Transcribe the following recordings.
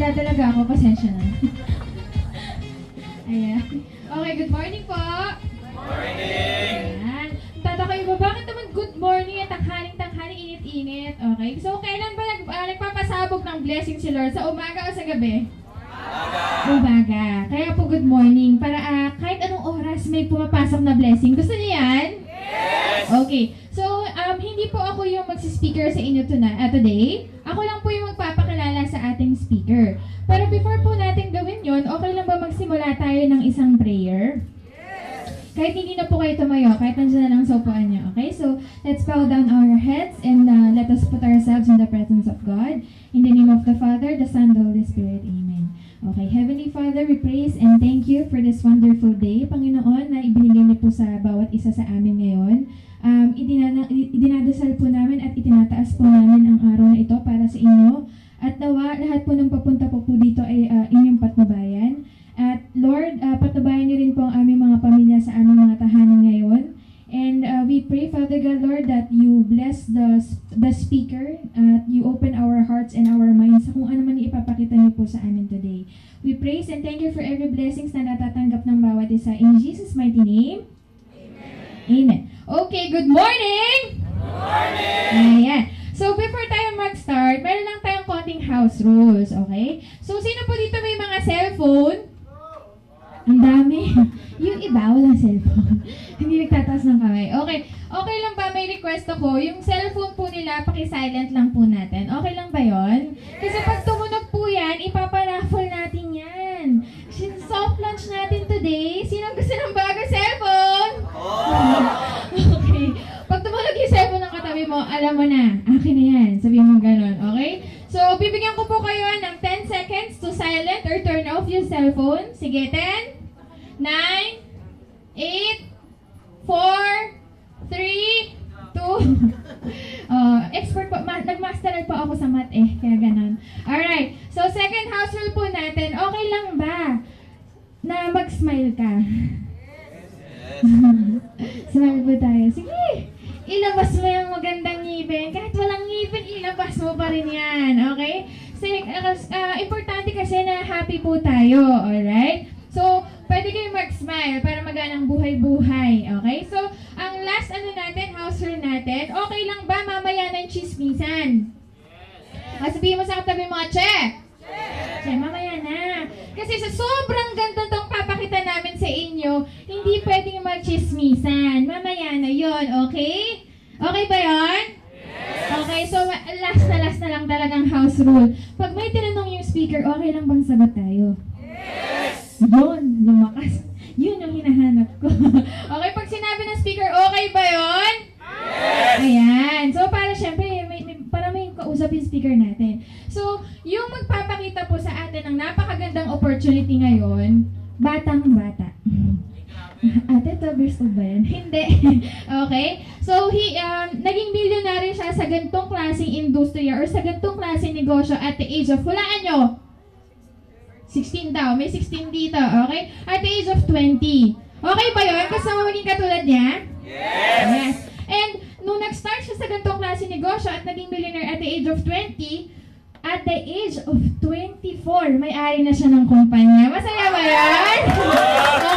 Wala talaga ako, pasensya na. Ayan. Okay, good morning po. Morning! Ayan. Tatakayo ba? Bakit naman good morning at tanghaling-tanghali, init-init? Okay, so kailan ba nagpapasabog ng blessing si Lord? Sa umaga o sa gabi? Umaga. Kaya po good morning. Para kahit anong oras may pumapasok na blessing. Gusto niyo yan? Yes! Okay. So, hindi po ako yung magsispeaker sa inyo today. Ako lang po yung magpapakilala sa ating speaker. Pero before po natin gawin yon, okay lang ba magsimula tayo ng isang prayer? Kahit hindi na po kayo tumayo, kahit nandiyan na lang sa upuan niyo. Okay? So, let's bow down our heads and let us put ourselves in the presence of God. In the name of the Father, the Son, the Holy Spirit. Amen. Okay, Heavenly Father, we praise and thank you for this wonderful day, Panginoon, na ibinigay niyo po sa bawat isa sa amin ngayon. Idinadasal po namin at itinataas po namin ang araw na ito para sa inyo. At nawa, lahat po ng papunta po dito ay inyong patnubayan. At Lord, patnubayan niyo rin po ang aming mga pamilya sa aming mga tahanan ngayon. And we pray, Father God, Lord, that you bless the speaker, you open our hearts and our minds sa kung ano man ipapakita niyo po sa amin today. We praise and thank you for every blessings na natatanggap ng bawat isa. In Jesus' mighty name, Amen. Amen. Okay, good morning! Good morning! Ayan. So, before tayo mag-start, meron lang tayong konting house rules, okay? So, sino po dito may mga cellphone? Ang dami. Yung iba, walang cellphone. Hindi nagtataas ng kamay. Okay. Okay lang ba? May request ako. Yung cellphone po nila, paki-silent lang po natin. Okay lang ba yon? Kasi pag tumunog po yan, ipaparaffle natin yan. Soft launch natin today. Sino gusto ng bagong cellphone? Okay. Pag tumunog yung cellphone ng katabi mo, alam mo na. Akin na yan. Sabihin mo ganun. Okay? So, bibigyan ko po kayo ng 10 seconds to silent or turn off yung cellphone. Sige, 10, 9, 8, 4, 3, 2. Expert po. Nag-masteral po ako sa math kaya ganun. Alright. So, second house rule po natin. Okay lang ba na mag-smile ka? Smile po tayo. Sige. Ilabas mo yung magandang ngipin. Kahit walang ngipin, ilabas mo pa rin yan. Okay? So, importante kasi na happy po tayo. Alright? So, pwede kayo mag-smile para maganang buhay-buhay. Okay? So, ang last natin, house rule natin, okay lang ba mamaya ng chismisan? Sabihin mo sa katabi mo, Che! Che, mamaya na. Kasi sa sobrang ganda tong papakita namin sa inyo, hindi pwedeng mag-chismisan. Mamaya na yon, okay? Okay ba yon? Okay, so last na lang talagang house rule. Pag may tinanong yung speaker, okay lang bang sagot tayo? Yun, lumakas. Yun ang hinahanap ko. Okay, pag sinabi ng speaker, okay ba yun? Yes! Ayan. So, para syempre, para may kausap yung speaker natin. So, yung magpapakita po sa atin ng napakagandang opportunity ngayon, batang-bata. Ate, 12 years old ba yan? Hindi. Okay? So, naging milyonaryo siya sa gantong klaseng industriya or sa gantong klaseng negosyo at the age of, hulaan nyo, 16 daw. May 16 dito. Okay? At the age of 20. Okay ba yun? Gusto mo maging katulad niya? Yes! And, nung nag-start siya sa ganitong klase negosyo at naging millionaire at the age of 20, at the age of 24, may-ari na siya ng kumpanya. Masaya ba yan?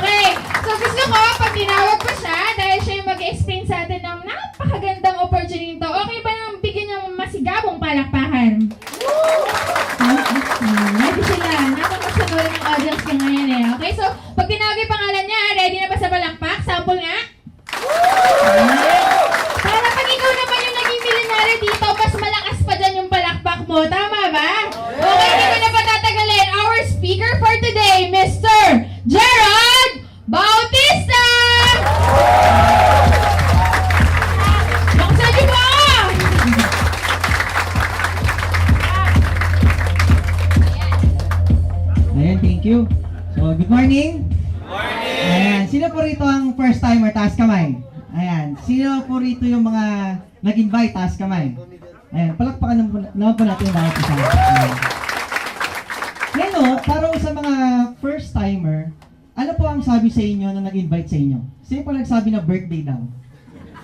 Okay. So, gusto ko, pag tinawag ko siya, dahil siya yung mag-explain sa atin ng napakagandang opportunity to, okay ba nang bigyan ng masigabong palakpakan? Ready sila. Napakasunod ng audience ko ngayon Okay, so, pag tinawag yung pangalan niya, ready na ba sa palakpak? Sample nga? Para pag ikaw naman yung naging milyonaryo dito, mas malakas pa dyan yung palakpak mo. Tama ba? Okay, hindi ko na patatagalin. Our speaker for today, Mr. Gerald Bautista! Buksan niyo ba? Ayan, thank you. So, good morning. Morning! Ayan, sino po rito ang first timer? Taas kamay. Ayan, sino po rito yung mga nag-invite? Taas kamay. Ayan, palakpakan naman po natin yung bawat isa. Ayan. Ngayon, para sa mga first timer, ano po ang sabi sa inyo na nag-invite sa inyo? Sino po nagsabi na birthday daw?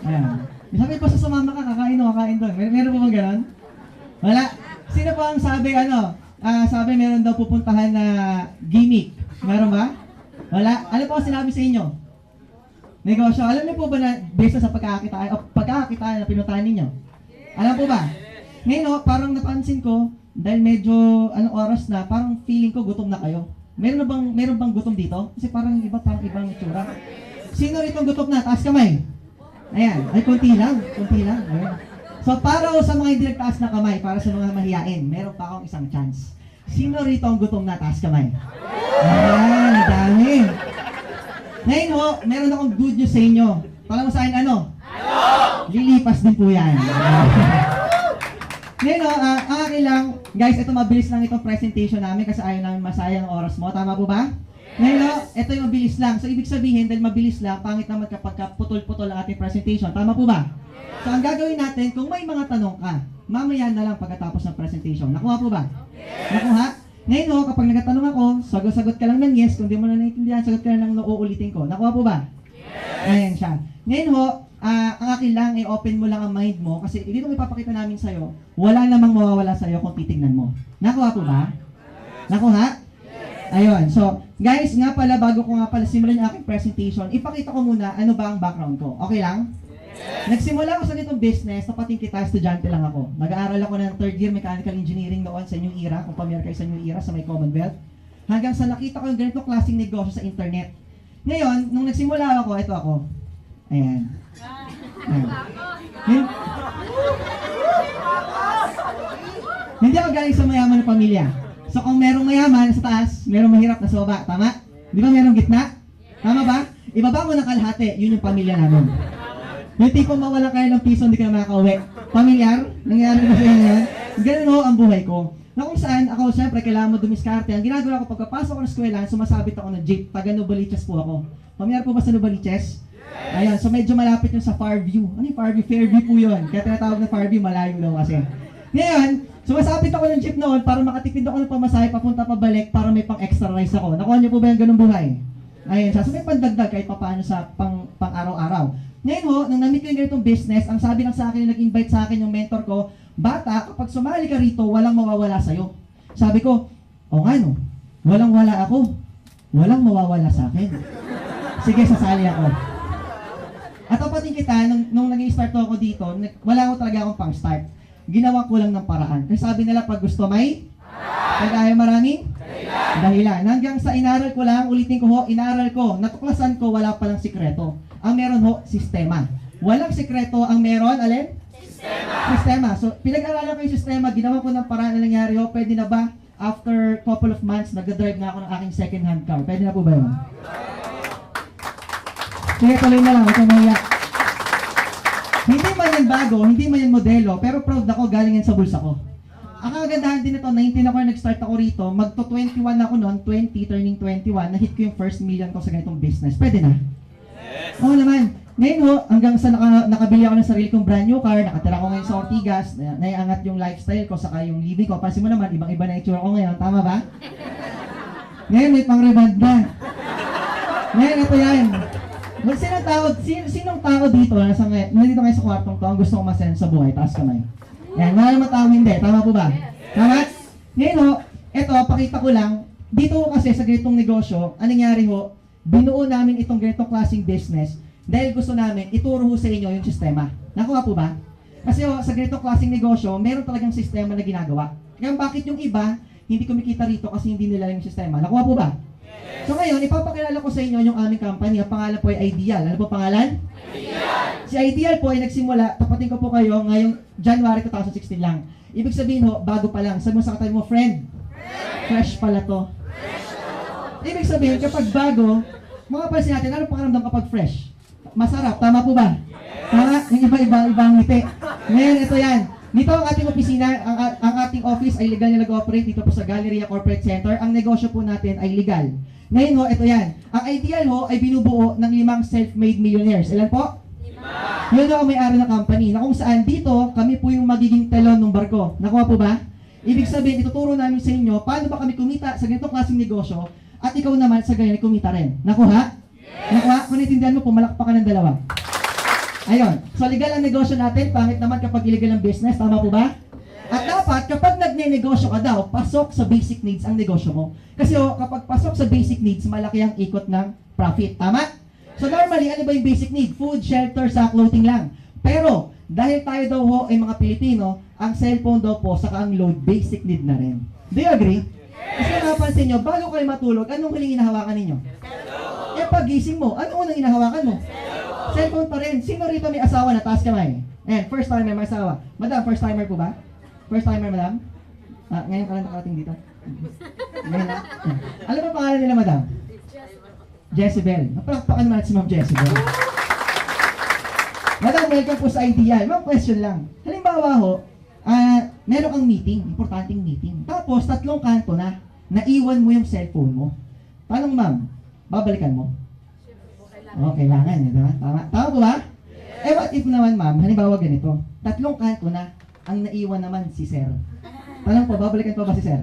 Ayan. Sabi po sa sumama ka, kakain doon. Meron po bang ganon? Wala. Sino po ang sabi, sabi meron daw pupuntahan na gimmick. Meron ba? Wala? Ano po ang sinabi sa inyo? Negosyo. Alam niyo po ba na based sa pagkakakitaan na pinuntahan ninyo? Alam po ba? Ngayon, parang napansin ko, dahil medyo anong oras na, parang feeling ko gutom na kayo. Meron bang gutom dito? Kasi parang ibang itsura. Sino rito gutom na? Taas kamay. Ayan. Ay, konti lang. Ayan. So, para sa mga hindi nagtaas na kamay, para sa mga mahiyain, meron pa akong isang chance. Sino rito ang gutom na? Taas kamay. Ayan, dami. Ngayon ho, meron akong good news sa inyo. Pala mo sa akin ano? Lilipas din po yan. Ngayon ho, ang akin lang, guys, ito mabilis lang itong presentation namin kasi ayaw namin masayang ang oras mo. Tama po ba? Ngayon ho, ito yung mabilis lang. So, ibig sabihin, dahil mabilis lang, pangit naman kapag putol-putol ang ating presentation. Tama po ba? So, ang gagawin natin, kung may mga tanong ka, mamaya na lang pagkatapos ng presentation. Nakuha po ba? Nakuha? Ngayon ho, kapag nagtatanong ako, sagot ka lang ng yes. Kung di mo na naiintindihan, sagot ka lang ng no, uulitin ko. Nakuha po ba? Ayan siya. Ngayon ho, ang akin lang, i-open mo lang ang mind mo kasi dito ipapakita namin sa'yo, wala namang mawawala sa'yo kung titignan mo. Nakuha po ba? Nakuha? Ayun. So, guys, nga pala, bago ko nga pala simulan yung aking presentation, ipakita ko muna ano ba ang background ko. Okay lang? Nagsimula ako sa ganitong business, tapating kita, estudyante lang ako. Nag-aaral ako ng third year mechanical engineering noon sa New Era, kung pamilyar kayo sa New Era, sa may Commonwealth. Hanggang sa nakita ko yung ganitong klaseng negosyo sa internet. Ngayon, nung nagsimula ako, ito ako. Ayan. Hindi ako galing sa mayaman na pamilya. So kung merong mayaman sa taas, merong mahirap na sa baba. Tama? Di ba merong gitna? Tama ba? Ibaba mo ng kalahati, yun yung pamilya namin. Yung tipong mawala kayo ng piso, hindi ka na makakauwi. Pamilyar? Nangyari na sa inyo yan? Ganun ho ang buhay ko. Na kung saan, ako siyempre, kailangan mo dumiskarte. Ang ginagawa ko, pagkapasok ko ng eskwela, sumasabit ako ng jeep. Taga Novaliches po ako. Pamilyar po ba sa Novaliches? Ayan, so medyo malapit yung sa Farview. Ano yung Farview? Fairview po yun. Kaya tinatawag na Farview, malayo daw kasi. Ngayon, sumasabit ako ng jeep noon para makatipid ako ng pamasahe papunta pabalik para may pang extra rice ako. Nakuha niyo po ba yung ganung buhay? Ayun siya. So may pandagdag kahit papaano sa pang araw-araw. Ngayon ho, nang na-meet ko yung ganitong business, ang sabi lang sa akin, nag-invite sa akin yung mentor ko, bata, kapag sumali ka rito, walang mawawala sa'yo. Sabi ko, o nga no, walang-wala ako. Walang mawawala sa akin. Sige, sasali ako. At tapatin kita, nung nag-i-start ako dito, wala ko talaga akong pang-start. Ginawa ko lang ng paraan. Kasi sabi nila, pag gusto may, pag ayaw maraming, dahilan. Hanggang sa inaral ko lang, ulitin ko ho, inaral ko, natuklasan ko, wala palang sikreto. Ang meron ho, sistema. Walang sikreto, ang meron, alin? Sistema. So, pinag-aralan ko yung sistema, ginawa ko ng paraan na nangyari ho, pwede na ba? After couple of months, nag-drive na ako ng aking second-hand car. Pwede na po ba yun? Sige, tuloy na lang, ito maya. Hindi man yan bago, hindi man yan modelo, pero proud ako, galing yan sa bulsa ko. Ang kagandahan din ito, 19 ako nag-start ako rito, magto-21 ako noon, 20, turning 21, na-hit ko yung first million ko sa ganitong business. Pwede na? Yes. Oo naman. Ngayon ho, hanggang sa nakabili ako ng sarili kong brand new car, nakatira ko ngayon sa Ortigas, naiangat yung lifestyle ko, saka yung living ko. Pansin mo naman, ibang-iba na itsura ko ngayon, tama ba? Ngayon may pang-reband na. Ngayon, ito yan. Sinong tao dito, nandito ngayon sa kwartong to, ang gusto kong masend sa buhay, taas kamay. Yan, wala naman tao hindi. Tama po ba? Tama? Ngayon ho, eto, pakita ko lang, dito ho kasi sa ganitong negosyo, anong nangyari ho, binuo namin itong ganitong klaseng business dahil gusto namin ituro ho sa inyo yung sistema. Nakuha po ba? Kasi ho, sa ganitong klaseng negosyo, meron talagang sistema na ginagawa. Kaya bakit yung iba, hindi kumikita rito kasi hindi nila yung sistema. Nakuha po ba? So ngayon, ipapakilala ko sa inyo yung aming company. Ang pangalan po ay Ideal. Ano po pangalan? Ideal! Si Ideal po ay nagsimula, tapatin ko po kayo, ngayong January 2016 lang. Ibig sabihin ho, bago pa lang. Sabi mo sa katabi mo, friend, fresh pala to. Ibig sabihin, kapag bago, mga pansin natin, ano pakiramdam kapag fresh? Masarap, tama po ba? Tama? Yung ibang ngiti. Ngayon, ito yan. Dito ang ating opisina, ang ating office ay legal na nag-operate dito po sa Galleria Corporate Center. Ang negosyo po natin ay legal. Ngayon ho, ito yan. Ang Ideal ho ay binubuo ng 5 self-made millionaires. Ilan po? 5. Yun ho ang may-ari ng company. Na kung saan dito, kami po yung magiging telon ng barko. Nakuha po ba? Ibig sabihin, ituturo namin sa inyo paano ba kami kumita sa ganitong klaseng negosyo at ikaw naman sa ganyan kumita rin. Nakuha? Yes. Nakuha? Kung naintindihan mo, pumalakpakan ng dalawa. Ayun. So, legal ang negosyo natin. Pangit naman kapag illegal ang business. Tama po ba? At dapat kapag nagne-negosyo ka daw, pasok sa basic needs ang negosyo mo. Kasi kapag pasok sa basic needs, malaki ang ikot ng profit. Tama? So normally, ano ba yung basic need? Food, shelter, sa clothing lang. Pero, dahil tayo daw ho ay mga Pilipino, ang cellphone daw po, saka ang load, basic need na rin. Do you agree? Kasi napansin nyo, bago kayo matulog, anong huling hinahawakan ninyo? Pagising mo, ano unang hinahawakan mo? Cellphone pa rin. Sino rito may asawa na taas kamay? Ayan, first timer may asawa. Madam, first timer po ba? First timer, madam? Ngayon ka lang nakarating dito. Ngayon lang. Alam mo pangalan nila, madam? Jezebel. Napalakpakan naman si Ma'am Jezebel. Madam, welcome po sa Ideal. Ma'am, question lang. Halimbawa ho, meron kang meeting, importanteng meeting. Tapos, 3 kanto na, naiwan mo yung cellphone mo. Paano, ma'am? Babalikan mo? Oo, kailangan. Diba? Tama po ba? What if naman, ma'am, halimbawa ganito, 3 kanto na, ang naiwan naman si sir. Tanong po, babalikan po ba si sir?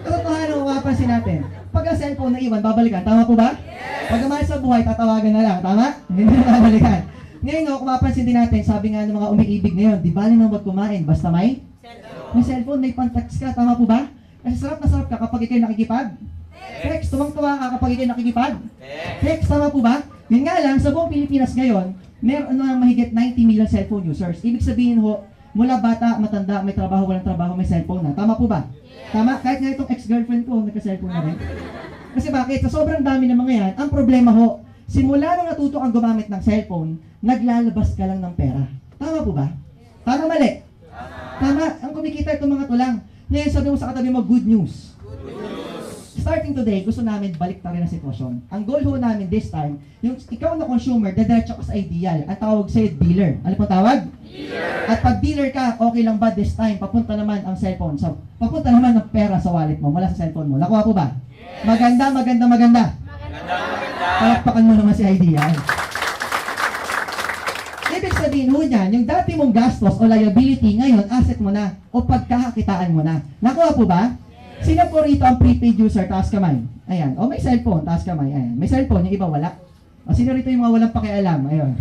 Katotohanan kung mapapansin natin, pag ang cellphone naiwan, babalikan. Tama po ba? Pag naman sa buhay, tatawagan na lang. Tama? Hindi na babalikan. Ngayon, kung mapapansin din natin, sabi nga ng mga umiibig ngayon, di ba naman kumain, basta may cellphone, may pantext ka. Tama po ba? Kasi sarap na sarap ka kapag ikay nakikipag. Text, tumang-tuwa ka kapag ikay nakikipag. Text, tama po ba? Yun nga lang, sa buong Pilipinas ngayon, meron na mahigit 90 million cellphone users. Ibig sabihin ho, mula bata, matanda, may trabaho, walang trabaho, may cellphone na. Tama po ba? Tama? Kahit nga itong ex-girlfriend ko, nagka-cellphone na rin. Kasi bakit? Sa sobrang dami ng mga yan, ang problema ho, simula nung natuto kang gumamit ng cellphone, naglalabas ka lang ng pera. Tama po ba? Tama mali? Tama. Ang kumikita itong mga tulang. Ngayon sabi mo sa katabi mo, good news. Starting today, gusto namin balik rin ang sitwasyon. Ang goal ho namin this time, yung ikaw na consumer, dediretso ka sa Ideal. Ang tawag sa'yo, dealer. Ano po tawag? Dealer. At pag dealer ka, okay lang ba this time, papunta naman ang cellphone. So, papunta naman ng pera sa wallet mo, mula sa cellphone mo. Nakuha po ba? Yes. Maganda. Maganda. Palakpakan mo naman si Ideal. Ibig sabihin ho niyan, yung dati mong gastos o liability, ngayon, asset mo na o pagkakakitaan mo na. Nakuha po ba? Sino po rito ang prepaid user? Taas kamay. Ayan. O may cellphone, taas kamay. Ayan. May cellphone, yung iba wala. O sino rito yung mga walang pakialam? Ayun.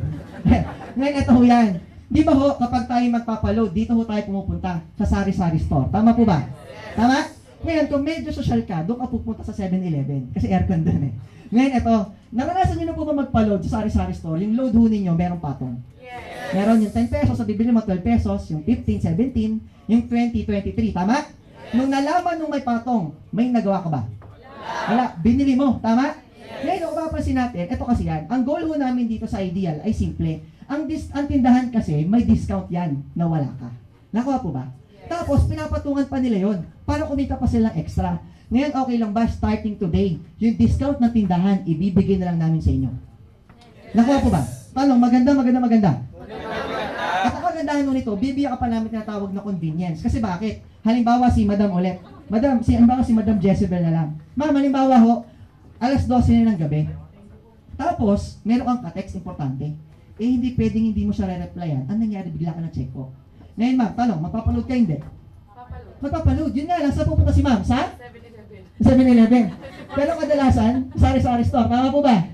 Ngayon, ito ho yan. Di ba ho, kapag tayo magpapaload, dito ho tayo pumupunta sa sari-sari store. Tama po ba? Tama? Ngayon, kung medyo social ka, doon ka pupunta sa 7-Eleven. Kasi aircon doon eh. Ngayon, ito. Naranasan nyo na po ba magpa-load sa sari-sari store? Yung load ho ninyo, merong patong. Meron yung 10 pesos, sa bibili mo 12 pesos, yung 15, 17, yung 20, 23. Tama? Nung nalaman nung may patong, may nagawa ka ba? Wala. Binili mo. Tama? Ngayon, kung mapapansin natin, ito kasi yan. Ang goal ho namin dito sa Ideal ay simple. Ang tindahan kasi, may discount yan na wala ka. Nakuha po ba? Tapos, pinapatungan pa nila yon para kumita pa silang extra. Ngayon, okay lang ba? Starting today, yung discount ng tindahan, ibibigay na lang namin sa inyo. Nakuha po ba? Tanong, maganda. At ang kagandahan nun nito, bibigyan ka pa namin tinatawag na convenience. Kasi bakit? Halimbawa si Madam ulit. Halimbawa si Madam Jezebel na lang. Ma'am, halimbawa ho, alas 12 na ng gabi. Tapos, meron kang ka-text importante. Hindi pwedeng hindi mo siya re-replyan. Ang nangyari, bigla ka na check ko. Ngayon ma'am, tanong, magpapaload ka hindi? Magpapaload. Yun nga lang, saan pupunta si ma'am? Sa 7-Eleven. Pero kadalasan, sari-sari store. Tama po ba?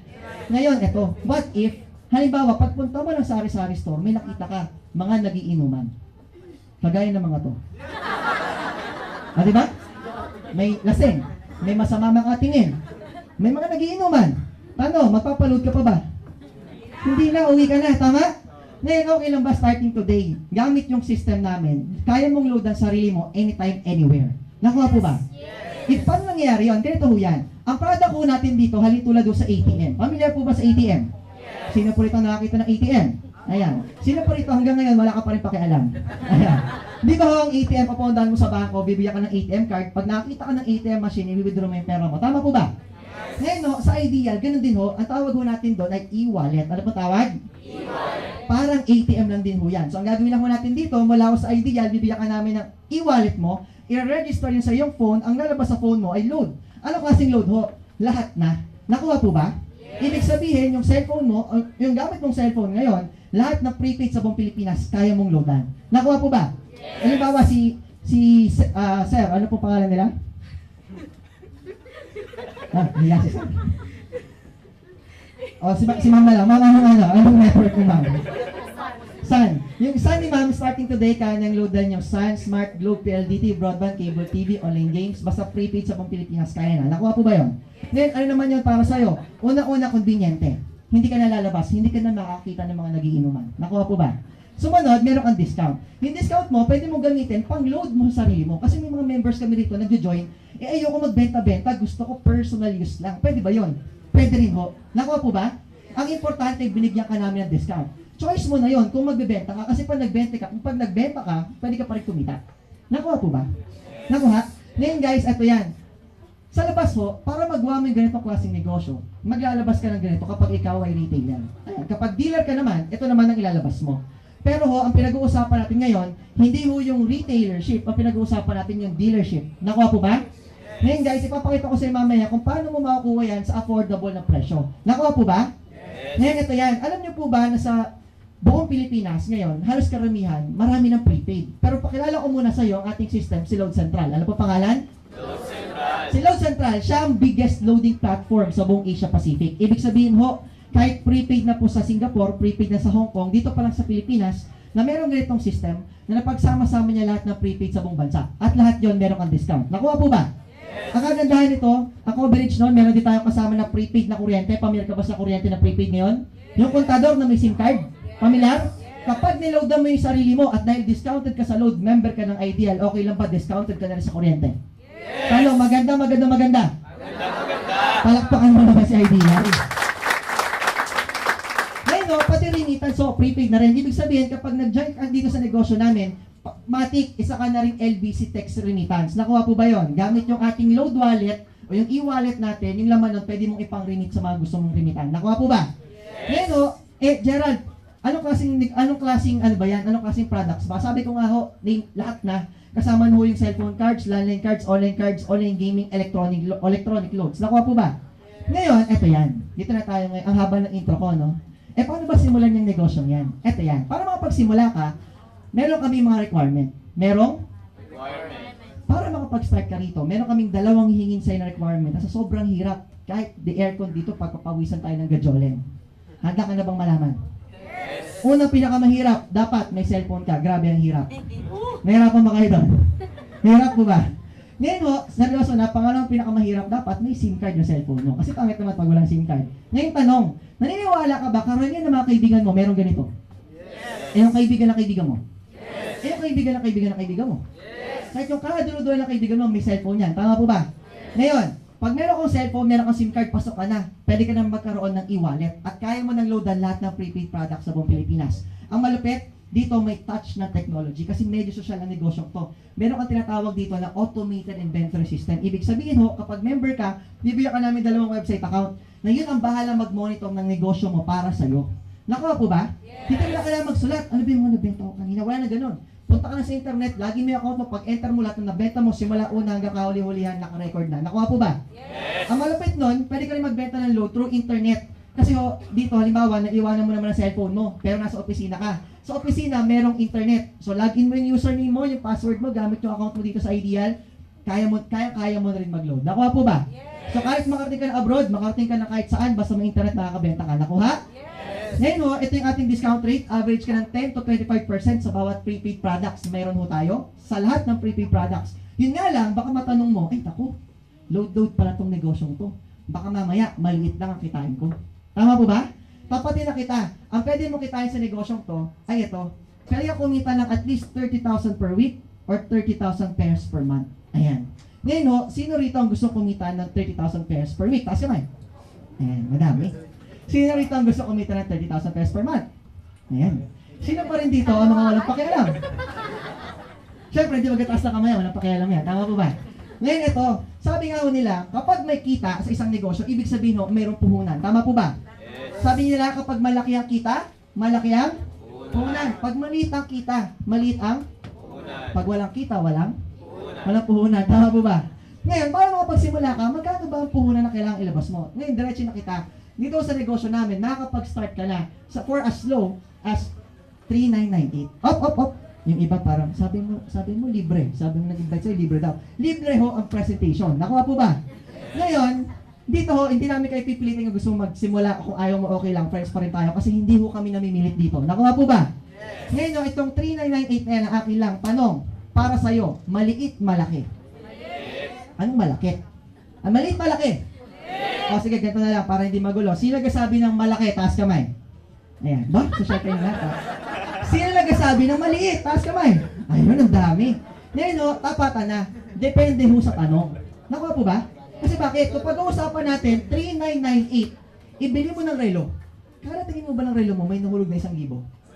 Ngayon, eto. What if, halimbawa, pagpunta mo ng sari-sari store, may nakita ka, mga nagiinuman. Kagaya ng mga to. Diba? May lasing. May masama mga tingin. May mga nagiinuman. Paano? Magpapaload ka pa ba? Hindi na, uwi ka na. Tama? Ngayon, okay lang ba starting today? Gamit yung system namin. Kaya mong load ang sarili mo anytime, anywhere. Nakuha po ba? Yes. Paano nangyayari yun? Ganito ho yan. Ang product ho natin dito, halintulad ho sa ATM. Familiar po ba sa ATM? Yes. Sino po rito nakakita ng ATM? Ayan. Sino po rito hanggang ngayon wala ka pa rin pakialam? Ayan. Di ba ho ang ATM, papundahan mo sa bangko, bibigyan ka ng ATM card. Pag nakita ka ng ATM machine, i-withdraw mo yung pera mo. Tama po ba? Ngayon, no, sa Ideal, ganun din ho, ang tawag ho natin doon ay e-wallet. Ano po tawag? E-wallet. Parang ATM lang din ho yan. So, ang gagawin lang ho natin dito, mula ho sa Ideal, bibigyan ka namin ng e-wallet mo, i-register yun sa iyong phone, ang lalabas sa phone mo ay load. Ano klaseng load ho? Lahat na. Nakuha po ba? Yes. Ibig sabihin, yung cellphone mo, yung gamit mong cellphone ngayon, lahat ng prepaid sa buong Pilipinas, kaya mong loadan. Nakuha po ba? Yes. Halimbawa, sir, ano po pangalan nila? Niya si Sir. Si ma'am na lang. Ma'am, anong network mo, ma'am? Sun. Yung Sun ni Ma'am, starting today, kanyang loadan yung Sun, Smart, Globe, PLDT, Broadband, Cable TV, Online Games, basta prepaid sa buong Pilipinas, kaya na. Nakuha po ba yun? Then, ano naman yun para sa'yo? Una-una, conveniente. Hindi ka na lalabas, hindi ka na makakita ng mga nagiinuman. Nakuha po ba? Sumunod, meron kang discount. Yung discount mo, pwede mo gamitin pang load mo sa sarili mo. Kasi may mga members kami rito nagjo-join, ayoko magbenta-benta, gusto ko personal use lang. Pwede ba yun? Pwede rin ho. Nakuha po ba? Ang importante, binigyan ka namin ng discount. Choice mo na yon kung magbebenta ka. Kasi pag nagbenta ka, pwede ka pa rin kumita. Nakuha po ba? Nakuha? Ngayon guys, ito yan. Sa labas ho, para magawa mo yung ganitong klaseng negosyo, maglalabas ka ng ganito kapag ikaw ay retailer. Ayan, kapag dealer ka naman, ito naman ang ilalabas mo. Pero ho, ang pinag-uusapan natin ngayon, hindi ho yung retailership, ang pinag-uusapan natin yung dealership. Nakuha po ba? Ngayon guys, ipapakita ko sa inyo mamaya kung paano mo makukuha yan sa affordable na presyo. Nakuha po ba? Ngayon ito yan. Alam niyo po ba na sa buong Pilipinas ngayon, halos karamihan, marami ng prepaid. Pero pakilala ko muna sa iyo ang ating system, si Load Central. Ano po pangalan? Load Central. Si Load Central, siya ang biggest loading platform sa buong Asia Pacific. Ibig sabihin ho, kahit prepaid na po sa Singapore, prepaid na sa Hong Kong, dito pa lang sa Pilipinas, na merong ganitong system na napagsama-sama niya lahat ng prepaid sa buong bansa. At lahat yon meron kang discount. Nakuha po ba? Ang kagandahan nito, ang coverage noon, meron din tayong kasama na prepaid na kuryente. Pamilyar ka ba sa kuryente na prepaid ngayon? Yung kontador na may SIM card. Pamilyar? Kapag niloadan mo yung sarili mo at dahil discounted ka sa load, member ka ng Ideal, okay lang ba discounted ka na rin sa kuryente? Talo, maganda. Maganda. Palakpakan mo naman si Ideal. Ngayon, no, pati rinitan, so prepaid na rin. Ibig sabihin, kapag nag-join ka dito sa negosyo namin, matik, isa ka na rin LBC Text Remittance. Nakuha po ba yon? Gamit yung ating load wallet o yung e-wallet natin, yung laman nun, pwede mong ipang-remit sa mga gusto mong remitan. Nakuha po ba? Ngayon, no, Gerald, anong klaseng ano ba yan? Anong klaseng products ba? Sabi ko nga ho, lahat na, kasama ho yung cellphone cards, landline cards, online gaming, electronic loads. Nakuha po ba? Ngayon, eto yan. Dito na tayo ngayon, ang haba ng intro ko, no? Paano ba simulan yung negosyong yan? Eto yan. Para makapagsimula ka, meron kami mga requirement. Merong? Requirement. Para makapag-start ka rito, meron kaming dalawang hihingin sa'yo na requirement. Nasa sobrang hirap. Kahit the aircon dito, pagpapawisan tayo ng gajolen. Handa ka na bang malaman? Yes. Unang pinakamahirap, dapat may cellphone ka. Grabe ang hirap. Nahirapan ba kayo doon? Hirap po ba? Ngayon ho, seryoso na, pangalawang pinakamahirap, dapat may SIM card yung cellphone mo. Kasi pangit naman pag walang SIM card. Ngayon tanong, naniniwala ka ba, karamihan ng mga kaibigan mo, meron ganito? Yes. Yung kaibigan ng kaibigan mo? Yes. Yung kaibigan ng kaibigan ng kaibigan mo? Yes. Kahit yung karadulo-dulo ng kaibigan mo, may cellphone yan. Tama po ba? Yes. Ngayon, pag meron kang cellphone, meron kang SIM card, pasok ka na. Pwede ka na magkaroon ng e-wallet. At kaya mo nang loadan lahat ng prepaid products sa buong Pilipinas. Ang malupit, dito may touch na technology kasi medyo social ang negosyo to. Meron kang tinatawag dito na automated inventory system. Ibig sabihin ho, kapag member ka, bibigyan ka namin dalawang website account na yun ang bahala mag-monitor ng negosyo mo para sa'yo. Nakuha po ba? Yes. Hindi ka kailangan magsulat. Ano ba yung mga nabenta ko kanina? Wala na ganun. Punta ka na sa internet, lagi may account mo. Pag enter mo lahat ng nabenta mo, simula una hanggang kahuli-hulihan, naka-record na. Nakuha po ba? Yes. Ang malapit nun, pwede ka rin magbenta ng load through internet. Kasi ho, dito halimbawa, naiwanan mo naman ang cellphone mo, pero nasa opisina ka. Sa opisina, merong internet. So, login mo yung username mo, yung password mo, gamit yung account mo dito sa Ideal, kaya mo na rin mag-load. Nakuha po ba? Yes. So, kahit makarating ka na abroad, makarating ka na kahit saan, basta may internet, makakabenta ka. Nakuha? Yes. Ngayon ho, ito yung ating discount rate. Average ka ng 10 to 25% sa bawat prepaid products na mayroon ho tayo. Sa lahat ng prepaid products. Yun nga lang, baka matanong mo, ay taku, load pala tong negosyong to. Baka mamaya, maliit lang ang kitain ko. Tama po ba? Tapatin na kita. Ang pwede mo kitain sa negosyong to, ay ito, kaya kumita ng at least 30,000 per week or 30,000 pairs per month. Ayan. Ngayon ho, sino rito ang gusto kumita ng 30,000 pairs per week? Taas kamay. Ayan, madami. Sino rito ang gusto kumita ng 30,000 pairs per month? Ayan. Sino pa rin dito ang mga walang pakialam? Siyempre, hindi magkataas na kamay, walang pakialam yan. Tama po ba? Ngayon ito, sabi nga ho nila, kapag may kita sa isang negosyo, ibig sabihin ho, mayroong puhunan. Tama po ba? Yes. Sabi nila, kapag malaki ang kita, malaki ang puhunan. Pag maliit ang kita, maliit ang Puhunan. pag walang kita, walang Puhunan. puhunan. Tama po ba? Ngayon, para makapagsimula ka, magkano ba ang puhunan na kailangang ilabas mo? Ngayon, diretso na kita. Dito sa negosyo namin, nakakapag-start ka na for as low as 3,998. Op. Yung iba parang, sabi mo libre. Sabi mo nag-invite sa'yo, libre daw. Libre ho ang presentation. Nakuha po ba? Ngayon, dito ho, hindi namin kayo pipilitin kung gusto mo magsimula. Kung ayaw mo, okay lang. Friends pa rin tayo. Kasi hindi ho kami namimilit dito. Nakuha po ba? Ngayon, no, itong 3998 na yan, ang akin lang. Tanong, para sa'yo, maliit, malaki? Anong malaki? Ang maliit, malaki? O sige, ganito na lang, para hindi magulo. Sino nagsasabi ng malaki? Taas kamay. Ayan, ba? Social kayo lahat, ha? Sino nagsasabi ng maliit? Taas kamay. Ayun, ang dami. Ngayon, no, tapatan na. Depende ho sa tanong. Nakuha po ba? Kasi bakit? Kung pag-uusapan natin, 3998, ibili mo ng relo. Karatingin mo ba ng relo mo, may nahulog na 1,000?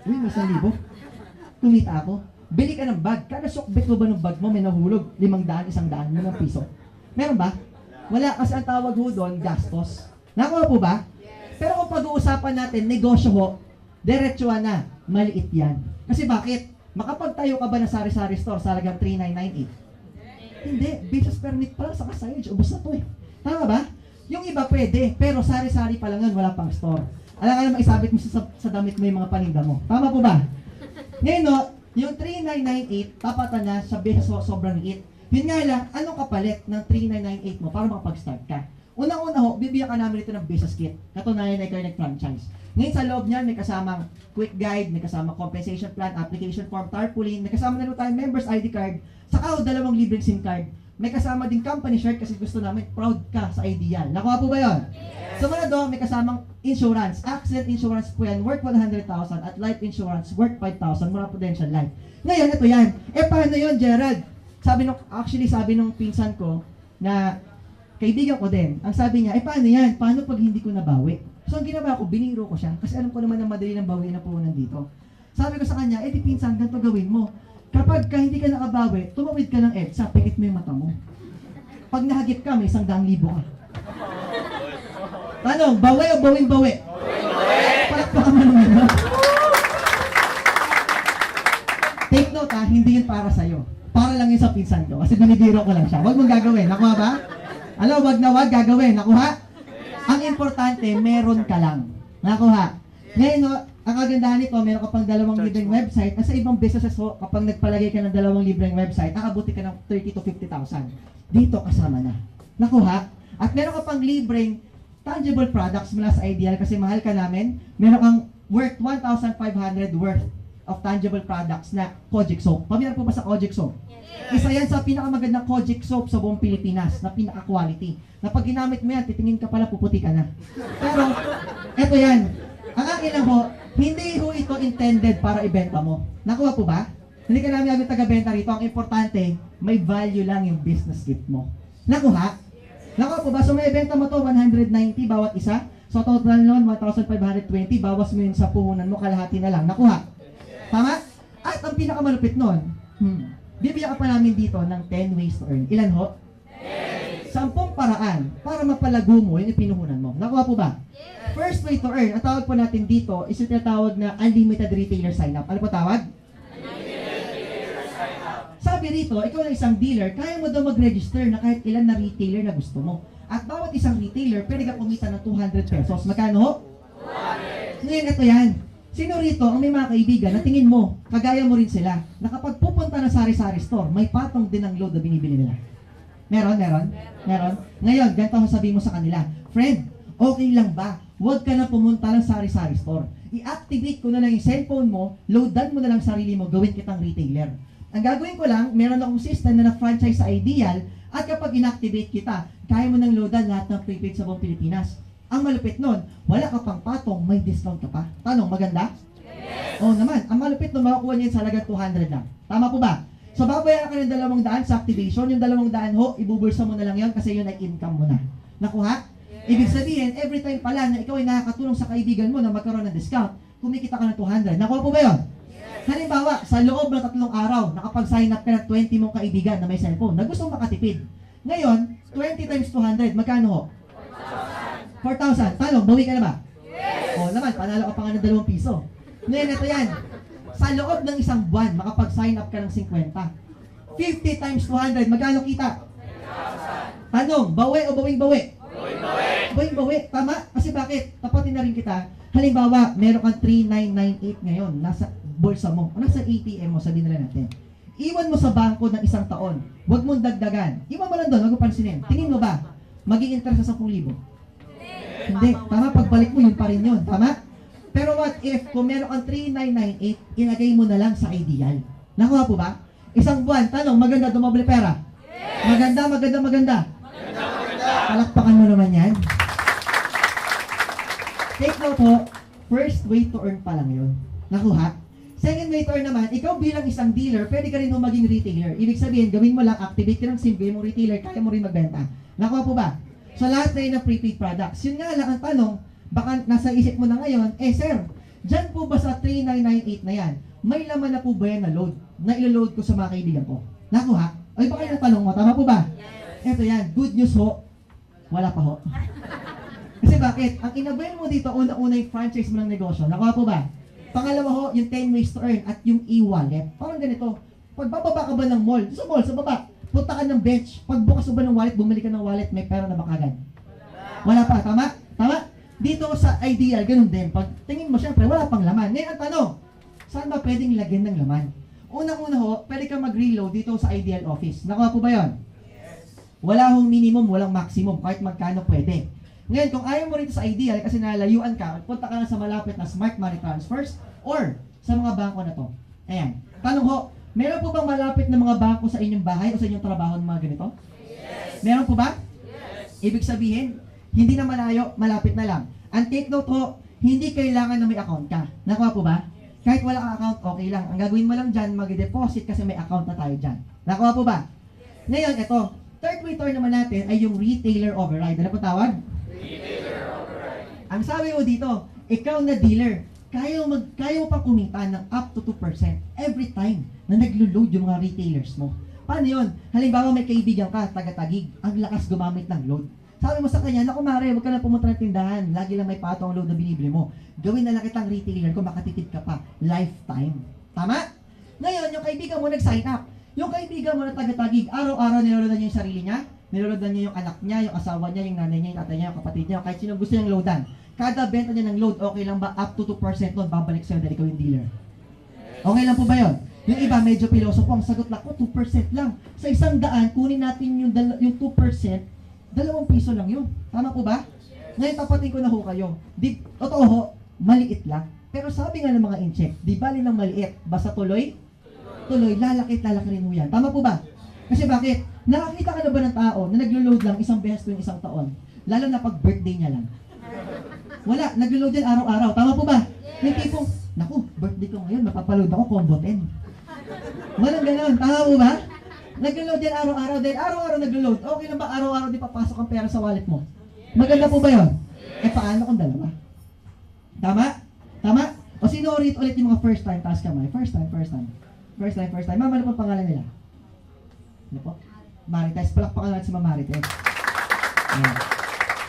Uy, may 1,000? Kumita ako. Bili ka ng bag. Kada sukbit mo ba ng bag mo, may nahulog? 500, 100, mga piso. Meron ba? Wala, kasi ang tawag ho doon, gastos. Nakuha po ba? Pero kung pag-uusapan natin, negosyo ho, diretsuhan na, maliit yan. Kasi bakit? Makapagtayo ka ba ng sari-sari store sa halagang 3998? Hindi, business permit pa lang sa kasayage, ubos na to eh. Tama ba? Yung iba pwede, pero sari-sari pa lang yan, wala pang store. Alam ka naman, isabit mo sa damit mo yung mga paninda mo. Tama po ba? Ngayon no, yung 3998, tapatan na sa business sobrang liit. Yun nga lang, anong kapalit ng 3998 mo para makapag-start ka? Unang-una ho, bibigyan ka namin ito ng business kit. Katunayan na ikaw nag-franchise. Ngayon sa loob niyan, may kasamang quick guide, may kasamang compensation plan, application form, tarpaulin, may kasama na rin tayong members ID card, saka 2 libreng SIM card. May kasama din company shirt kasi gusto namin proud ka sa Ideal. Nakuha po ba yun? Yes. Sumunod do, may kasamang insurance. Accident insurance po yan, worth 100,000 at life insurance worth 5,000 mula Prudential Life. Ngayon, ito yan. Paano yun, Gerald? Sabi nung pinsan ko na kaibigan ko din. Ang sabi niya, paano yan? Paano pag hindi ko nabawi? So, ang ginawa ko, biniro ko siya kasi alam ko naman na madali ng bawi na puhunan dito. Sabi ko sa kanya, di pinsan, ganito gawin mo. Kapag hindi ka nakabawi, tumawid ka ng EDSA, pikit mo yung mata mo. Pag nahagip ka, may 100,000 ka. Tanong, bawi o bawing-bawi? Palakpakan mo naman. Take note ha, hindi yun para sa'yo. Para lang yun sa pinsan ko. Kasi binibiro ko lang siya. Huwag mong gagawin. Nakuha ba? Alam, wag na wag gagawin. Nakuha? Ang importante, meron ka lang. Nakuha? Ngayon, no, ang kagandahan nito, meron ka pang 2 libreng website. At sa ibang businesses, kapag nagpalagay ka ng 2 libreng website, nakabuti ka ng 30 to 50,000. Dito, kasama na. Nakuha? At meron ka pang libreng tangible products mula sa Ideal kasi mahal ka namin. Meron kang worth 1,500 worth of tangible products na Kojic soap. Pamilyar po ba sa Kojic soap? Yes. Isa yan sa pinakamagandang Kojic soap sa buong Pilipinas na pinaka-quality. Na pag ginamit mo yan, titingin ka pala, puputi ka na. Pero, eto yan. Ang akin lang ho, hindi ho ito intended para ibenta mo. Nakuha po ba? Hindi ka namin agad taga-benta rito. Ang importante, may value lang yung business gift mo. Nakuha? Nakuha po ba? So may ibenta mo to 190 bawat isa. So total nun, 1,520. Bawas mo yun sa puhunan mo, kalahati na lang. Nakuha? Tama? At ang pinakamalupit nun, bibigyan ka pa namin dito ng 10 ways to earn. Ilan ho? 10 paraan para mapalago mo yung pinuhunan mo. Nakuha po ba? First way to earn, ang tawag po natin dito is yung tinatawag na unlimited retailer sign-up. Ano po tawag? Sabi rito, ikaw na isang dealer, kaya mo daw mag-register na kahit ilan na retailer na gusto mo. At bawat isang retailer, pwede ka kumita ng 200 pesos. Magkano ho? 200! Ngayon, ito yan. Sino rito ang may mga kaibigan na tingin mo, kagaya mo rin sila, na kapag pupunta ng sari-sari store, may patong din ang load na binibili nila? Meron? Ngayon, ganito ang sabihin mo sa kanila, friend, okay lang ba? Huwag ka na pumunta ng sari-sari store. I-activate ko na lang yung cellphone mo, loadan mo na lang sarili mo, gawin kitang retailer. Ang gagawin ko lang, meron akong system na na-franchise sa Ideal, at kapag inactivate kita, kaya mo nang loadan lahat ng prepaid sa buong Pilipinas. Ang malupit nun, wala ka pang patong, may discount ka pa. Tanong, maganda? Yes! Oo naman, ang malupit nun, makakuha niya sa halagang 200 lang. Tama po ba? So, babayaran ka ng 200 sa activation, yung 200 ho, ibubulsa mo na lang yun kasi yun ay income mo na. Nakuha? Yes. Ibig sabihin, every time pala na ikaw ay nakakatulong sa kaibigan mo na magkaroon ng discount, kumikita ka ng 200. Nakuha po ba yun? Yes. Halimbawa, sa loob ng 3 araw, nakapag-sign up ka ng 20 mong kaibigan na may cellphone na gusto makatipid. Ngayon, 20 times 200, magkano ho? 4,000. Talong, bawi ka na ba? Yes! O naman, panalo ka pa nga ng 2 piso. Ngayon, ito yan. Sa loob ng isang buwan, makapag-sign up ka ng 50. 50 times 200, magkano kita? 10,000. Tanong, bawi o bawing-bawi? Bawing-bawi. Tama? Kasi bakit? Tapatin na rin kita. Halimbawa, meron kang 3998 ngayon, nasa bulsa mo, o nasa ATM mo, sabihin na natin. Iwan mo sa bangko ng 1 taon. Huwag mong dagdagan. Iwan mo lang doon, huwag mo pansinin. Tingin mo ba, magiging interest sa 10,000? Hindi. Tama, pagbalik mo, yun pa rin yun. Tama? Pero what if, kung meron kang 3998, ilagay mo na lang sa ideal. Nakuha po ba? Isang buwan, tanong, maganda dumoble pera? Maganda, maganda, maganda. Palakpakan mo naman yan. Take note po, first way to earn pa lang yun. Nakuha? Second way to earn naman, ikaw bilang isang dealer, pwede ka rin maging retailer. Ibig sabihin, gawin mo lang, activate ka ng SIM, gawin mo retailer, kaya mo rin magbenta. Nakuha po ba? So lahat na yun ng prepaid products. Yun nga lang ang tanong, baka nasa isip mo na ngayon, sir, dyan po ba sa 3998 na yan, may laman na po ba yan na load? Na ilo-load ko sa mga kaibigan ko? Nakuha? Ay, baka yung tanong mo, tama po ba? Eto yan, good news ho, wala pa ho. Kasi bakit? Ang inabuel mo dito, una-una yung franchise mo ng negosyo. Nakuha po ba? Pangalawa ho, yung 10 ways to earn at yung e-wallet. Parang ganito, pag bababa ka ba ng mall, sa mall, sa baba, punta ka ng bench, pagbukas mo ba ng wallet, bumili ka ng wallet, may pera na ba kagad? Wala pa, tama? Tama? Dito sa ideal, ganun din. Pag tingin mo, syempre, wala pang laman. Ngayon ang tanong, saan ba pwedeng lagyan ng laman? Unang-una ho, pwede ka mag-reload dito sa ideal office. Nakuha po ba yun? Wala hong minimum, walang maximum, kahit magkano pwede. Ngayon, kung ayaw mo rito sa ideal kasi nalayuan ka, punta ka na sa malapit na smart money transfers or sa mga bangko na to. Ayan. Tanong ho, meron po bang malapit na mga bangko sa inyong bahay o sa inyong trabaho ng mga ganito? Yes. Meron po ba? Yes. Ibig sabihin, hindi na malayo, malapit na lang. And take note ho, hindi kailangan na may account ka. Nakuha po ba? Kahit wala kang account, okay lang. Ang gagawin mo lang dyan, mag-deposit kasi may account na tayo dyan. Nakuha po ba? Ngayon, ito, third way to earn naman natin ay yung retailer override. Ano po tawag? Ang sabi mo dito, ikaw na dealer, kaya mo pa kumita ng up to 2% every time na naglo-load yung mga retailers mo. Paano yun? Halimbawa may kaibigan ka, taga-Tagig, ang lakas gumamit ng load. Sabi mo sa kanya, naku mare, huwag ka na pumunta ng tindahan, lagi lang may pato ang load na binibili mo. Gawin na lang kitang retailer kung makatipid ka pa, lifetime. Tama? Ngayon, yung kaibigan mo nag-sign up. Yung kaibigan mo na taga-Tagig, araw-araw niloload niya yung sarili niya, niloloadan niya yung anak niya, yung asawa niya, yung nanay niya, yung tatay niya, yung kapatid niya, kahit sino gusto niyang loadan. Kada benta niya ng load, okay lang ba? Up to 2% nun, babalik sa'yo dahil ikaw yung dealer. Okay lang po ba yun? Yung iba, medyo piloso po. Ang sagot lang ko, 2% lang. Sa 100, kunin natin yung 2%, 2 piso lang yun. Tama po ba? Ngayon, tapatin ko na ho kayo. Totoo ho, maliit lang. Pero sabi nga ng mga in-check, di bali ng maliit, basta tuloy, lalaki rin ho yan. Tama po ba? Kasi bakit? Nakakita ka na ba ng tao na naglo-load lang isang beses tuwing isang taon? Lalo na pag birthday niya lang. Wala, naglo-load yan araw-araw. Tama po ba? Yung tipong, naku, birthday ko ngayon, mapapaload ako, combo 10. Walang gano'n. Tama po ba? Naglo-load yan araw-araw. Dahil araw-araw naglo-load. Okay lang ba araw-araw di papasok ang pera sa wallet mo? Maganda po ba yun? Paano kung dalawa? Tama? Tama? O sino ulit yung mga first time task kamay? First time. Ma'am, ano pong pangalan nila? Ano po? Marites. Palakpakan natin si Ma'am Marites. Ayan.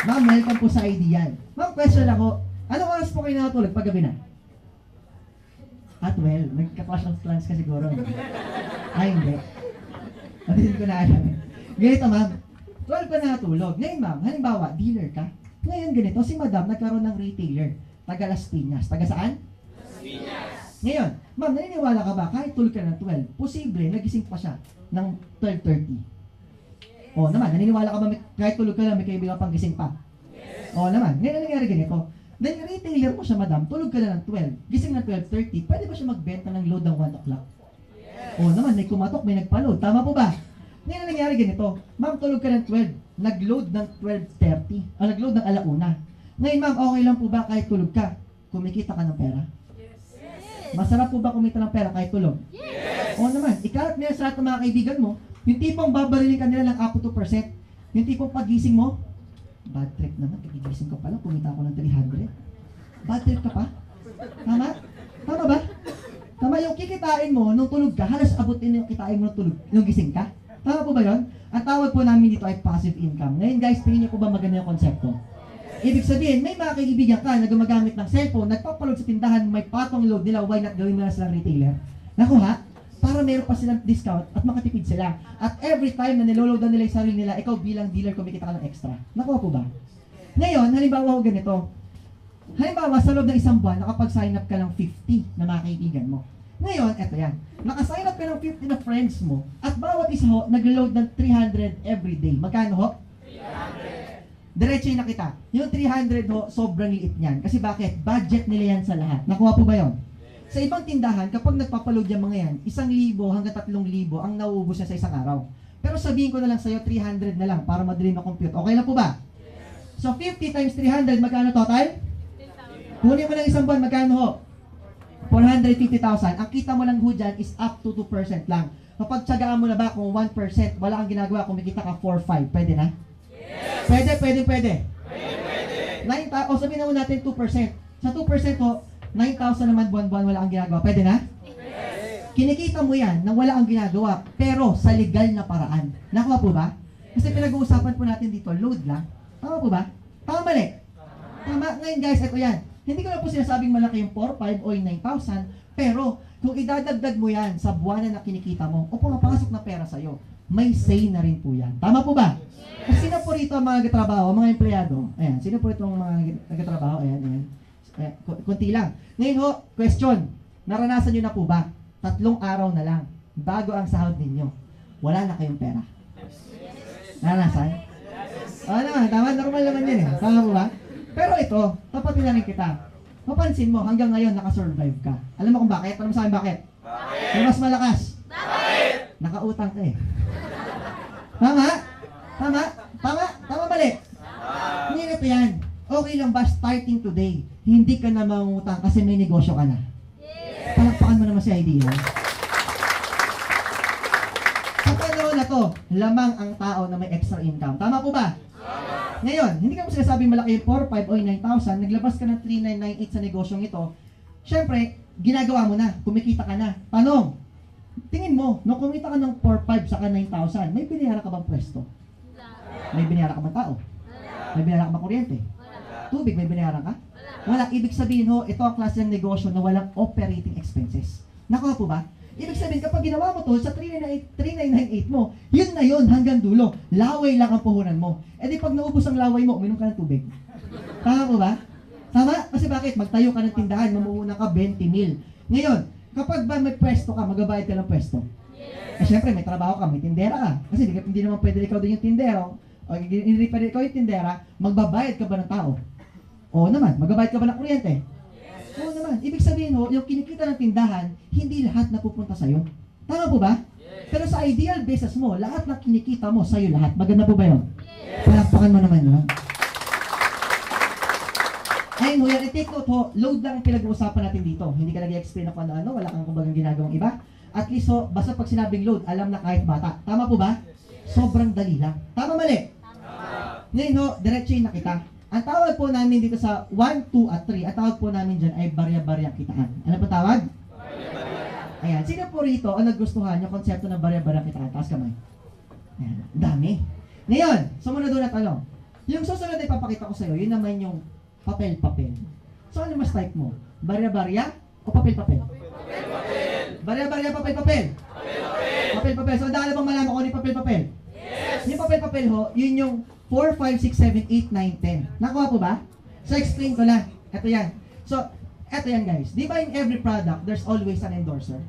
Ma'am, welcome po sa Ideal. Ma'am, question ako. Anong oras po kayo nakatulog pag gabi na? At well, nagka-clash of clans ka siguro. Ay, hindi. Hindi ko na alam. Ganito, ma'am. 12 ka nakatulog. Ngayon, ma'am, halimbawa, dealer ka. Ngayon, ganito, si madam nagkaroon ng retailer. Taga Las Piñas. Taga saan? Las Piñas. Ngayon, ma'am, naniniwala ka ba kahit tulog ka ng 12, posible, nagising pa siya ng 12:30. O naman, naniniwala ka ba kahit tulog ka lang, may kaibigan pang gising pa? Yes. O naman, ngayon nangyari ganito. Dahil retailer mo siya, madam, tulog ka na ng 12, gising ng 12:30, pwede ba siya magbenta ng load ng 1 o'clock? Yes. O naman, may kumatok, may nagpa-load. Tama po ba? Ngayon nangyari ganito. Ma'am, tulog ka ng 12, nag-load ng 12:30, nag-load ng 1:00. Ngayon, ma'am, okay lang po ba kahit tulog ka? Kumikita ka ng pera? Masarap po ba kumita ng pera kahit tulog? Yes! Oo naman. Ikalat mo yan sa lahat ng mga kaibigan mo, yung tipong babarilin ka nila ng up to 2%, yung tipong pagising mo, bad trip naman, pagigising ko pala, kumita ako ng 300. Bad trip ka pa? Tama? Tama ba? Tama yung kikitain mo nung tulog ka, halos abutin yung kitain mo nung tulog, nung gising ka. Tama po ba yun? Ang tawag po namin dito ay passive income. Ngayon guys, tingin niyo po ba maganda yung konsepto? Ibig sabihin, may mga kaibigan ka na gumagamit ng cellphone, nagpapalog sa tindahan, may patong load nila, why not gawin mo na silang retailer? Nakuha? Para meron pa silang discount at makatipid sila. At every time na niloloadan nila yung sarili nila, ikaw bilang dealer, kumikita ka ng extra. Nakuha po ba? Ngayon, halimbawa ko ganito. Halimbawa, sa loob ng isang buwan, nakapag-sign up ka ng 50 na mga kaibigan mo. Ngayon, eto yan. Naka-sign up ka ng 50 na friends mo, at bawat isa ho, nag-load ng 300 every day. Magkano ho? 300. diretso na kita. Yung 300 ho, sobrang liit niyan. Kasi bakit? Budget nila yan sa lahat. Nakuha po ba yun? Sa ibang tindahan, kapag nagpapaload yung mga yan, 1,000 hanggang 3,000 ang nauubos niya sa isang araw. Pero sabihin ko na lang sa'yo, 300 na lang para madali ma-compute. Okay lang po ba? So, 50 times 300, magkano total? Kunin mo lang isang buwan, magkano ho? 450,000. Ang kita mo lang ho dyan is up to 2% lang. Kapag tsagaan mo na ba kung 1%, wala kang ginagawa, kumikita ka 4-5, pwede na? Yes. Pwede. O sabihin na mo natin 2%. Sa 2% ho, 9,000 naman buwan-buwan wala kang ginagawa, pwede na? Yes. Kinikita mo yan na wala kang ginagawa, pero sa legal na paraan. Nakuha po ba? Kasi pinag-uusapan po natin dito, load lang. Tama po ba? Tama mali? Tama. Ngayon guys, ito yan. Hindi ko na po sinasabing malaki yung 4, 5 o yung 9,000, pero kung idadagdag mo yan sa buwanan na kinikita mo o pumapasok na pera sa'yo, may say na rin po yan. Tama po ba? Yes. Sino po rito ang mga nagtatrabaho, mga empleyado? Ayan, sino po rito ang mga nagtatrabaho? Ayan. Kunti lang. Ngayon ho, question. Naranasan nyo na po ba? 3 araw na lang, bago ang sahod ninyo, wala na kayong pera. Naranasan? Oo naman, tama, normal naman yun eh. Tama po ba? Pero ito, tapatin na rin kita. Mapansin mo, hanggang ngayon nakasurvive ka. Alam mo kung bakit? Alam mo sa akin bakit? Bakit? Yung mas malakas. Bakit? Nakautang ka eh. Tama mali. Hindi na ito yan. Okay lang ba starting today, hindi ka na mangutang kasi may negosyo ka na? Yes. Palakpakan mo naman si idea. Sa panahon na to, lamang ang tao na may extra income. Tama po ba? Ngayon, hindi ka mo sinasabing malaki yung 4, 5 o 9,000, naglabas ka ng 3,998 sa negosyong ito, syempre, ginagawa mo na, kumikita ka na. Tanong, tingin mo, nung kumita ka ng 4, 5 saka 9,000, may binayaran ka bang pwesto? May binayaran ka bang tao? May binayaran ka bang kuryente? Tubig, may binayaran ka? Wala. Ibig sabihin ho, ito ang klase ng negosyo na walang operating expenses. Nakuha po ba? Ibig sabihin, kapag ginawa mo to sa 3,998 mo, yun na yun hanggang dulo. Laway lang ang puhunan mo. E di pag naubos ang laway mo, uminom ka ng tubig. Tama po ba? Tama? Kasi bakit? Magtayo ka ng tindahan, mamuhunan ka 20 mil. Ngayon, kapag ba may pwesto ka, magabayad ka ng pwesto? Yes. Eh syempre, may trabaho ka, may tindera ka. Kasi hindi naman pwede ikaw din yung tindero. O hindi pwede ikaw yung tindera, magbabayad ka ba ng tao? Oo naman. Magbabayad ka ba ng kuryente? Oo naman. Ibig sabihin ho, yung kinikita ng tindahan, hindi lahat napupunta sa'yo. Tama po ba? Yes. Pero sa ideal business mo, lahat na kinikita mo, sa'yo lahat. Maganda po ba yun? Yes. Palakpakan mo naman yun. Ayun ho, yan. I-take note ho, load lang ang pinag-uusapan natin dito. Hindi ka nag-i-explain ako ano, wala kang kumbagang ginagawang iba. At least ho, basta pag sinabing load, alam na kahit bata. Tama po ba? Sobrang dali lang. Tama mali? Tama. Ngayon ho, diretso na kita. Ang tawag po namin dito sa 1, 2, at 3, ang tawag po namin dyan ay barya-baryang kitaan. Ano po tawag? Barya-barya. Ayan. Sino po rito ang nagustuhan yung konsepto ng barya-baryang kitaan? Taas kamay. Ayan. Dami. Ngayon, sumunod doon na tanong. Yung susunod na ipapakita ko sa'yo, yun naman yung papel-papel. So, ano mas type mo? Barya-barya o papel-papel? Papel-papel. Barya-barya, papel-papel? Papel-papel. Papel-papel. So, dahil bang malaman ko yung papel-papel? Yes. Yung papel-papel ho, yun yung 4, 5, 6, 7, 8, 9, 10. Nakuha po ba? So, explain ko lang. Ito yan. So, ito yan guys. Di ba in every product, there's always an endorser?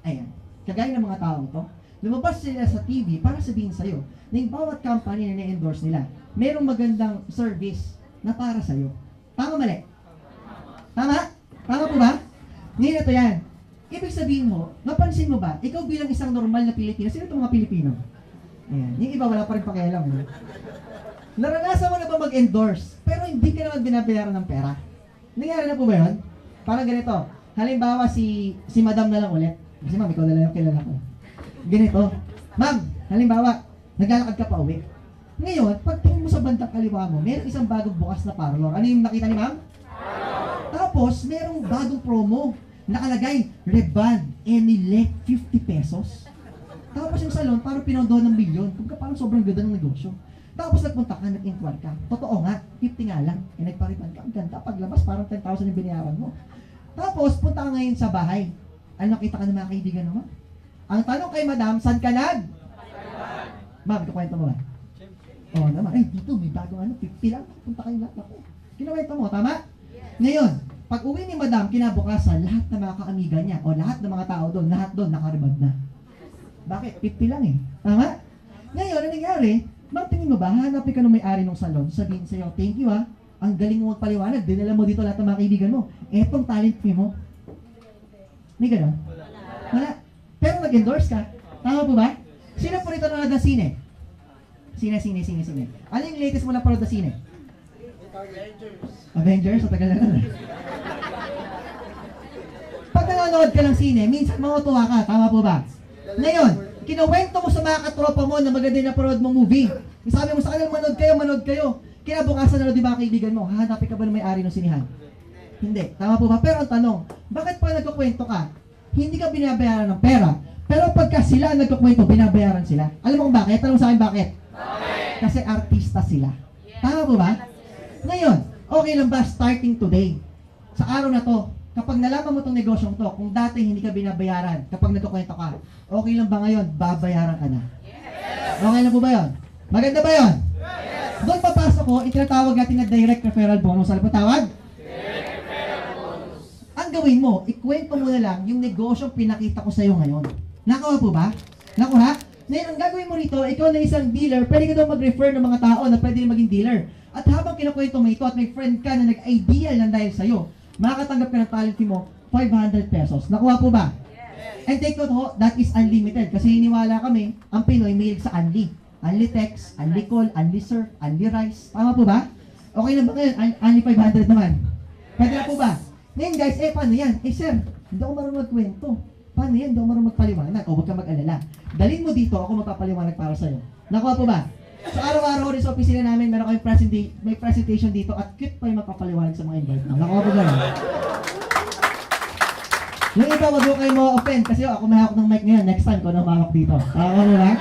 Ayan. Kagaya ng mga taong to, lumabas sila sa TV para sabihin sa'yo na yung bawat company na na-endorse nila, merong magandang service na para sa'yo. Tama mali? Tama? Tama po ba? Ngayon ito yan. Ibig sabihin mo, napansin mo ba, ikaw bilang isang normal na Pilipino, sino itong mga Pilipino? Ayan. Yung iba wala pa rin pakialam. Eh. Naranasan mo na ba mag-endorse, pero hindi ka naman binabayaran ng pera? Nangyari na po ba yun? Parang ganito. Halimbawa, si Madam na lang ulit. Kasi ma'am, ikaw na lang yung kilala ko. Ganito. Ma'am, halimbawa, naglalakad ka pa uwi. Ngayon, pagtingin mo sa bandang kaliwa mo, meron isang bagong bukas na parlor. Ano yung nakita ni ma'am? Tapos, merong bagong promo. Nakalagay, Red-Band, any 50 pesos. Tapos yung salon, parang pinondohan ng milyon. Kung parang sobrang ganda ng negosyo. Tapos nagpunta ka, nag-inquire ka. Totoo nga, 50 nga lang. Eh, nagpariban ka. Ang ganda. Paglabas, parang 10,000 yung binayaran mo. Tapos, punta ka ngayon sa bahay. Ano, nakita ka ng mga kaibigan naman? Ang tanong kay madam, saan ka nag? Ma'am, ikukwento mo ba? Oo naman. Ay, dito, may bagong ano, 50 lang. Punta kayo lahat. Ako. Kinuwento mo, tama? Ngayon, pag uwi ni madam, kinabukasan, lahat ng mga kaamiga niya, o lahat ng mga tao doon, lahat doon, nakaribad na. Bakit? 50 lang eh. Tama? Ngayon, ano nangyari? Ma'am, tingin mo ba, hanapin ka ng may-ari ng salon, sabihin sa'yo, thank you ha, ang galing mo magpaliwanag, dinala mo dito lahat ng mga kaibigan mo. Etong talent fee mo. May gano'n? Wala. Pero nag-endorse ka. Tama po ba? Sino po rito nanonood ng sine? Sine. Ano yung latest mo na panood na sine? Avengers. Sa tagal na lang. Pag nanonood ka ng sine, minsan matutuwa ka. Tama po ba? Ngayon, kinuwento mo sa mga katropa mo na maganda yung napanood mong movie. Sabi mo sa kanila, manood kayo. Kinabukasan na di ba kaibigan mo, hahanapin ka ba ng may-ari ng sinihan? Hindi. Tama po ba? Pero ang tanong, bakit pa nagkukwento ka, hindi ka binabayaran ng pera, pero pagka sila nagkukwento, binabayaran sila? Alam mo kung bakit? Tanong sa akin bakit? Kasi artista sila. Tama po ba? Ngayon, okay lang ba starting today? Sa araw na to, kapag nalaman mo tong negosyong to, kung dati hindi ka binabayaran, kapag nagkukwento ka, okay lang ba ngayon, babayaran ka na? Okay lang po ba yun? Maganda ba yun? Doon papasok ko, itinatawag natin na direct referral bonus. Ano po tawag? Direct referral bonus. Ang gawin mo, ikwento mo na lang yung negosyong pinakita ko sa iyo ngayon. Nakuha po ba? Nakuha? Ngayon, ang gagawin mo rito, ikaw na isang dealer, pwede ka daw mag-refer ng mga tao na pwede maging dealer. At habang kinukwento mo ito at may friend ka na nag-ideal lang dahil sa'yo, makakatanggap ka ng talent fee mo, 500 pesos. Nakuha po ba? Yes. And take note ho, that is unlimited. Kasi hiniwala kami, ang Pinoy mahilig sa unli. Unli text, unli call, unli surf, unli rice. Tama po ba? Okay na ba ngayon? Unli 500 naman. Pwede na po ba? Ngayon guys, paano yan? Sir, hindi ako marunong magkwento. Paano yan? Hindi ako marunong magpaliwanag. O, huwag ka mag-alala. Dalhin mo dito, ako magpapaliwanag para sa'yo. Nakuha po ba? So, araw-araw rin sa opisina namin, meron kayong may presentation dito at cute pa yung magpapaliwanag sa mga invite mo. Nakuha po ba? Yung iba, wag mo kayo ma-offend kasi ako may hawak ng mic ngayon. Next time ko na mahawak dito. Nakuha mo ba?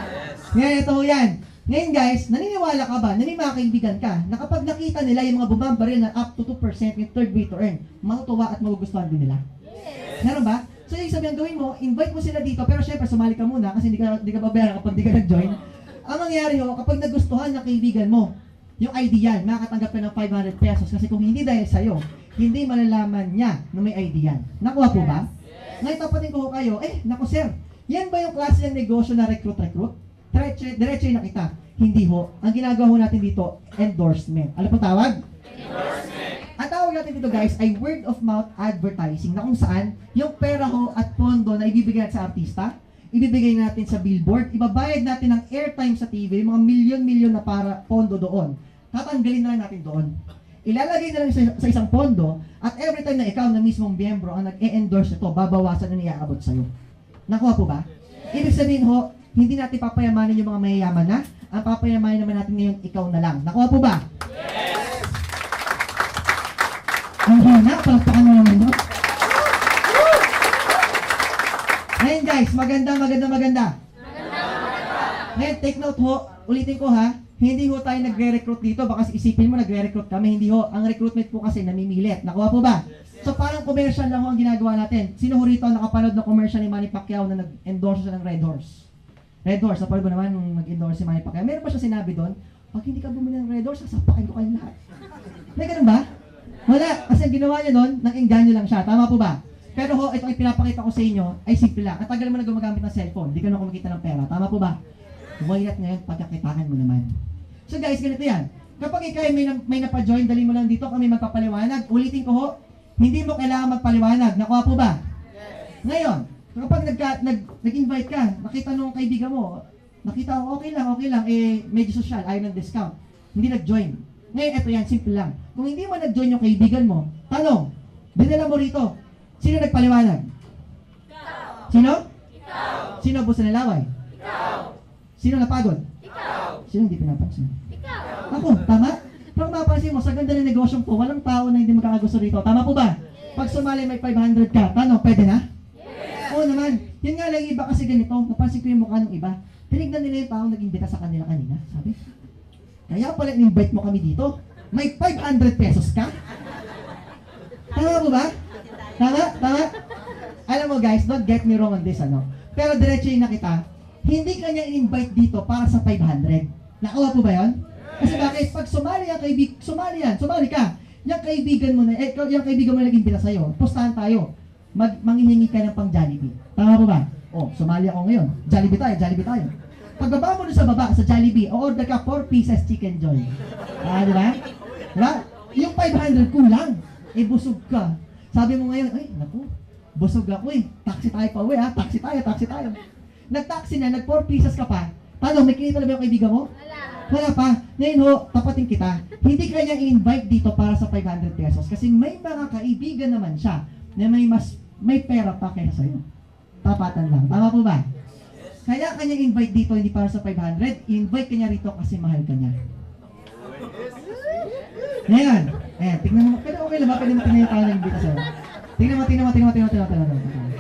Ngayon, ito yan. Ngayon guys, naniniwala ka ba na may mga kaibigan ka na kapag nakita nila yung mga bumambaril na up to 2% yung third way to earn, matutuwa at magugustuhan din nila? Yes. Meron ba? So yung sabihan gawin mo, invite mo sila dito, pero syempre sumali ka muna kasi hindi ka babayaran kapag hindi ka nag-join. Ang mangyayari ho, kapag nagustuhan ng kaibigan mo, yung ideal, makakatanggap ka ng 500 pesos kasi kung hindi dahil sa'yo, hindi malalaman niya na may ideal. Nakuha po ba? Ngayon tapatin ko kayo, naku sir, yan ba yung klase ng negosyo na recruit? Diretso yung nakita. Hindi ho. Ang ginagawa ho natin dito, endorsement. Ano po tawag? Endorsement. Ang tawag natin dito guys ay word of mouth advertising na kung saan yung pera ho at pondo na ibibigay natin sa artista, ibibigay natin sa billboard, ibabayad natin ng airtime sa TV, yung mga milyon-milyon na para pondo doon. Tatanggalin na lang natin doon. Ilalagay na lang sa isang pondo at every time na ikaw na mismong miyembro ang nag-e-endorse ito, babawasan na niyaabot sa'yo. Nakuha po ba? Ibig sabihin ho, hindi natin papayamanin yung mga mayayaman na. Ang papayamanin naman natin ngayon, ikaw na lang. Nakuha po ba? Yes! Ang hina, palakpakan mo naman doon. Ngayon guys, maganda. Ngayon, take note ho, ulitin ko ha, hindi ho tayo nagre-recruit dito, baka isipin mo nagre-recruit kami, hindi ho. Ang recruitment po kasi namimilit. Nakuha po ba? So parang commercial lang ho ang ginagawa natin. Sino ho rito ang nakapanood ng commercial ni Manny Pacquiao na nag-endorse siya ng Red Horse? Red Horse, napanood mo naman nung nag-endorse si Manny Pacquiao. Meron ba siya sinabi doon? Pag hindi ka bumili ng Red Horse, sasapakin ko kayong lahat. May ganun ba? Wala. Kasi ang ginawa niya doon, nang-engganyo lang siya. Tama po ba? Pero ho, ito ay pinapakita ko sa inyo, ay simple lang. At tagal mo na gumagamit ng cellphone, hindi ka na kumikita ng pera. Tama po ba? Huwag ngayon, pagkakitaan mo naman. So guys, ganito yan. Kapag ikaw may napa-join, dali mo lang dito, kami magpapaliwanag. Ulitin ko ho, hindi mo kailangan magpaliwanag. Nakuha po ba? Yes. Ngayon, kapag nag-invite ka, nakita nung kaibigan mo, nakita ko, okay lang, medyo social, ayaw ng discount. Hindi nag-join. Ngayon, ito yan, simple lang. Kung hindi mo nag-join yung kaibigan mo, tanong, dinala mo rito, sino nagpaliwanag? Ikaw. Sino? Ikaw. Sino busa ng laway? Ikaw. Sino napagod? Ikaw. Sino hindi pinapansin? Ikaw. Ako, tama? Pero kung mapapansin mo, sa ganda ng negosyong po, walang tao na hindi magkakagusto rito. Tama po ba? Yes. Pag sumali may 500 ka, tanong, pwede na? Yes. Oo naman. Yun nga lang, iba kasi ganito. Napansin ko yung mukha ng iba. Tinignan nila yung taong nag-imbita sa kanila kanina. Sabi, kaya pala in-invite mo kami dito. May 500 pesos ka? Tama po ba? Tama? Alam mo guys, don't get me wrong on this, Pero diretso yung nakita, hindi ka niya in-invite dito para sa 500. Nakuha po ba yun? Kasi bakit? Pag sumali ka. Yung kaibigan mo na nag-imbita sa'yo, pustahan tayo. Manghihingi ka ng pang Jollibee. Tama po ba? Oh, sumali ako ngayon. Jollibee tayo. pagbaba mo dun sa baba, sa Jollibee, o-order ka 4 pieces chicken joy. Di ba? Diba? Yung 500 kulang. Eh, busog ka. Sabi mo ngayon, ay, naku, busog ako eh. Taxi tayo pa uwi ha. Taxi tayo. Nag-taxi na, nag 4 pieces ka pa. Paano, may kinita na ba yung kaibigan mo? Wala pa. Ngayon ho, tapatin kita. Hindi ka niya i-invite dito para sa 500 pesos kasi may mga kaibigan naman siya na may pera pa kaysa sa'yo. Tapatan lang. Tama po ba? Kaya kanya invite dito hindi para sa 500, invite kanya rito kasi mahal ka niya. Ngayon, ayan, tingnan mo, pero okay lang ba? Pwede mo tingnan yung tao na invite sa'yo. Tingnan mo.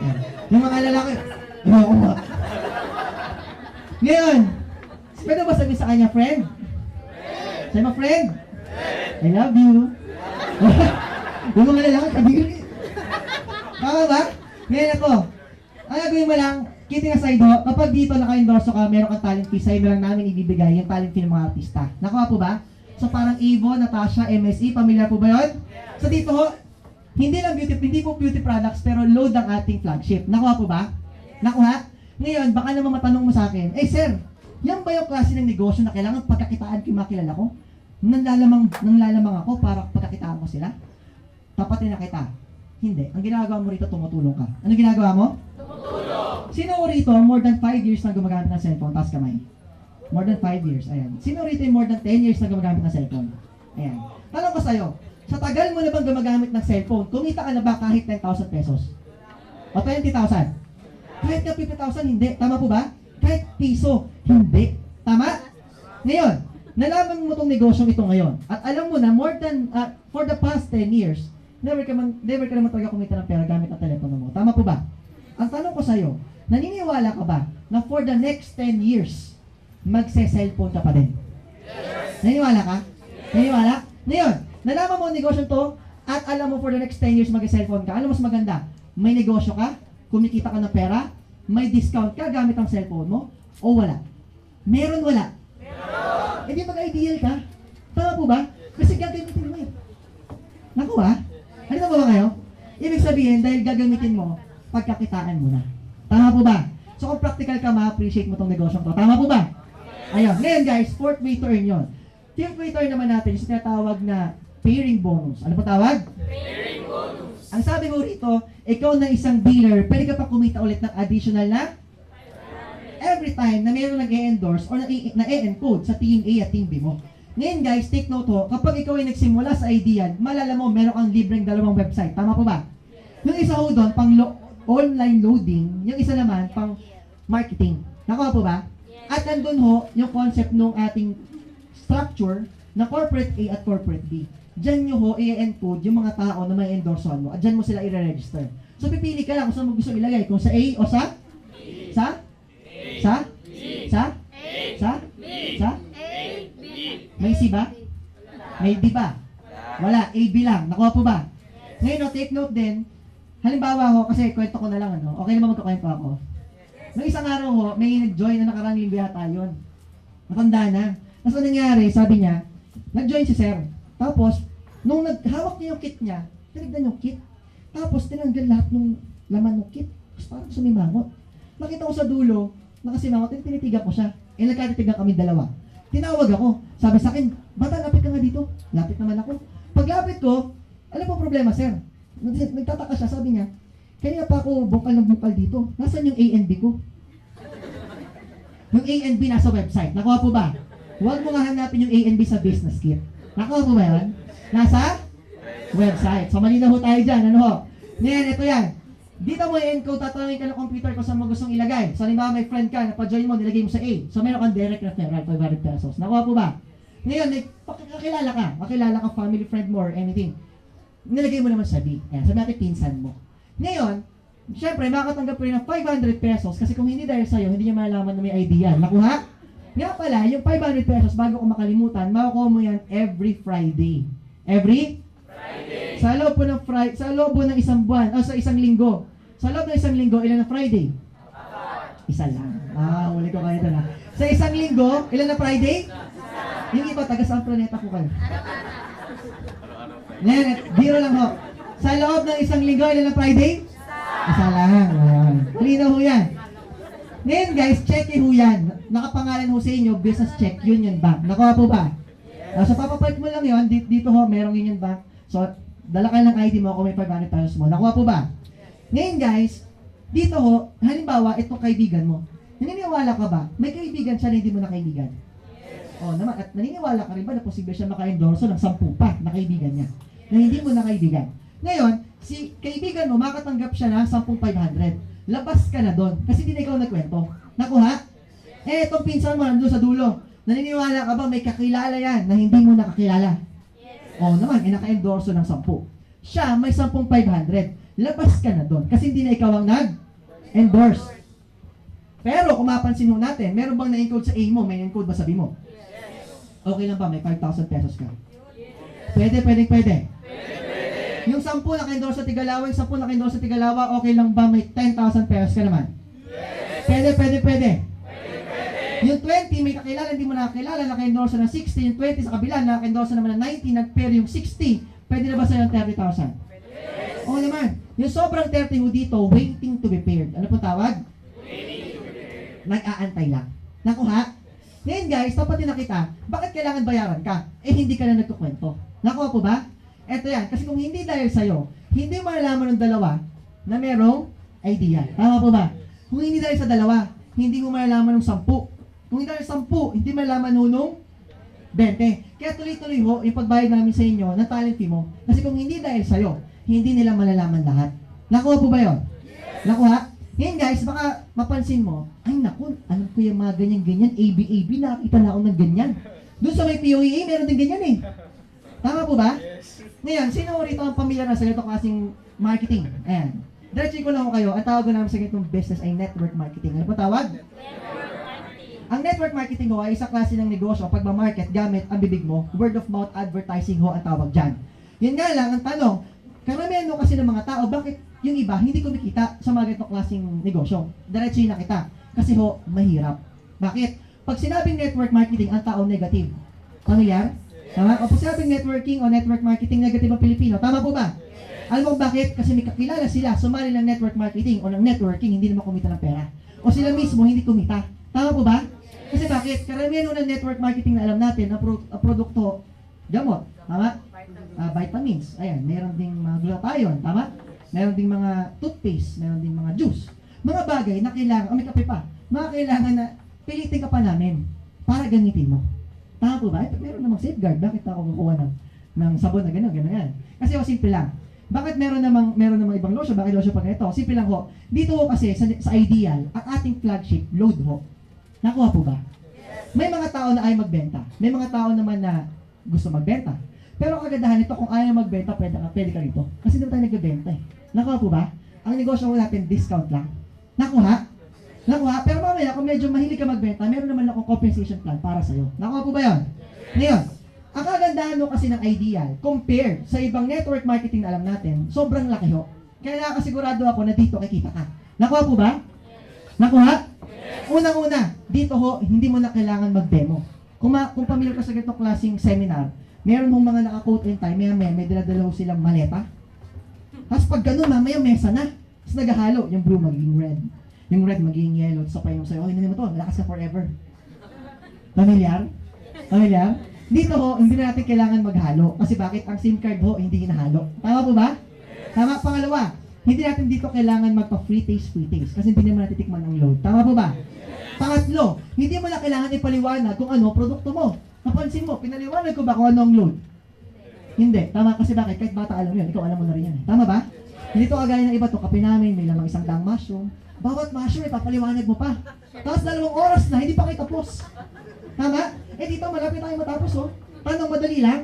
Ayan. Yung mga lalaki, oo nga. Ngayon, pwede ba sabihin sa kanya, friend? Say mo, friend? I love you. Yung mga lalaki, kabigil. Tama ba? Ngayon ako, ang gagawin mo lang, kidding aside ho, kapag dito naka-endorso ka, meron kang talent fee, sa'yo lang namin ibibigay yung talent fee ng mga artista. Nakuha po ba? So parang Evo, Natasha, MSE, pamilyar po ba yun? So dito ho, hindi po beauty products, pero load ang ating flagship. Nakuha po ba? Nakuha? Ngayon, baka naman matanong mo sa akin, sir, yan ba yung klase ng negosyo na kailangan pagkakitaan ko yung mga kilala ko? Nanglalamang ako para pagkakitaan ko sila? Tapatin na kita. Hindi. Ang ginagawa mo rito, tumutulong ka. Ano ginagawa mo? Tumutulong! Sino rito, more than 5 years na gumagamit ng cellphone? Taas kamay. More than 5 years. Ayan. Sino rito yung more than 10 years na gumagamit ng cellphone? Ayan. Tanong ko sa'yo, sa tagal mo na bang gumagamit ng cellphone, kumita ka na ba kahit 10,000 pesos? O 20,000? Kahit na 50,000, hindi. Tama po ba? Kahit piso, hindi. Tama? Ngayon, nalaman mo itong negosyong ito ngayon. At alam mo na, more than, for the past 10 years, never ka naman talaga kumita ng pera gamit ang telepono mo. Tama po ba? Ang tanong ko sa'yo, naniniwala ka ba na for the next 10 years, magse-cellphone ka pa din? Yes! Naniniwala ka? Yes! Naniniwala? Ngayon, nalaman mo ang negosyo to, at alam mo for the next 10 years mag-cellphone ka. Ano mas maganda? May negosyo ka? Kumikita ka ng pera? May discount ka gamit ang cellphone mo? O wala? Meron wala? Meron! Eh di mag-ideal ka? Tama po ba? Kasi gagamitin mo eh. Naku ba? Ano na ba kayo? Ibig sabihin, dahil gagamitin mo, pagkakitaan mo na. Tama po ba? So kung practical ka, ma-appreciate mo tong negosyo to. Tama po ba? Ayun. Ngayon guys, fourth way to earn yun. Fifth way to earn naman natin, yung tinatawag na pairing bonus. Ano po tawag? Pairing bonus. Ang sabi mo rito, ikaw na isang dealer, pwede ka pa kumita ulit ng additional na every time na mayroong nag-e-endorse or na-e-encode sa Team A at Team B mo. Ngayon guys, take note ho, kapag ikaw ay nagsimula sa idea, malala mo, meron kang libreng 2 website. Tama po ba? Yung isa ho doon, pang online loading, yung isa naman, pang marketing. Nakuha po ba? At nandun ho, yung concept ng ating structure na corporate A at corporate B. Diyan nyo ho, i-encode yung mga tao na may endorsean mo at diyan mo sila i-register. So, pipili ka lang kung saan mo gusto ilagay. Kung sa A o sa? Sa? Sa? Sa? Sa? Sa? May C ba? May D ba? Wala. A, B lang. Nakuha po ba? Ngayon, take note din. Halimbawa ho, kasi kwento ko na lang, ano? Okay naman magkakwento ako. Noong isang araw ho, may nag-join na nakarang linggo yata yun. Matanda na. Tapos ang nangyari, sabi niya, nag-join si sir. Tapos, nung naghawak niya yung kit niya, tinignan yung kit. Tapos, tinanggal lahat ng laman ng kit. Tapos parang sumimangot. Nakita ko sa dulo, nakasimangot, tinitigan ko siya. Eh, nagkatitigan kami dalawa. Tinawag ako. Sabi sa akin, bata, lapit ka nga dito. Lapit naman ako. Paglapit ko, ano po problema, sir? Nagtataka siya, sabi niya, kanina pa ako bukal ng bukal dito. Nasaan yung A and B ko? Yung A and B nasa website. Nakuha po ba? Huwag mo nga hanapin yung A and B sa business kit. Nakuha po ba yun? Nasa website. So, malinaw ho tayo dyan. Ano ho? Ngayon, ito yan. Dito mo i-encode, tatanungin ka ng computer kung saan mo gustong ilagay. So, halimbawa may friend ka, napajoin mo, nilagay mo sa A. So, meron kang direct referral, 500 pesos. Nakuha po ba? Ngayon, kakilala ka, family friend mo or anything. Nilagay mo naman sa B. Ayan, sabi natin pinsan mo. Ngayon, syempre, makakatanggap ko rin ng 500 pesos kasi kung hindi dahil sa'yo, hindi niya malalaman na may idea. Nakuha? Nga pala, yung 500 pesos, bago ko makalimutan, makukuha mo yan every Friday. Every? Friday. Sa loob po ng sa loob po ng isang buwan, o sa isang linggo. Sa loob ng isang linggo, ilan na Friday? Isa lang. Huli ko kayo ito na. Sa isang linggo, ilan na Friday? Yung iba, taga saan planeta po kayo? Ngayon, biro lang ho. Sa loob ng isang linggo, ilan na Friday? Isa lang. Halina ho yan. Ngayon guys, check ho yan. nakapangalan ho sa inyo, Business Check Union Bank. Nakuha po ba? So, papapark mo lang yun. Dito ho, merong Union Bank. So, dala ka ng ID mo kung may 500 pesos mo. Nakuha po ba? Ngayon guys, dito ho, halimbawa, itong kaibigan mo. Naniniwala ka ba? May kaibigan siya na hindi mo na kaibigan? O naman, at naniniwala ka rin ba na posible siya maka-endorso ng 10 pa na kaibigan niya? Na hindi mo na kaibigan. Ngayon, si kaibigan mo, makatanggap siya ng 10,500. Labas ka na doon. Kasi hindi na ikaw nagkwento. Nakuha? Itong pinsan mo nandun sa dulo. Naniniwala ka ba may kakilala yan na hindi mo nakakilala? O naman, naka-endorso ng 10. Siya, may 10,500. Labas ka na doon. Kasi hindi na ikaw ang nag-endorse. Pero kung mapansin mo natin, meron bang na-encode sa A mo? May encode ba sabi mo? Okay lang ba? May 5,000 pesos ka? Pwede. Yung 10 naka-endorse sa Tigalawa, yung 10 naka-endorse sa Tigalawa, okay lang ba may 10,000 pesos ka naman? Pwede. Yung 20, may kakilala, hindi mo nakakilala, naka-endorse na 60, yung 20 sa kabila, naka-endorse naman na 90, nag-pair yung 60, pwede na ba sa'yo yung 30,000? Oo naman. Yung sobrang 30 ho dito, waiting to be paired. Ano po tawag? Nag-aantay lang. Nakuha? Ngayon guys, tapatin na kita, bakit kailangan bayaran ka? Hindi ka na nagkukwento. Nakuha po ba? Eto yan, kasi kung hindi dahil sa'yo, hindi malalaman ng dalawa na merong idea. Tama po ba? Kung hindi dahil sa dalawa, hindi mo malalaman ng 10. Kung hindi dahil 10, hindi malalaman nung 20. Kaya tuloy-tuloy ho, yung pagbayad namin sa inyo ng talent fee mo. Kasi kung hindi dahil sa'yo, hindi nila malalaman lahat. Nakuha po ba yun? Nakuha? Ngayon guys, baka mapansin mo, ay naku, alam ko yung mga ganyan-ganyan, ABAB, nakakita na ako ng ganyan. Doon sa may POEA, meron din ganyan eh. Tama po ba? Ngayon, sino rito ang pamilya na sa ganitong klaseng marketing? Ayan. Diretso ko lang ko kayo, ang tawag ko namin sa ganitong business ay network marketing. Ano po tawag? Ang network marketing ho ay isang klase ng negosyo pagmamarket gamit ang bibig mo. Word of mouth advertising ho ang tawag dyan. Yun nga lang, ang tanong, karamihan mo kasi ng mga tao, bakit yung iba hindi kumikita sa mga ganitong klaseng negosyo? Diretso na kita. Kasi ho, mahirap. Bakit? Pag sinabing network marketing, ang tao negative. Pamilyar? Tama? O pag sinabing networking o network marketing, negative ang Pilipino. Tama po ba? Alam mo bakit? Kasi may kakilala sila, sumali ng network marketing o ng networking, hindi naman kumita ng pera. O sila mismo, hindi kumita. Tama po ba? Kasi bakit? Karamihan ng network marketing na alam natin na produkto, gamot. Tama? Vitamins. Ayan, meron ding mga glutathione. Tama? Meron ding mga toothpaste. Meron ding mga juice. Mga bagay na kailangan, may kape pa. Mga kailangan na pilitin ka pa namin para gamitin mo. Tama po ba? Meron namang safeguard. Bakit ako kukuha ng sabon na gano'n, yan. Kasi simple lang. Bakit meron namang ibang lotion? Bakit lotion pa ganito? Simple lang ho. Dito ho kasi sa Ideal, ang ating flagship, load ho. Nakuha po ba? May mga tao na ay magbenta. May mga tao naman na gusto magbenta. Pero ang kagandahan nito, kung ayaw magbenta, pwede ka rito. Kasi hindi tayo nagbebenta eh. Nakuha po ba? Ang negosyo ko natin, discount lang. Nakuha? Pero mamaya, kung medyo mahilig ka magbenta, meron naman akong compensation plan para sa'yo. Nakuha po ba yun? Ngayon, ang kagandahan mo kasi ng Ideal, compared sa ibang network marketing na alam natin, sobrang laki ho. Kaya nakasigurado ako na dito kikita ka. Nakuha po ba? Nakuha? Unang-una, dito ho, hindi mo na kailangan mag-demo. Kung pamilyar ka sa ganitong klaseng seminar, meron hong mga naka-quote in time, may dala-dala ho silang maleta. Tapos pag ganun, mamaya mesa na. Tapos naghahalo, yung blue magiging red. Yung red magiging yellow. Tapos pa yung sa'yo, hindi mo to, malakas ka forever. Pamilyar? Dito ho, hindi na natin kailangan maghalo. Kasi bakit? Ang SIM card ho, hindi hinahalo. Tama po ba? Tama. Pangalawa, hindi natin dito kailangan magpa-free taste. Kasi hindi naman natitikman ang load. Tama po ba? Pangatlo, hindi mo na kailangan ipaliwanag kung ano produkto mo. Napansin mo, pinaliwanag ko ba kung ano ang load? Hindi. Tama kasi bakit? Kahit bata alam yun, ikaw alam mo na rin yan. Tama ba? Hindi to kagaya ng iba to, kape namin, may lamang 100 mushroom. Bawat mushroom, ipapaliwanag mo pa. Tapos 2 oras na, hindi pa kayo tapos. Tama? Dito, malapit tayo matapos, oh. Tanong, madali lang?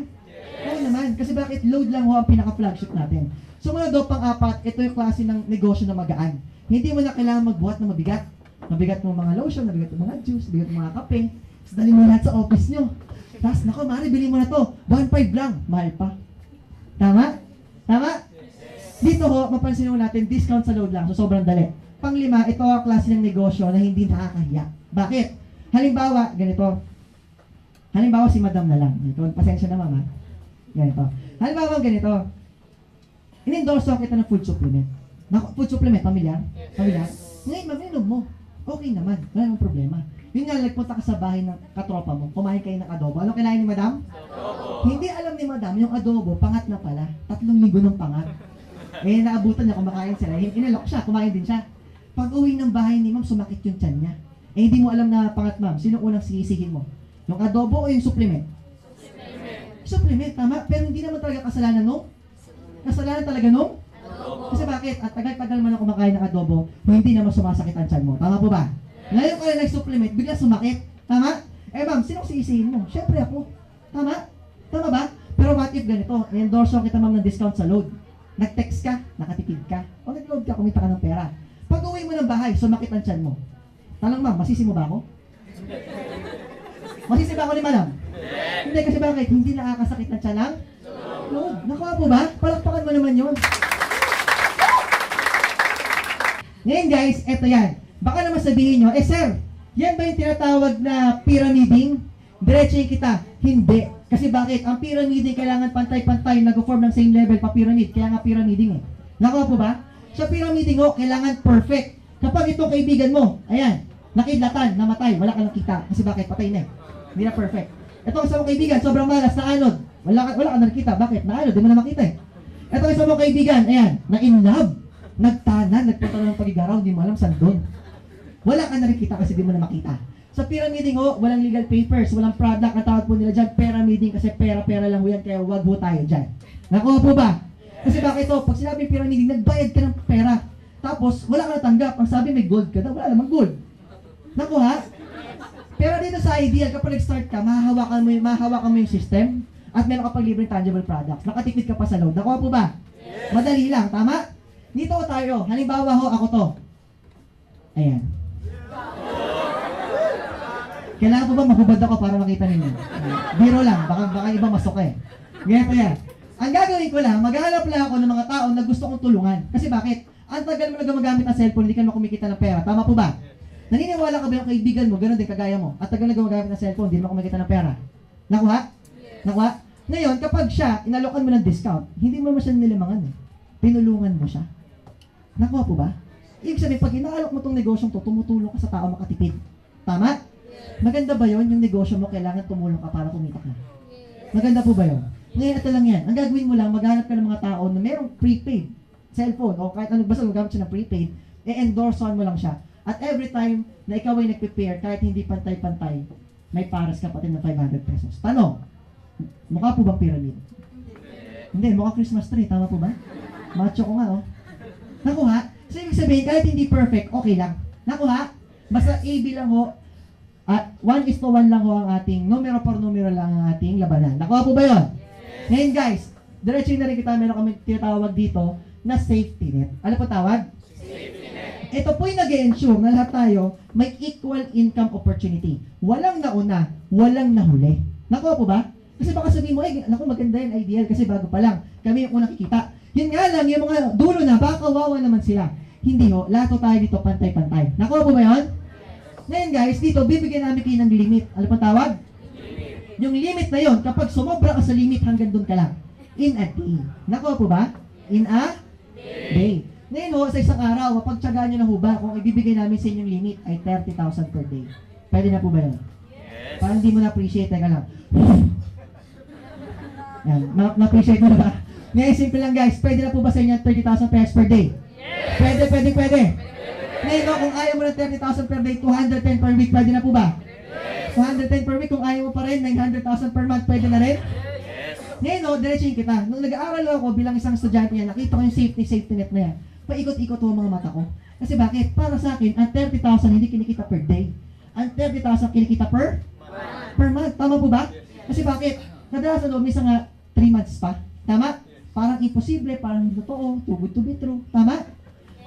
Oo naman. Kasi bakit load lang ho ang pinaka-flagship natin. Sumunod do, pang-apat, ito yung klase ng negosyo na magaan. Hindi mo na kailangan magbuhat ng mabigat. Mabigat mo mga lotion, mabigat mo mga juice, mabigat mo mga kape. Tapos dali mo lahat sa office nyo. Tapos, nako, mari, bili mo na to. 1.5 lang. Mahal pa. Tama? Dito ho, mapansin mo natin, discount sa load lang. So, sobrang dali. Panglima, ito ang klase ng negosyo na hindi nakakahiya. Bakit? Halimbawa, ganito. Halimbawa, si madam na lang. Ito, pasensya na mama. Ganito. Halimbawa, ganito. In-endorse kita ng food supplement. Food supplement, pamilyar? Ngayon, maminom mo. Okay naman. Wala namang problema. Yun nga, nagpunta ka sa bahay ng katropa mo, kumain kayo ng adobo. Ano kinain ni madam? Hindi alam ni madam, yung adobo, pangat na pala. 3 linggo ng pangat. Eh, naabutan niya, kumakain sila. Inalok siya, kumain din siya. Pag uwi ng bahay ni ma'am, sumakit yung tiyan niya. Eh, hindi mo alam na pangat, ma'am. Sino unang sisihin mo? Yung adobo o yung supplement? Supplement, tama. Pero hindi naman talaga kasalanan, no? Kasalanan talaga, no? Kasi bakit? At tagal-tagal man ako kumakain ng adobo, hindi naman sumasakit ang tiyan mo. Tama po ba? Ngayon kayo nag-supplement, bigla sumakit. Tama? Eh ma'am, sinong sisihin mo? Siyempre ako. Tama? Tama ba? Pero what if ganito? I-endorse kita ma'am ng discount sa load. Nag-text ka, nakatipid ka, o nag-load ka, kumita ka ng pera. Pag uwi mo ng bahay, sumakit ang tiyan mo. Tanong ma'am, masisi mo ba ako? Masisi ba ako ni madam? Hindi, kasi bakit? Hindi nakakasakit ng tiyan ng load. Nakuha po ba? Palakpakan mo naman yun. Ngayon guys, eto yan. Baka naman sabihin nyo, sir, yan ba yung tinatawag na pyramiding? Diretsuhin kita. Hindi. Kasi bakit? Ang pyramiding kailangan pantay-pantay, nag-form ng same level pa pyramid. Kaya nga pyramiding eh. Nakuha po ba? Sa pyramiding kailangan perfect. Kapag itong kaibigan mo, ayan, nakidlatan, namatay, wala ka nakita. Kasi bakit? Patay na eh. Hindi na perfect. Itong isang mong kaibigan, sobrang malas, na anod. Wala ka nakita. Bakit? Na anod, di mo na makita eh. Itong isang mong kaibigan, ayan, na in love. Nagtanan, nagpunta ng pagigaraw, hindi mo alam saan doon. Wala ka na rin kita kasi di mo na makita. Sa pyramiding walang legal papers, walang product, ang tawag po nila dyan, pyramiding kasi pera-pera lang yan, kaya wag po tayo dyan. Nakuha po ba? Kasi bakit pag sinabi pyramiding, nagbayad ka ng pera. Tapos, wala ka natanggap. Ang sabi may gold ka daw, wala namang gold. Nakuha? Pero dito sa ideal, kapag nag-start ka, mahahawakan mo yung system, at meron ka pang libreng tangible products. Nakatipid ka pa sa load. Nakuha po ba? Madali lang, tama? Dito tayo. Halimbawa ako to. Ayan. Kailangan po ba mahubad ako para makita ninyo? Biro lang, baka iba masok eh. Ganito yan. Ang gagawin ko lang, maghahanap lang ako ng mga tao na gusto kong tulungan. Kasi bakit? Ang tagal mo na gumagamit ng cellphone, hindi ka na kumikita ng pera. Tama po ba? Naniniwala ka ba yung kaibigan mo, ganoon din kagaya mo, at tagal na gumagamit ng cellphone, hindi mo kumikita ng pera? Nakuha? Nakuha? Ngayon, kapag siya, inalokan mo ng discount, hindi mo naman siya nilimangan eh. Pinulungan mo siya. Nakuha po ba? Ibig sabihin, pag inaalok mo tong negosyong to, tumutulong ka sa tao makatipid. Tama? Maganda ba yon yung negosyo mo, kailangan tumulong ka para kumita ka? Maganda po ba yon? Ngayon, ito lang yan. Ang gagawin mo lang, maghanap ka ng mga tao na merong prepaid cellphone o kahit ano, basta magamit siya ng prepaid, i-endorsean mo lang siya. At every time na ikaw ay nag-prepare, kahit hindi pantay-pantay, may paras ka pati ng 500 pesos. Tanong, mukha po bang pyramid? Hindi, mukha Christmas tree. Tama po ba? Macho ko nga, oh. Nakuha? So, ibig sabihin, kahit hindi perfect, okay lang. Nakuha? Basta AB lang ho. At 1:1 lang ho ang ating numero por numero lang ang ating labanan. Nakuha po ba yun? Ngayon guys, diretso na rin kita, meron kami tinatawag dito na safety net. Ano po tawag? Safety net. Ito po yung nag-ensure na lahat tayo may equal income opportunity. Walang nauna, walang nahuli. Nakuha po ba? Kasi baka sabihin mo, naku maganda yan, ideal, kasi bago pa lang. Kami yung unang kikita. Yun nga lang, yung mga dulo na, baka kawawa naman sila. Hindi ho, lahat tayo dito pantay-pantay. Nakuha po ba yun? Ngayon guys, dito, bibigyan namin kayo ng limit. Ano pa tawag? Limit. Yung limit na yon, kapag sumobra ka sa limit, hanggang doon ka lang. In a day. Nakuha po ba? In a day. Ngayon ho, sa isang araw, mapagtsagaan nyo na ho ba, kung ibibigay namin sa inyong limit ay 30,000 per day. Pwede na po ba yun? Yes. Parang hindi mo na-appreciate, teka lang. Yan, na-appreciate mo na ba? Ngayon, simple lang guys, pwede na po ba sa inyo 30,000 pesos per day? Yes. Pwede. Ngayon, no, kung ayaw mo ng 30,000 per day, 210 per week, pwede na po ba? Yes. 210 per week, kung ayaw mo pa rin, 900,000 per month, pwede na rin? Yes. Ngayon, no, diretsuhin kita. Nung nag-aaral ako bilang isang estudyante yan, nakita ko yung safety net na yan. Paikot-ikot ho mga mata ko. Kasi bakit? Para sa akin, ang 30,000 hindi kinikita per day. Ang 30,000 kinikita per month. Tama po ba? Kasi bakit? Nadalasan ho, minsan nga 3 months pa. Tama? Parang imposible, parang hindi totoo, too good to be true. Tama?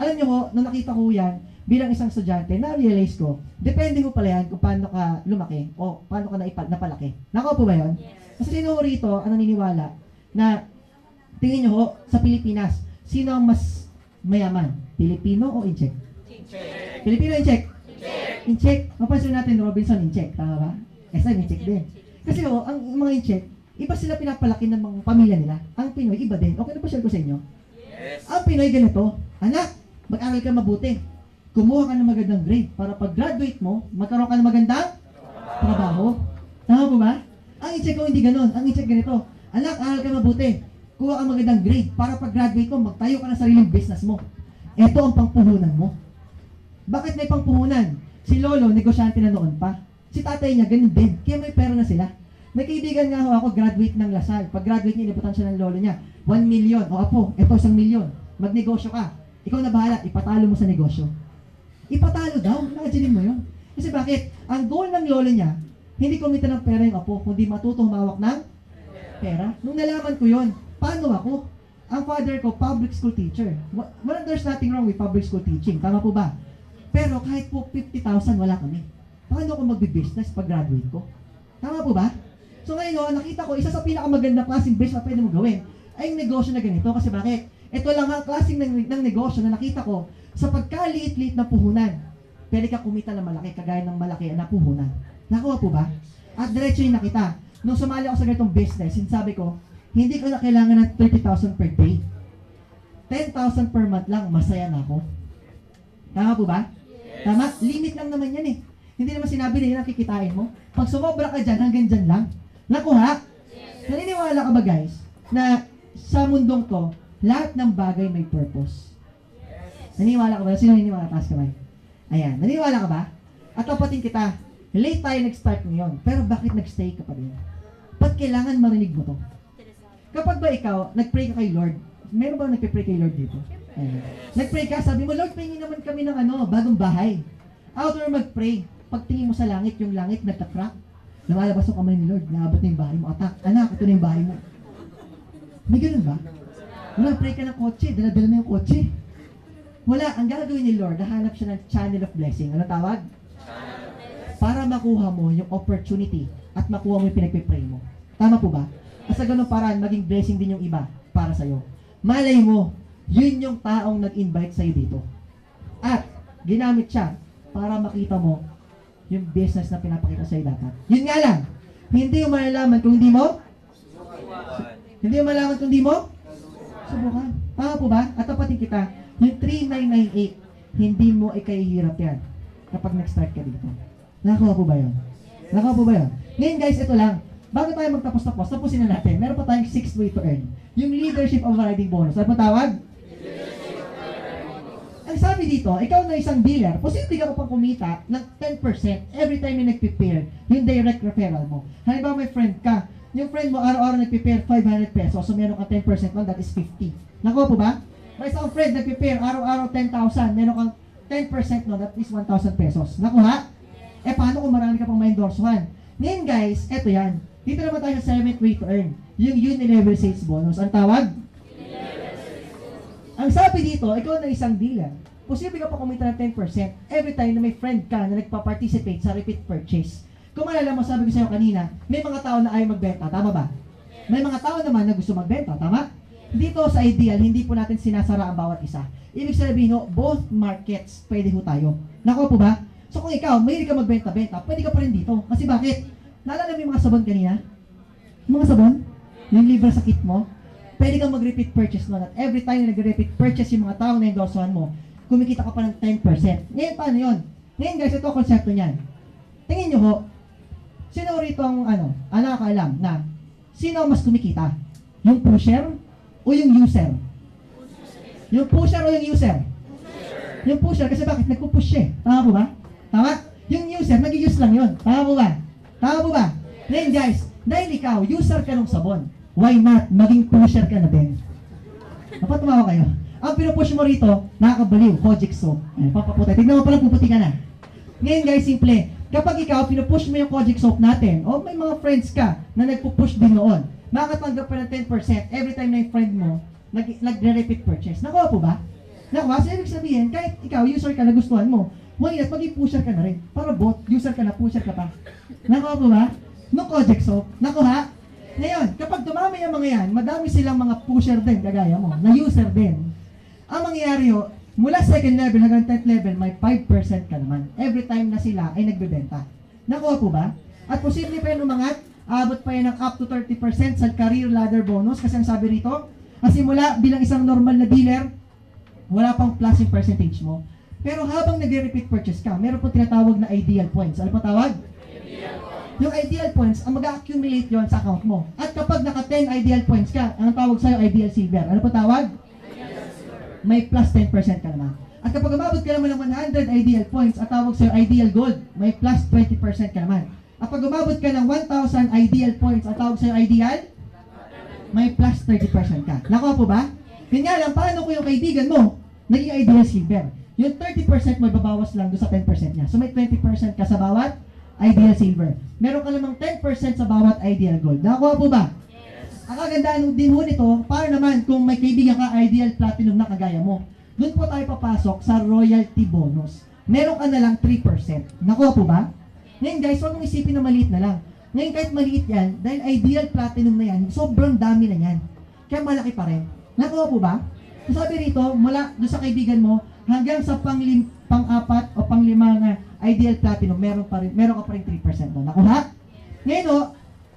Alam nyo ho, nung nakita ko yan, bilang isang estudyante, na-realize ko, depende ko pala yan kung paano ka lumaki o paano ka napalaki. Nakuha po ba yun? Yes. Kasi sino rito ang naniniwala na tingin nyo ho, sa Pilipinas, sino ang mas mayaman? Pilipino o Incheck? Incheck. Pilipino Incheck? Incheck. Mapansin natin, Robinson Incheck. Tama ba? SM Incheck din. Kasi ho, ang mga Incheck, iba sila pinapalaki ng mga pamilya nila. Ang Pinoy, iba din. Okay na ba share ko sa inyo? Yes. Ang Pinoy ganito, anak, mag-aral ka mabuti. kumuha ka ng magandang grade para pag graduate mo, magkaroon ka ng magandang trabaho. Tama po ba? Ang i-check ko hindi ganun. Ang i-check ganito. Anak, aral ka mabuti. Kuha ka magandang grade para pag graduate mo, magtayo ka ng sariling business mo. Ito ang pangpuhunan mo. Bakit may pangpuhunan? Si Lolo, negosyante na noon pa. Si tatay niya, ganun din. Kaya may pera na sila. May kaibigan nga ho ako, graduate ng Lasal. Pag graduate niya, inibutan siya ng lolo niya. 1 million. O apo, ito 1 million. Magnegosyo ka. Ikaw na bahala, ipatalo mo sa negosyo. Ipatalo daw. Imagine mo yun. Kasi bakit? Ang goal ng lolo niya, hindi kumita ng pera yung apo, kundi matuto humawak ng pera. Nung nalaman ko yun, paano ako? Ang father ko, public school teacher. Well, there's nothing wrong with public school teaching. Tama po ba? Pero kahit po 50,000, wala kami. Paano ako magbe-business pag graduate ko? Tama po ba? So ngayon, nakita ko, isa sa pinakamagandang klaseng business na pwede mo gawin ay yung negosyo na ganito. Kasi bakit? Ito lang ang klaseng ng negosyo na nakita ko sa pagkaliit-liit na puhunan. Pwede ka kumita ng malaki, kagaya ng malaki na puhunan. Nakuha po ba? At diretso yung nakita. Nung sumali ako sa ganitong business, sinasabi ko, hindi ko na kailangan ng 30,000 per day. 10,000 per month lang, masaya na ako. Tama po ba? Yes. Tama? Limit lang naman yan eh. Hindi naman sinabi na yun ang kikitain mo. Pag sumobra ka dyan, hanggang dyan lang. Nakuha? Yes. Naniniwala ka ba guys, na sa mundong to, lahat ng bagay may purpose? Yes. Naniniwala ka ba? Sino naniniwala? Taas kamay. Ayan. Naniniwala ka ba? At tapatin kita, late tayo nag-start ngayon, pero bakit nag-stay ka pa din? Ba't kailangan marinig mo to? Kapag ba ikaw, nag-pray ka kay Lord, meron ba nagpe-pray kay Lord dito? Ayan. Nag-pray ka, sabi mo, Lord, pahingin naman kami ng bagong bahay. After mag-pray, pagtingin mo sa langit, yung langit nagka-crack. Lumalabas yung kamay ni Lord, naabot na yung bahay mo. Atak, anak, ito na yung bahay mo. May ganun ba? Wala, pray ka ng kotse, dala-dala mo yung kotse. Wala, ang gagawin ni Lord, nahanap siya ng channel of blessing. Ano tawag? Para makuha mo yung opportunity at makuha mo yung pinagpipray mo. Tama po ba? At sa ganung paraan, maging blessing din yung iba para sa'yo. Malay mo, yun yung taong nag-invite sa'yo dito. At ginamit siya para makita mo yung business na pinapakita sa'yo dapat. Yun nga lang, hindi mo malalaman kung hindi mo hindi mo malalaman kung hindi mo subukan. Tama po ba? At tapatin kita, yung 3998, hindi mo ikahihirap yan kapag nag-start ka dito. Nakakuha po ba yun? Nakakuha po ba yun? Ngayon guys, ito lang. Bago tayo magtapos-tapos, tapusin na natin. Meron pa tayong 6th way to earn. Yung leadership overriding bonus. Ano po tawag? Ang sabi dito, ikaw na isang dealer, posible ka pang kumita ng 10% every time na nag-prepare yung direct referral mo. Halimbawa may friend ka, yung friend mo araw-araw nag-prepare 500 pesos, so meron ka 10% nun, that is 50. Nakuha po ba? May isang friend nag-prepare araw-araw 10,000, meron kang 10% nun, that is 1,000 pesos. Nakuha? Eh paano kung marami ka pang ma-endorsuhan? Ngayon guys, eto yan. Dito naman tayo sa 7th way to earn. Yung unilevel sales bonus. Ang tawag? Ang sabi dito, ikaw na isang dealer. Posible ka pa kumita ng 10% every time na may friend ka na nagpa-participate sa repeat purchase. Kung malala mo, sabi ko sa'yo kanina, may mga tao na ayaw magbenta. Tama ba? May mga tao naman na gusto magbenta. Tama? Dito sa ideal, hindi po natin sinasara ang bawat isa. Ibig sabihin, both markets, pwede ho tayo. Nakuha po ba? So kung ikaw, mahilig ka magbenta-benta, pwede ka pa rin dito. Kasi bakit? Naalala mo yung mga sabon kanina? Yung mga sabon? Yung libre sa kit mo? Pwede kang mag-repeat purchase nun. At every time na nag-repeat purchase yung mga taong na-endorsohan mo, kumikita ka pa ng 10%. Ngayon, paano yun? Ngayon guys, ito ang konsepto niyan. Tingin nyo ho, sino rito ang nakakaalam na sino mas kumikita? Yung pusher o yung user? Yung pusher o yung user? Yung pusher, kasi bakit? Nagpupush siya. Tama po ba? Tama? Yung user, nag-use lang yun. Tama po ba? Tama po ba? Ngayon guys, dahil ikaw, user ka ng sabon, why not maging pusher ka na din? Dapat tumawa kayo. Ang pinupush mo rito, nakakabaliw, Kojic soap. Papaputay. Tignan mo pala, puputi ka na. Ngayon guys, simple. Kapag ikaw, pinupush mo yung Kojic soap natin, o may mga friends ka na nagpupush din noon, makakatanggap pa ng 10% every time na yung friend mo nagre-repeat purchase. Nakuha po ba? Nakuha? So, ibig sabihin, kahit ikaw, user ka na gustuhan mo, why not, maging pusher ka na rin. Para both, user ka na, pusher ka pa. Nakuha po ba? No Kojic soap. Nakuha? Ngayon, kapag dumami ang mga yan, madami silang mga pusher din, kagaya mo, na user din. Ang mangyayari ho, mula 2nd level hanggang 10th level, may 5% ka naman. Every time na sila ay nagbebenta. Nakuha po ba? At posible pa yan umangat, abot pa yan ng up to 30% sa career ladder bonus. Kasi ang sabi rito, simula bilang isang normal na dealer, wala pang plus yung percentage mo. Pero habang nagre-repeat purchase ka, meron po tinatawag na ideal points. Ano po tawag? Yung ideal points, ang mag-accumulate yon sa account mo. At kapag naka 10 ideal points ka, ang tawag sa'yo ideal silver. Ano po tawag? May plus 10% ka naman. At kapag umabot ka naman ng 100 ideal points, ang tawag sa'yo ideal gold. May plus 20% ka naman. At pag umabot ka ng 1,000 ideal points, ang tawag sa'yo ideal, may plus 30% ka. Nakuha po ba? Yun nga lang, paano kung yung kaibigan mo, naging ideal silver? Yung 30% mo, ibabawas lang doon sa 10% niya. So may 20% ka sa bawat ideal silver. Meron ka namang 10% sa bawat ideal gold. Nakuha po ba? Yes. Ang kagandaan din ho nito, para naman kung may kaibigan ka ideal platinum na kagaya mo, doon po tayo papasok sa royalty bonus. Meron ka na lang 3%. Nakuha po ba? Ngayon guys, huwag mong isipin na maliit na lang. Ngayon kahit maliit yan, dahil ideal platinum na yan, sobrang dami na yan. Kaya malaki pa rin. Nakuha po ba? So sabi rito, mula doon sa kaibigan mo, hanggang sa pang-apat o pang-lima na ideal platinum, meron ka pa rin 3% doon. Nakuha? Ngayon o,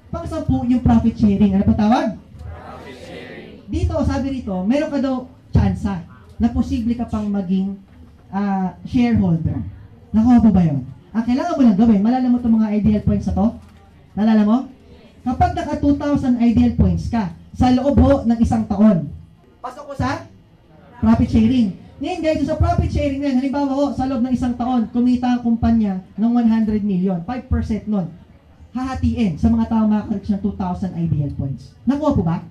pang-10 yung profit sharing. Ano pa tawag? Profit sharing. Dito, sabi rito, meron ka daw tsansa na posible ka pang maging shareholder. Nakuha po ba yun? Ang kailangan mo lang gawin, malala mo itong mga ideal points na to? Nalala mo? Kapag naka 2,000 ideal points ka, sa loob ho ng isang taon, pasok ko sa profit sharing. Ngayon guys, sa profit sharing na yan, halimbawa ho, sa loob ng isang taon, kumita ang kumpanya ng 100 million, 5% nun, hahatiin sa mga tao makareach ng 2,000 ideal points. Nakuha po ba?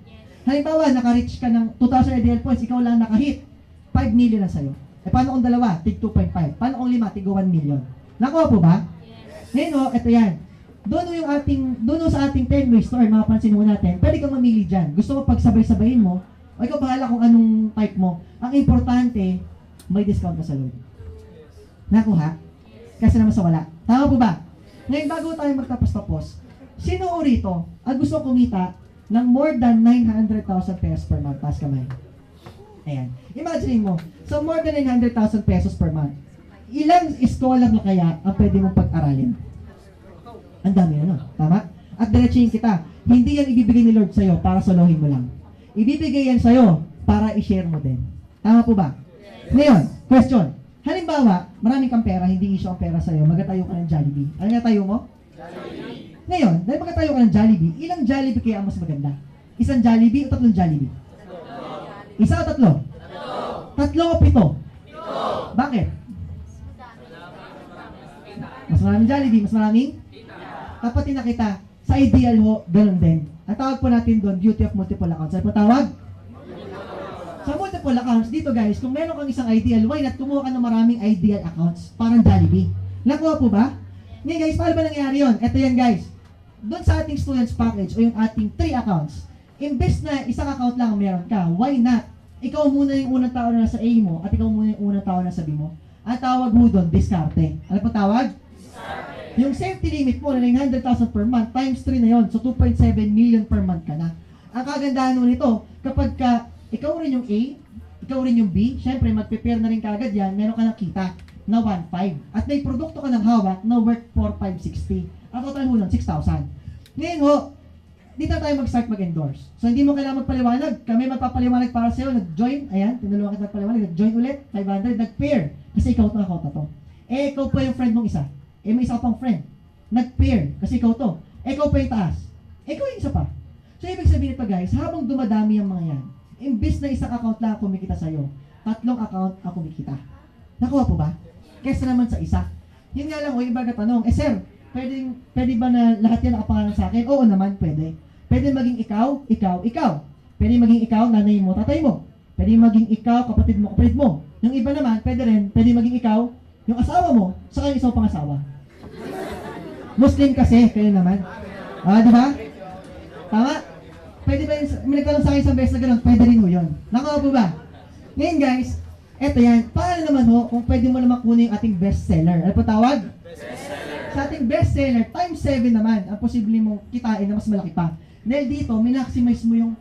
Halimbawa, nakareach ka ng 2,000 ideal points, ikaw lang nakahit, 5 million na sa'yo. Eh, paano kung dalawa? Tig 2.5. Paano kung 5? Tig 1 million. Nakuha po ba? Ngayon ho, ito yan. Doon sa ating 10 ways to earn, mapapansin mo natin, pwede kang mamili dyan. Gusto mo pagsabay-sabayin mo, o ikaw bahala kung anong type mo. Ang importante, may discount ka sa loob. Nakuha? Kasi naman sa wala. Tama po ba? Ngayon, bago tayo magtapos-tapos, sino o rito ang gusto kumita ng more than 900,000 pesos per month? Taas kamay. Ayan. Imagine mo, so more than 900,000 pesos per month, ilang scholar na kaya ang pwede mong pag-aralin? Ang dami na, no? Tama? At diretsuhin kita, hindi yan ibibigay ni Lord sa'yo para solohin mo lang. Ibibigay yan sa'yo para i-share mo din. Tama po ba? Ngayon, question. Halimbawa, maraming kang pera, hindi issue ang pera sa'yo, magatayo ka ng Jollibee. Ano nga tayo mo? Jollibee. Ngayon, dahil magatayo ka ng Jollibee, ilang Jollibee kaya ang mas maganda? Isang Jollibee o tatlong Jollibee? Isa o tatlo? Tatlo o pito? Bakit? Mas maraming Jollibee, mas maraming? Tapatin na kita, sa ideal ho, ganun din. Ang tawag po natin doon, beauty of multiple accounts. Ano po tawag? Sa multiple accounts, dito guys, kung meron kang isang ideal, why not kumuha ka ng maraming ideal accounts? Parang Jollibee. Nakuha po ba? Ngayon guys, paano ba nangyari yun? Ito yan guys. Doon sa ating students package o yung ating 3 accounts, imbes na isang account lang meron ka, why not? Ikaw muna yung unang tao na nasa A mo at ikaw muna yung unang tao na nasa B mo. Ang tawag mo doon, diskarte. Ano po tawag? Yung safety limit mo na 900,000 per month, times 3 na yon. So, 2.7 million per month ka na. Ang kagandahan mo nito, kapag ikaw rin yung A, ikaw rin yung B, syempre, mag-prepare na rin kagad yan, meron ka ng kita na 1.5. At may produkto ka ng hawak na worth 4,560. Ang total mo nun, 6,000. Ngayon ho, dito tayo mag-start mag-endorse. So, hindi mo kailangan magpaliwanag. Kami magpapaliwanag para sa'yo. Nag-join, ayan, tinulungan kita magpaliwanag. Nag-join ulit, 500, nag-pair. Kasi ikaw to, ako to. Eh, ikaw pa yung friend mong isa. Eh, may isa pang friend. Nag-pair, kasi ikaw to. Eh, ikaw pa yung taas. Eh, ikaw yung isa pa. So, ibig sabihin ito guys, habang dumadami ang mga yan, imbis na isang account lang ang kumikita sa'yo, 3 account ang kumikita. Nakuha po ba? Kesa naman sa isa. Yun nga lang, o iba ka tanong, eh sir, pwede ba na lahat yan nakapangalan sa akin? Oo naman, pwede. Pwede maging ikaw, ikaw. Pwede maging ikaw, nanay mo, tatay mo. Pwede maging ikaw, kapatid mo, kapatid mo. Yung iba naman, pwede maging ikaw, yung asawa mo, saka yung isang pangasawa. Muslim kasi, kayo naman. Di ba? Tama? Pwede ba yun, may nagtanong sa akin isang beses na gano'n, pwede rin ho yun. Nakuha po ba? Ngayon guys, eto yan, paano naman ho kung pwede mo naman kunin yung ating bestseller? Ano po tawag? Bestseller. Sa ating bestseller, times 7 naman, ang posible mong kitain na mas malaki pa. Dahil dito, minaximize mo yung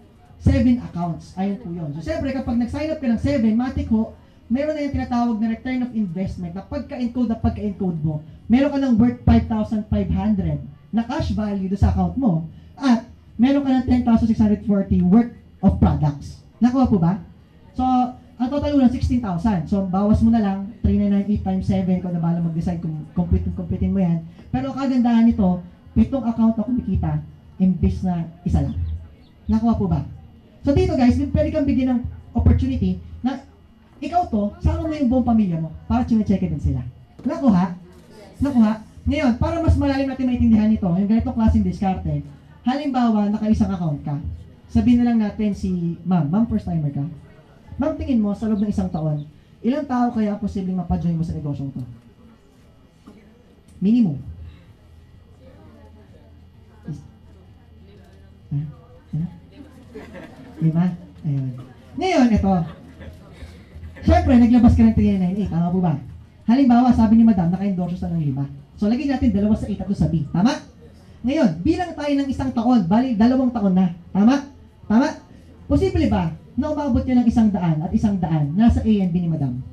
7 accounts. Ayun po yun. So, siyempre, kapag nag-sign up ka ng 7, matik ho, meron na yung tinatawag na return of investment na pagka-encode mo, meron ka ng worth 5,500 na cash value do sa account mo at meron ka ng 10,640 worth of products. Nakuha po ba? So, Ang total mo lang 16,000. So, bawas mo na lang 3,998 times 7 kung na bahala mag-decide kung computin mo yan. Pero ang kagandahan nito, 7 account na kumikita imbis na isa lang. Nakuha po ba? So dito guys, pwede kang bigyan ng opportunity na ikaw to, sama mo yung buong pamilya mo para chine-check din sila. Nakuha? Nakuha? Ngayon, para mas malalim natin maintindihan ito, yung ganitong klaseng diskarte, halimbawa, naka-isang account ka. Sabihin na lang natin si Ma'am, first timer ka. Ma'am, tingin mo, sa loob ng isang taon, ilang tao kaya posibleng mapajoin mo sa negosyong to? Minimum. Lima? Ayun. Ngayon, ito. Siyempre, naglabas ka ng 398. Tama po ba? Halimbawa, sabi ni Madam, naka-endorse siya ng 5. So, lagyan natin 2 sa 8 at 2 sa B. Tama? Ngayon, bilang tayo ng isang taon, bali 2 taon na. Tama? Tama? Posible ba na umabot yun ng 100 at 100 nasa A and B ni Madam?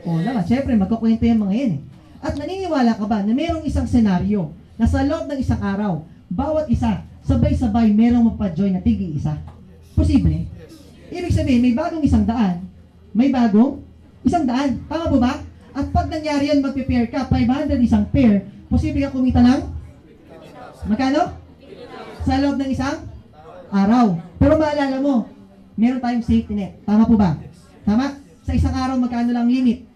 Oo naman. Siyempre, magkukwento yung mga yan eh. At naniniwala ka ba na mayroong isang senaryo na sa loob ng isang araw, bawat isa, sabay-sabay merong mapajoin na tigi-isa? Posible. Ibig sabihin, may bagong 100, may bagong 100. Tama po ba? At pag nangyari yan, magpe-pair ka, 500 isang pair, posible ka kumita ng magkano? Sa loob ng isang araw. Pero maalala mo, meron tayong safety net. Tama po ba? Tama? Sa isang araw, magkano lang limit?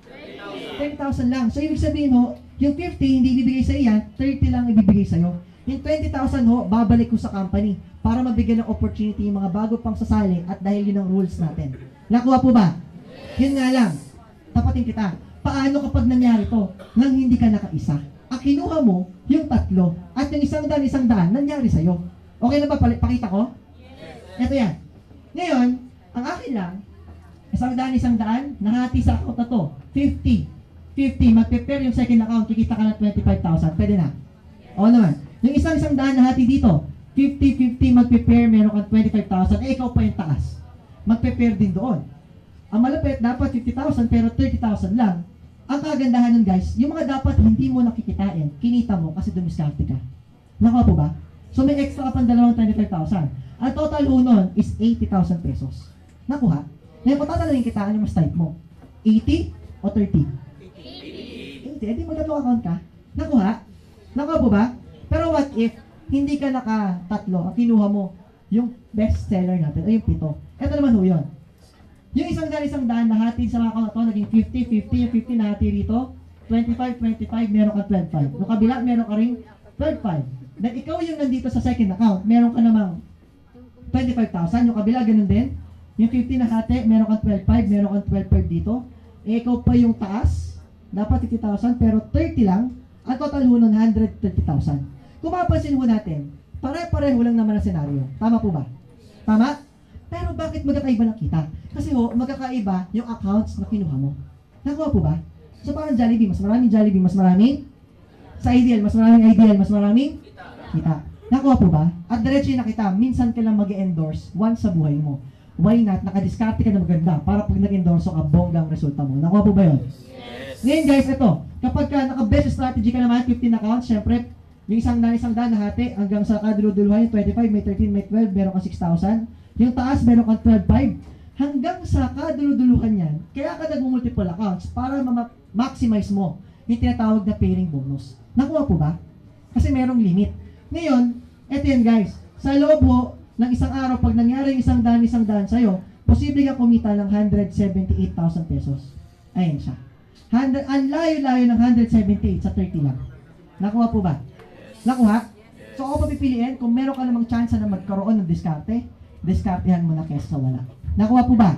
10,000 lang. So, ibig sabihin ho, yung 50, hindi ibibigay sa iyan, 30 lang ibibigay sa'yo. Yung 20,000 ho, babalik ko sa company para mabigyan ng opportunity yung mga bago pang sasali at dahil yun ang rules natin. Nakuha po ba? Yun nga lang, tapatin kita. Paano kapag nangyari to nang hindi ka nakaisa? Ang kinuha mo, yung 3, at yung 100, nangyari sa'yo. Okay na ba? Pakita ko? Ito yan. Ngayon, ang akin lang, 100, nahati sa account na to, 50. 50, mag-prepare yung second account, kikita ka ng 25,000. Pwede na? Oo naman. Yung isang nahati dito, 50, mag-prepare, meron kang 25,000, ikaw pa yung taas. Mag-prepare din doon. Ang malapit, dapat 50,000, pero 30,000 lang. Ang kagandahan nun guys, yung mga dapat hindi mo nakikitain, kinita mo kasi dumiskarte ka. Nakuha po ba? So may extra ka pang 25,000. Ang total ho nun is 80,000 pesos. Nakuha? Ngayon, kung tatanungin kita, ano mas type mo? 80 o 30? 80. Eh di magtatlo account ka. Nakuha? Nakuha po ba? Pero what if, hindi ka naka-3, ang kinuha mo, yung best seller natin, ay yung 7. Ito naman ho yun. Yung 100, nahati sa mga account na to, naging 50, yung 50 nahati rito, 25, meron ka 12,500. Yung kabila, meron ka rin 12,500. Then ikaw yung nandito sa second account, meron ka namang 25,000, yung kabila ganun din. Yung 50 nahati, meron ka 12,500, meron ka 12,500 dito. Eh, ikaw pa yung taas, dapat 50,000, pero 30 lang, ang total ho nun 130,000. Kung mapapansin ho natin, pare-pareho lang naman ang senaryo. Tama po ba? Tama? Pero bakit magkakaiba ng kita? Kasi ho, magkakaiba yung accounts na kinuha mo. Nakuha po ba? So parang Jollibee, mas maraming Jollibee, mas maraming sa Ideal, mas maraming Ideal, mas maraming kita. Nakuha po ba? At diretso yung nakita, minsan ka lang mag-endorse once sa buhay mo. Why not? Nakadiskarte ka na maganda para pag nag-endorse ka, bonggang resulta mo. Nakuha po ba yun? Yes. Ngayon guys, ito. Kapag ka naka-best strategy ka naman, 15 accounts, syempre, yung isang daan nahati hanggang sa kaduluduluhan, yung 25, may 13, may 12, meron ka 6,000. Yung taas, meron ka 12,500. Hanggang sa kaduluduluhan yan, kaya ka nag-multiple accounts para ma-maximize mo yung tinatawag na pairing bonus. Nakuha po ba? Kasi merong limit. Ngayon, eto yan guys, sa loob ho, ng isang araw, pag nangyari yung 100 sa'yo, posible ka kumita ng 178,000 pesos. Ayan siya. Ang layo-layo ng 178 sa 30 lang. Nakuha po ba? Nakuha? So ako papipiliin, kung meron ka namang chance na magkaroon ng diskarte, diskartehan mo na kesa sa wala. Nakuha po ba?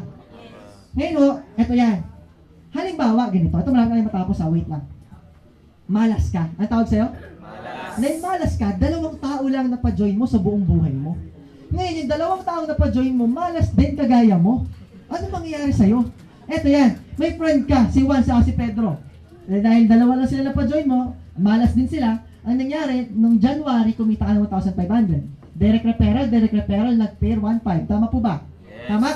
Ngayon ho, eto yan. Halimbawa, ganito. Ito malaki na matapos ha, wait lang. Malas ka. Ano tawag sa'yo? Malas. Dahil malas ka, 2 tao lang na pa-join mo sa buong buhay mo. Ngayon, yung 2 tao na pa-join mo, malas din kagaya mo. Ano mangyayari sa'yo? Eto yan, may friend ka, si Juan sa si Pedro. Dahil 2 lang sila na pa-join mo, malas din sila. Ang nangyari, nung January, kumita ka ng 1,500. Direct referral, nag-pair 1,500. Tama po ba? Yes. Tama?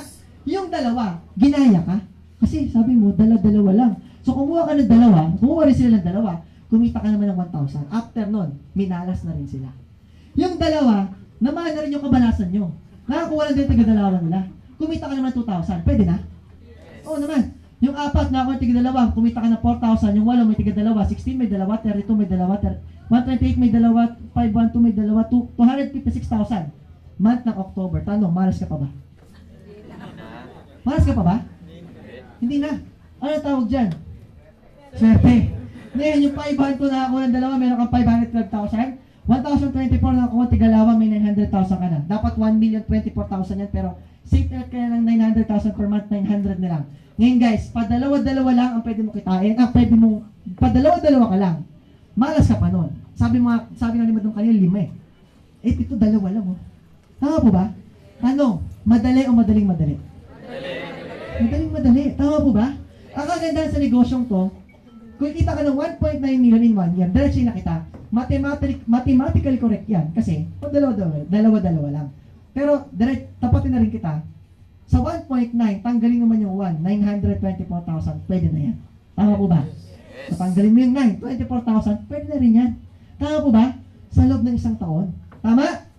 Yung 2, ginaya ka. Kasi sabi mo, dala-dalawa lang. So kumuha ka ng 2, kumuha rin sila ng 2, kumita ka naman ng 1,000. After nun, minalas na rin sila. Yung 2, naman na rin yung kabalasan nyo. Nakakuha lang din taga-2 nila. Kumita ka naman 2,000. Pwede na? Oo naman. Yung 4, nakakuha ng tig-2, kumita ka ng 4,000, yung 8 may tig-2, 16 may 2, 32 may 2, 128 may 2, 512 may 2, 256,000. Month ng October. Tanong, malas ka pa ba? Malas ka pa ba? Hindi na. Ano tawag dyan? Swerte. Ngayon, yung 500 nakakuha ng 2, meron kang 512,000. 1,024 nakakuha tig-2, may 900,000 ka na. Dapat 1,024,000 yan, pero safe net ka na ng 900,000 per month, 900 na lang. Ngayon guys, padalawa-dalawa lang ang pwede mo kitain. Pwede mo, padalawa-dalawa ka lang. Malas ka pa nun. Sabi nga ni Madong kanina, 5 eh. Ito 2 lang oh. Tama po ba? Ano? Madali o madaling-madali? Madaling-madali. Tama po ba? Ang kagandahan sa negosyong to, kung kita ka ng 1.9 million in 1 year, diretso na kita, mathematically correct yan. Kasi, dalawa-dalawa lang. Pero, tapatin na rin kita, sa 1.9, tanggalin naman yung 1, 924,000, pwede na yan. Tama po ba? So, tanggalin mo yung 9, 24,000, pwede na rin yan. Tama po ba? Sa loob ng isang taon. Tama?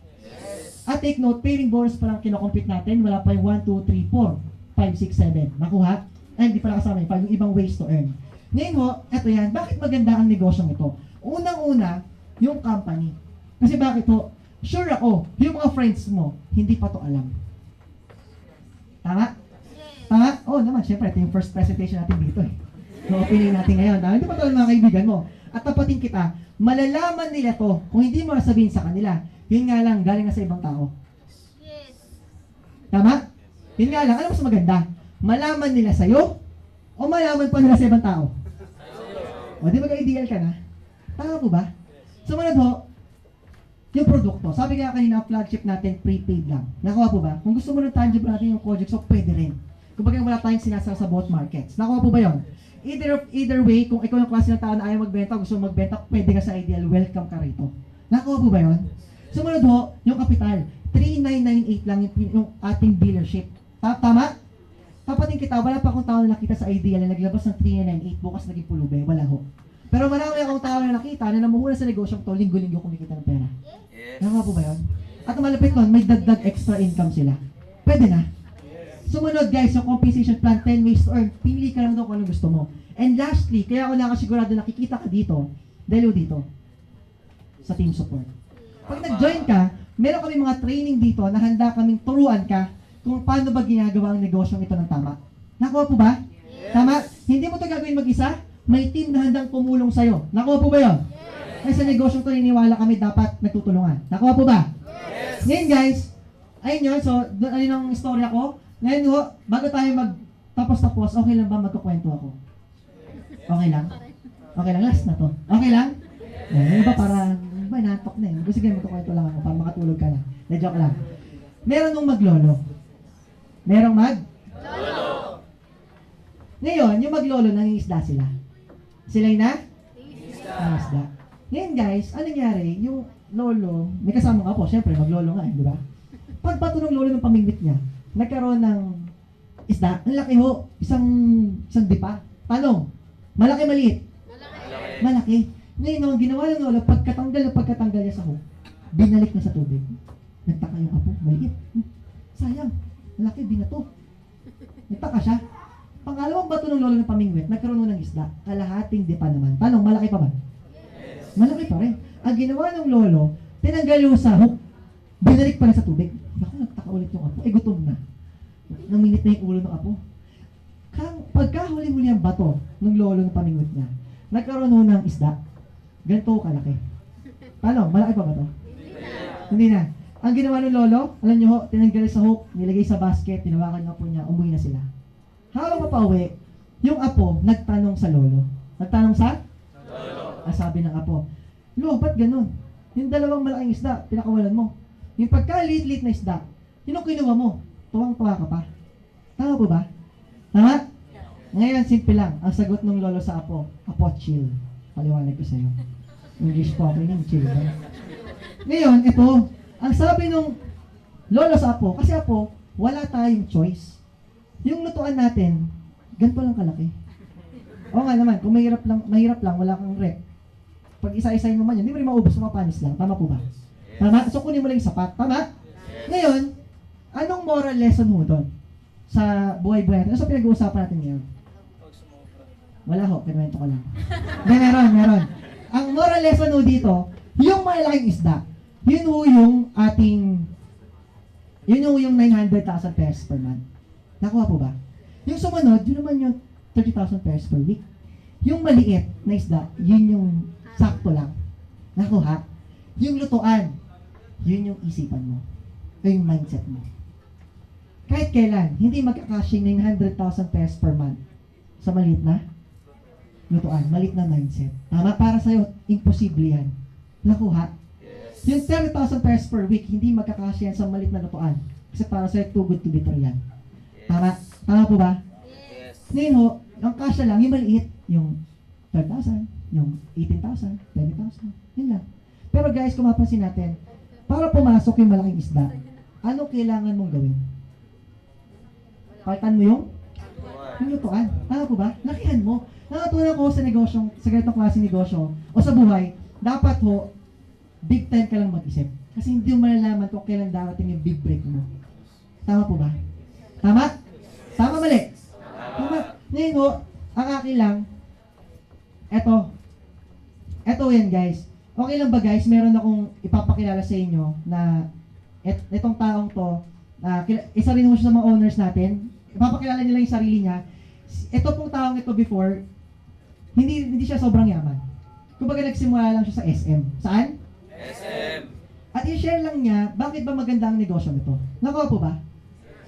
At take note, pairing bonus pa lang kinocompute natin, wala pa yung 1, 2, 3, 4, 5, 6, 7. Nakuha? Ay, hindi pala kasama yung ibang ways to earn. Ngayon ho, eto yan, bakit maganda ang negosyong ito? Unang-una, yung company. Kasi bakit ho? Sure ako, yung mga friends mo, hindi pa to alam. Tama? Tama? Oo naman, syempre, ito yung first presentation natin dito eh. So, opening natin ngayon. Hindi pa to mga kaibigan mo. At tapatin kita, malalaman nila to kung hindi mo sabihin sa kanila. Yun nga lang, galing na sa ibang tao. Tama? Yun nga lang, alam mo mas maganda? Malaman nila sa'yo o malaman pa nila sa ibang tao? O, di ba ka-ideal ka na? Tama po ba? Sumunod ho, yung produkto. Sabi nga kanina, flagship natin, prepaid lang. Nakuha po ba? Kung gusto mo ng tangible natin yung project, so pwede rin. Kung baga wala tayong sinasara sa both markets. Nakuha po ba yun? Either way, kung ikaw yung klase ng tao na ayaw magbenta, gusto mo magbenta, pwede ka sa Ideal, welcome ka rito. Nakuha po ba yun? Sumunod ho, yung kapital. 3,998 lang yung ating dealership. Tama? Tapatin kita, wala pa akong tao na nakita sa Ideal na naglabas ng 3,998, bukas naging pulube, wala ho. Pero marami akong tao na nakita na namuhula sa negosyong to, linggo-linggo kumikita ng pera. Nakuha po ba yun? At malapit nun, may dagdag extra income sila. Pwede na. Sumunod guys, yung compensation plan, 10 ways to earn. Pili ka lang doon kung ano gusto mo. And lastly, kaya ako nakasigurado nakikita ka dito, dahil dito, sa team support. Pag nag-join ka, meron kami mga training dito na handa kaming turuan ka kung paano ba ginagawa ang negosyong ito ng tama. Nakuha po ba? Tama? Hindi mo ito gagawin mag-isa? May team na handang kumulong sa'yo. Nakuha po ba yun? Ay sa negosyong ito, niniwala kami dapat nagtutulungan. Nakuha po ba? Ngayon guys, ayun yun. So, ayun ang istorya ko. Ngayon ho, bago tayo magtapos-tapos, okay lang ba magkukwento ako? Okay lang? Okay lang, last na to. Okay lang? Eh, iba para, ba, natok na eh. Sige, magkukwento lang ako para makatulog ka na. Na-joke lang. Meron nung maglolo. Merong Lolo! Ngayon, yung maglolo, nangingisda sila. Sila yung nangingisda. Ngayon guys, anong nangyari? Yung lolo, may kasama nga po, syempre, maglolo nga eh, di ba? Pagbato ng lolo ng pamingwit niya, nagkaroon ng isda. Ang laki ho. Isang dipa. Tanong, malaki maliit? Malaki. Ngayon, ang ginawa ng lolo, pagkatanggal niya sa hook, binalik na sa tubig. Nagtaka yung apo, maliit. Sayang, malaki, binato. Nagtaka siya. Pangalawang bato ng lolo ng pamingwit, nagkaroon ng isda. Kalahating dipa naman. Tanong, malaki pa ba? Malaki pa rin. Ang ginawa ng lolo, tinanggal yung sa hook, binalik pa rin sa tubig. Naku, nagtaka ulit yung apo. Gutom na. Naminit na yung ulo ng apo. Pagkahuli-huli ang bato ng lolo ng pamingwit niya, nagkaroon nun ng isda. Ganito kalaki. Paano? Malaki pa ba to? Hindi na. Ang ginawa ng lolo, alam nyo ho, tinanggal sa hook, nilagay sa basket, tinawakan ng apo niya, umuwi na sila. Habang mapauwi, yung apo nagtanong sa lolo. Nagtanong sa? Lolo. Sabi ng apo, Lo, ba't ganun? Yung dalawang malaking isda, pinakawalan mo. Yung pagka-lit-lit na isda, yun ang kinuha mo. Tuwang-tuwa ka pa. Tama po ba? Tama? Ngayon, simple lang. Ang sagot ng lolo sa apo, apo, chill. Paliwanag ko sa'yo. English po ako, yung chill ba? Ngayon, ito, ang sabi nung lolo sa apo, kasi apo, wala tayong choice. Yung lutuan natin, ganito lang kalaki. Oo nga naman, kung mahirap lang, wala kang rep. Pag isa-isayin mo man yan, hindi mo rin maubos, mapanis lang. Tama po ba? Tama? So, kunin mo lang yung sapat. Tama? Ngayon, anong moral lesson mo doon? sa buhay-buhay natin. Ano sa pinag-uusapan natin ngayon? Wala ho, kinwento ko lang. Hindi, meron. Ang moral lesson ho dito, yung malaking isda, yun ho yung ating, yun ho yung 900,000 pesos per month. Nakuha po ba? Yung sumunod, yun naman yung 30,000 pesos per week. Yung maliit na isda, yun yung sakto lang. Nakuha. Yung lutuan, yun yung isipan mo. O yung mindset mo. Kahit kailan, hindi magkakashing 900,000 pesos per month sa maliit na lutuan, maliit na mindset. Tama? Para sa'yo, imposible yan. Nakuha? Yes. Yung 30,000 pesos per week, hindi magkakasya yan sa maliit na lutuan. Kasi para sa'yo, too good to be true yan. Yes. Tama? Tama po ba? Yes. Ngayon ho, ang kasya lang, yung maliit, yung 12,000, yung 18,000, 20,000, yun lang. Pero guys, kung mapansin natin, para pumasok yung malaking isda, ano kailangan mong gawin? Palitan mo yung lutuan. Tama po ba? Lakihan mo. Nakatunan ko sa negosyong, sa ganitong klaseng negosyo, o sa buhay, dapat ho, big time ka lang mag-isip. Kasi hindi mo malalaman kung kailan darating yung big break mo. Tama po ba? Tama? Tama mali? Tama. Ngayon ho, ang akin lang, eto yan guys. Okay lang ba guys, meron akong ipapakilala sa inyo na itong taong to, isa rin mo siya sa mga owners natin. Ipapakilala nila yung sarili niya. Ito pong taong ito before, hindi siya sobrang yaman. Kumbaga nagsimula lang siya sa SM. Saan? SM. At i-share lang niya, bakit ba maganda ang negosyo nito? Nakuha po ba?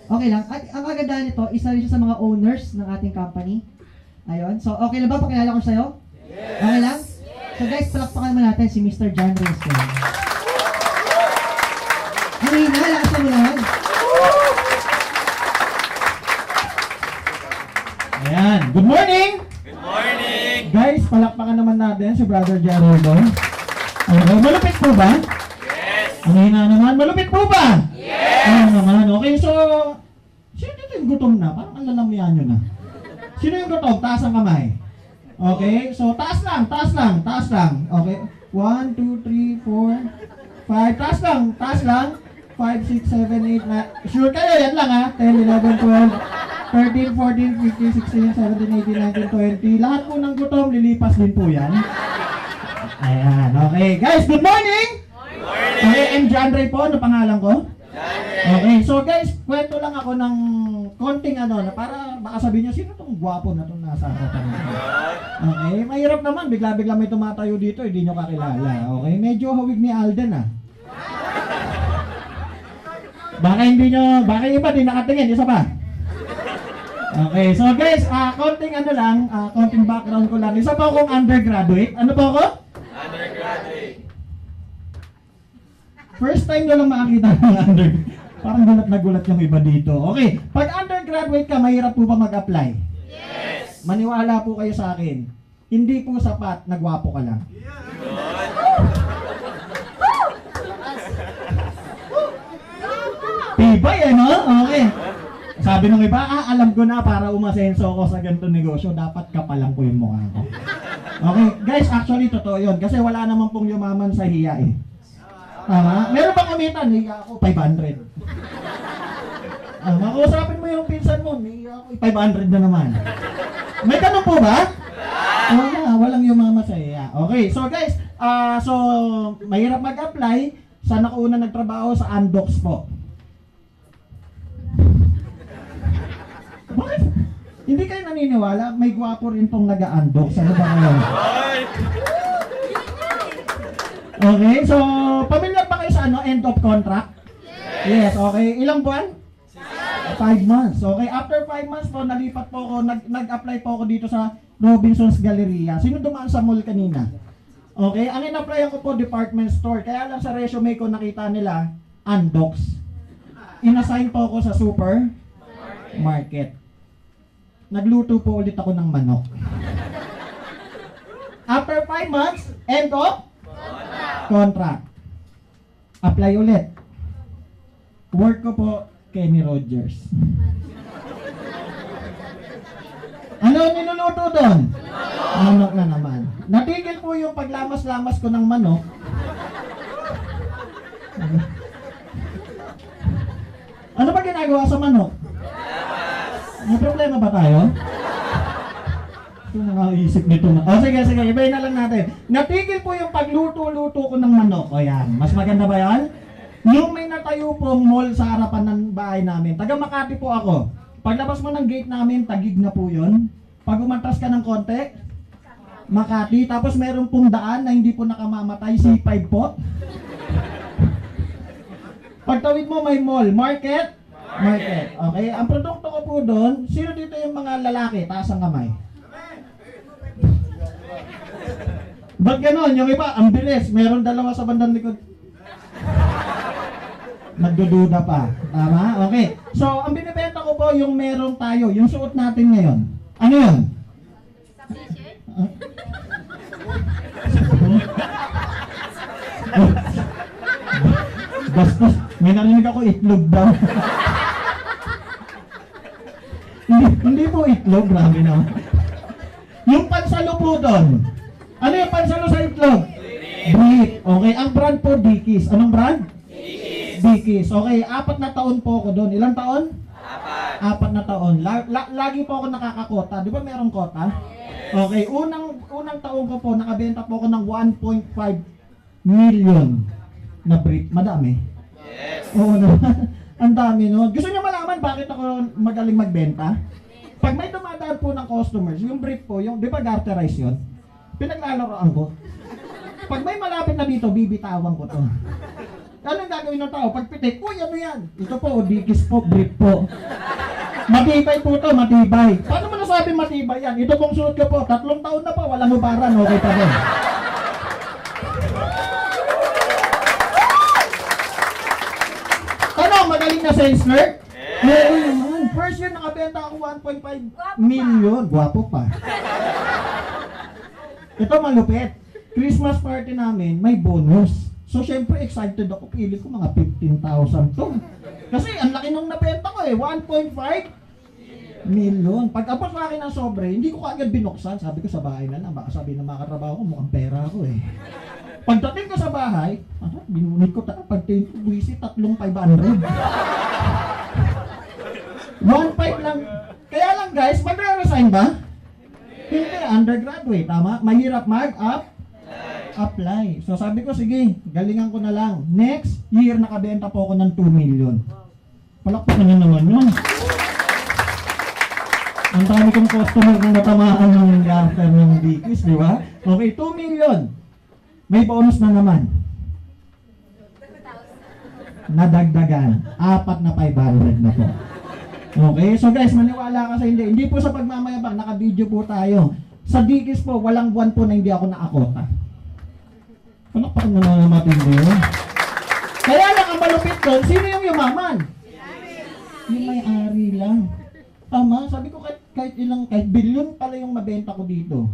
Okay lang. At ang kagandahan nito, isa rin siya sa mga owners ng ating company. Ayun. So, okay lang ba? Pakilala ko sa'yo? Yes. Okay lang? So guys, palakpakan naman natin si Mr. John Reyes. Ano yun na? Lakas mo lang. Ayan. Good morning! Good morning! Guys, palakpakan naman natin si Brother Geraldo. Okay, malupit po ba? Yes! Ano yun na naman? Malupit po ba? Yes! Ano naman? Okay, so, sino dito yung gutom na? Parang ang lalamihan nyo na. Sino yung gutom? Taas ang kamay. Okay, so taas lang. Okay, 1, 2, 3, 4, 5. Taas lang. 5, 6, 7, 8, 9. Sure kayo, yan lang ha. 10, 11, 12, 13, 14, 15, 16, 17, 18, 19, 20. Lahat po ng gutom, lilipas din po yan. Ayan, okay. Guys, good morning! Good morning! Okay, I'm John Ray po. Ano pangalan ko? John Ray. Okay, so guys, kwento lang ako ng konting na para baka sabihin nyo, sino tong gwapo na itong nasa harapan nito? Okay, mahirap naman. Bigla-bigla may tumatayo dito, hindi nyo kakilala. Okay, medyo hawig ni Alden Baka hindi nyo, baka iba din nakatingin, isa pa. Okay, so guys, konting konting background ko lang. Isa pa akong undergraduate. Ano po ako? Undergraduate. First time nyo lang makakita ng undergraduate. Parang gulat na gulat yung iba dito. Okay, pag undergraduate ka, mahirap po ba mag-apply? Yes! Maniwala po kayo sa akin. Hindi po sapat, nagwapo ka lang. Tibay no? Okay. Sabi nung iba, alam ko na para umasenso ako sa ganitong negosyo, dapat kapalang ko yung mukha ko. Okay, guys, actually totoo yun. Kasi wala naman pong yumaman sa hiya Tama? Meron bang kumita? Hiya ako, 500. Makausapin mo yung pinsan mo, hiya ako, 500 na naman. May tanong po ba? Walang yumaman sa hiya. Okay, so guys, so mahirap mag-apply. Saan ako una nagtrabaho? Sa Andox po. Bakit? Hindi kayo naniniwala? May gwapo rin tong nag-Andox. Ano ba kayo? Okay, so familiar ba kayo sa end of contract? Yes, okay. Ilang buwan? 5 months. Okay, after 5 months po, nalipat po ako, nag-apply po ako dito sa Robinson's Galleria. Sino dumaan sa mall kanina? Okay, ang in-applyan ko po, department store. Kaya lang sa resume ko nakita nila, Andox. In-assign po ako sa supermarket. Nagluto po ulit ako ng manok. After 5 months, end of contract. Apply ulit. Work ko po, Kenny Rogers. Ano niluluto doon? Manok na naman. Natigil po yung paglamas-lamas ko ng manok. Ano ba ginagawa sa manok? May problema ba tayo? Ito nakaisip nito na. O sige, ibayin na lang natin. Natigil po yung pagluto-luto ko ng manok. O yan, mas maganda ba yan? Yung may natayo pong mall sa harapan ng bahay namin. Taga Makati po ako. Paglabas mo ng gate namin, Taguig na po yun. Pag umatras ka ng konti, Makati. Tapos meron pong daan na hindi po nakamamatay, C5 po. Pagtawid mo may mall, market. Okay, ang produkto ko po doon, sino dito yung mga lalaki? Taas ang kamay. Ba't ganon? Yung iba, ang bilis. Meron dalawa sa bandang likod. Nagdududa pa. Tama? Okay. So, ang binibenta ko po yung meron tayo, yung suot natin ngayon. Ano yun? Bastos. May narinig ako itlog daw. hindi po itlog. Grabe naman. Yung pansalo po doon. Ano yung pansalo sa itlog? Brief. Okay. Ang brand po, Dickies. Anong brand? Dickies. Okay. 4 na taon po ako doon. Ilang taon? 4 na taon. Lagi po ako nakakakota. Di ba merong kota? Okay. Unang taon ko po, nakabenta po ako ng 1.5 million na brief. Madami. Yes. Oo naman. Ang dami no. Gusto niyo malaman bakit ako magaling magbenta? Pag may dumadaan po ng customers, yung brief po, yung, di ba garterize yun? Pinaglalaroan ko. Pag may malapit na dito, bibitawan ko to. Anong gagawin ng tao? Pag pitik, uy, ano yan? Ito po, Dickies po, brief po. Matibay po to, matibay. Paano mo nasabi matibay yan? Ito pong suot ko po, 3 taon na pa, walang hubaran, okay pa rin. Ano, magaling na sales clerk? Oo naman. First year, nakabenta ako 1.5 million. Gwapo pa. Ito malupit. Christmas party namin, may bonus. So, syempre, excited ako. Pili ko mga 15,000 to. Kasi, ang laki nung nabenta ko 1.5 million. Pag-apos sa akin ng sobre, hindi ko kaagad binuksan. Sabi ko sa bahay na lang. Baka sabihin ng mga katrabaho ko, mukhang pera ako Pagdating ko sa bahay, binunod ko pagtingin ko, buwisi, 3,500. 1.5 lang. Kaya lang guys, magre-resign ba? Hindi, undergraduate, tama? Mahirap apply. So sabi ko, sige, galingan ko na lang. Next year, nakabenta po ako ng 2 million. Palakpakan niyo naman yun. Ang dami kong customer na natamaan ng after ng Dickies, di ba? Okay, 2 million. May bonus na naman. Nadagdagan. 4 na 500 na po. Okay, so guys, maniwala ka sa hindi. Hindi po sa pagmamayabang, naka-video po tayo. Sa Dickies po, walang buwan po na hindi ako naakota. Ano pa naman matindi yun? Kaya lang ang malupit doon, sino yung yumaman? Yung may-ari lang. Tama, sabi ko kahit billion pala yung mabenta ko dito.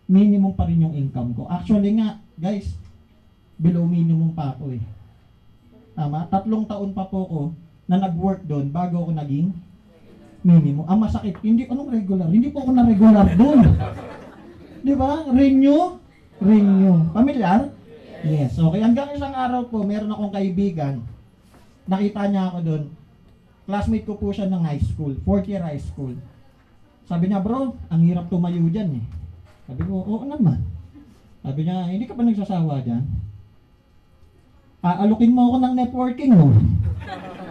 Minimum pa rin yung income ko. Actually nga, guys, below minimum pa ako Tama? 3 taon pa po ko na nag-work doon bago ako naging minimum. Ang masakit, anong regular? Hindi po ako na regular doon. Di ba? Renew. Familiar? Yes. Okay. Hanggang isang araw po, meron akong kaibigan. Nakita niya ako doon. Classmate ko po siya ng high school. 4th year high school. Sabi niya, bro, ang hirap tumayo dyan Sabi ko, oo naman. Sabi niya, hindi ka ba nagsasawa dyan? Aalukin mo ako ng networking mo.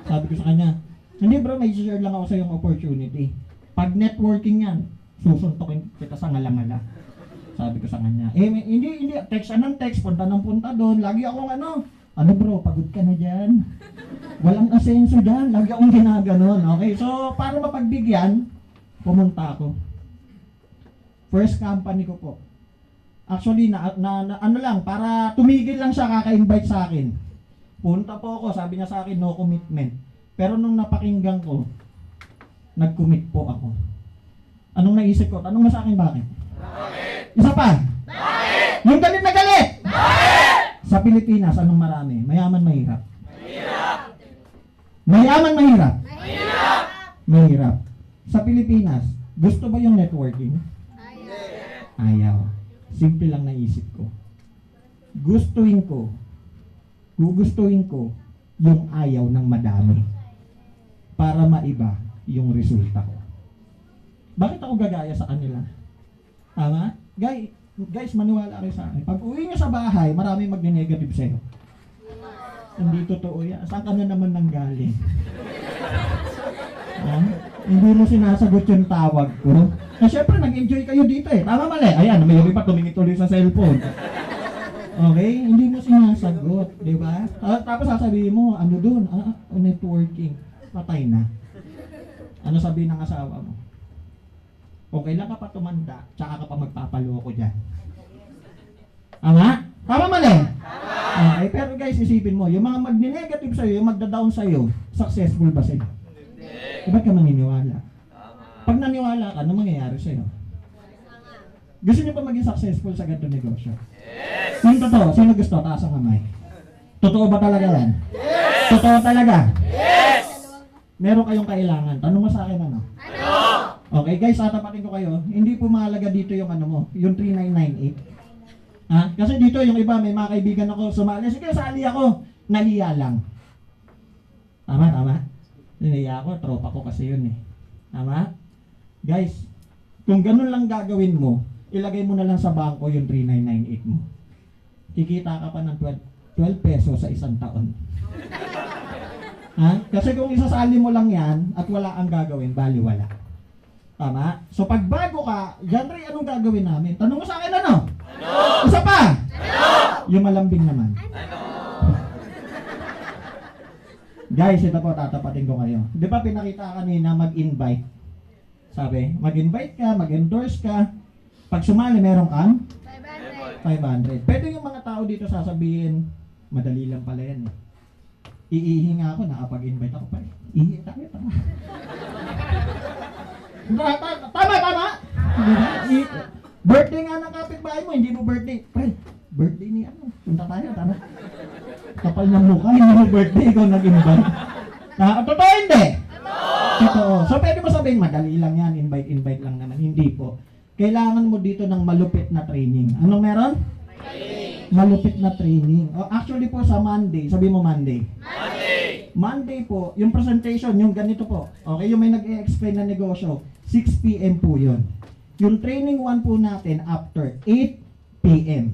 Sabi ko sa kanya, hindi bro, may share lang ako sa yung opportunity. Pag networking yan, susuntokin kita sa ngala-ngala. Sabi ko sa kanya, hindi, text punta doon. Lagi akong ano bro, pagod ka na dyan. Walang asenso dyan, lagi akong ginaganon. Okay, so para mapagbigyan, pumunta ako. First company ko po. Actually, ano lang, para tumigil lang siya, kaka-invite sa akin. Punta po ako, sabi niya sa akin, no commitment. Pero nung napakinggan ko, nag-commit po ako. Anong naisip ko? Tanong mo sa akin, bakit? Bakit? Isa pa? Bakit? Yung galit na galit! Bakit? Sa Pilipinas, anong marami? Mayaman, mahirap? Mahirap. Mayaman, mahirap? Mahirap. Mahirap. Sa Pilipinas, gusto ba yung networking? Ayaw. Simple lang naisip ko. Gugustuhin ko yung ayaw ng madami. Para maiba, yung resulta ko. Bakit ako gagaya sa kanila? Tama? Guys, maniwala kayo sa akin. Pag uwi nyo sa bahay, maraming magne-negative sa'yo. Hindi totoo yan. Saan ka na naman nanggaling? Hindi mo sinasagot yung tawag ko. Syempre, nag-enjoy kayo dito eh. Tama mali. Ayan, may iba tumingin tuloy sa cellphone. Okay? Hindi mo sinasagot. Di ba? Tapos sasabihin mo, ano doon? Networking. Patay na. Ano sabihin ng asawa mo? Kung kailan ka pa tumanda, tsaka ka pa magpapaloko dyan. Tama? Tama mali? Okay, pero guys, isipin mo, yung mga mag-negative sa'yo, yung magda-down sa'yo, successful ba sila? Ba't ka maniniwala? Pag naniwala ka, ano mangyayari sa'yo? Gusto niyo pa maging successful sa ganitong negosyo? Yes! Yung totoo, sino gusto? Taas ang kamay. Totoo ba talaga yan? Yes! Totoo talaga? Yes! Meron kayong kailangan. Tanong mo sa akin ano? Ano? Okay guys, tatapatin ko kayo. Hindi po mahalaga dito yung ano mo, yung 3998. Ha? Kasi dito yung iba, may mga kaibigan ako sumali. Sige, sali ako. Naliya lang. Tama? Naliya ako, tropa ko kasi yun eh. Tama? Guys, kung ganun lang gagawin mo, ilagay mo na lang sa bangko yung 3998 mo. Kikita ka pa ng 12 pesos sa isang taon. Ha? Kasi kung isasali mo lang yan at wala ang gagawin, baliwala. Tama? So pag bago ka, Janry, anong gagawin namin? Tanong mo sa akin ano? Ano? Isa pa? Ano? Yung malambing naman. Ano? Guys, ito po, tatapatin ko kayo. Di ba pinakita kanina mag-invite? Sabi, mag-invite ka, mag-endorse ka. Pag sumali, meron kang? 500. Pwede yung mga tao dito sasabihin, madali lang pala yan eh. Iihi nga ako, nakapag-invite ako pa eh. Iihi tayo, tama. Tama! Birthday nga ng kapitbahay mo, hindi mo birthday. Pre, birthday ni ano, punta tayo, tara. Kapal ng mukha, hindi mo birthday, ikaw nag-invite. Totoo hindi? Totoo. So pwede mo sabihin, madali lang yan, invite lang naman. Hindi po. Kailangan mo dito ng malupit na training. Anong meron? Malupit na training. Actually po sa Monday, sabi mo Monday. Monday po, yung presentation, yung ganito po. Okay, yung may nag-e-explain na negosyo, 6 p.m. po yun. Yung training 1 po natin after 8 p.m.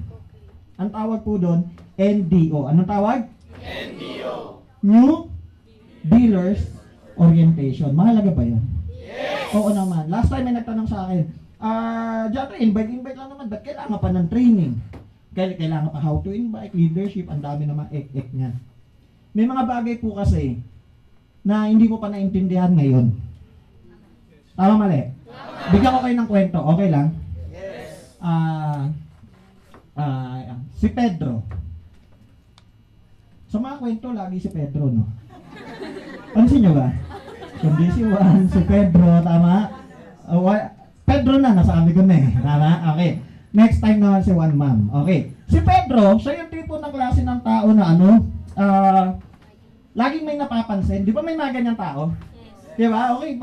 Ang tawag po doon, NDO. Anong tawag? NDO. New Dealers Orientation. Mahalaga ba yun? Yes! Oo naman. Last time may nagtanong sa akin, Jatry, invite lang naman. Ba't kailangan pa ng training? Kailangan pa how to invite, leadership, ang dami naman ek-ek niyan. May mga bagay po kasi na hindi mo pa naintindihan ngayon. Tama mali? Bigyan ko kayo ng kwento. Okay lang? Yes. Si Pedro. Sa mga kwento, lagi si Pedro, no? Pansin nyo ba? Kundi si Juan, si Pedro, tama? Pedro na, nasabi ko na eh. Tama? Okay. Next time naman si Juan, ma'am. Okay. Si Pedro, siya yung tipo ng klase ng tao na ano, laging may napapansin. Di ba may mga ganyang tao? Di ba? Okay.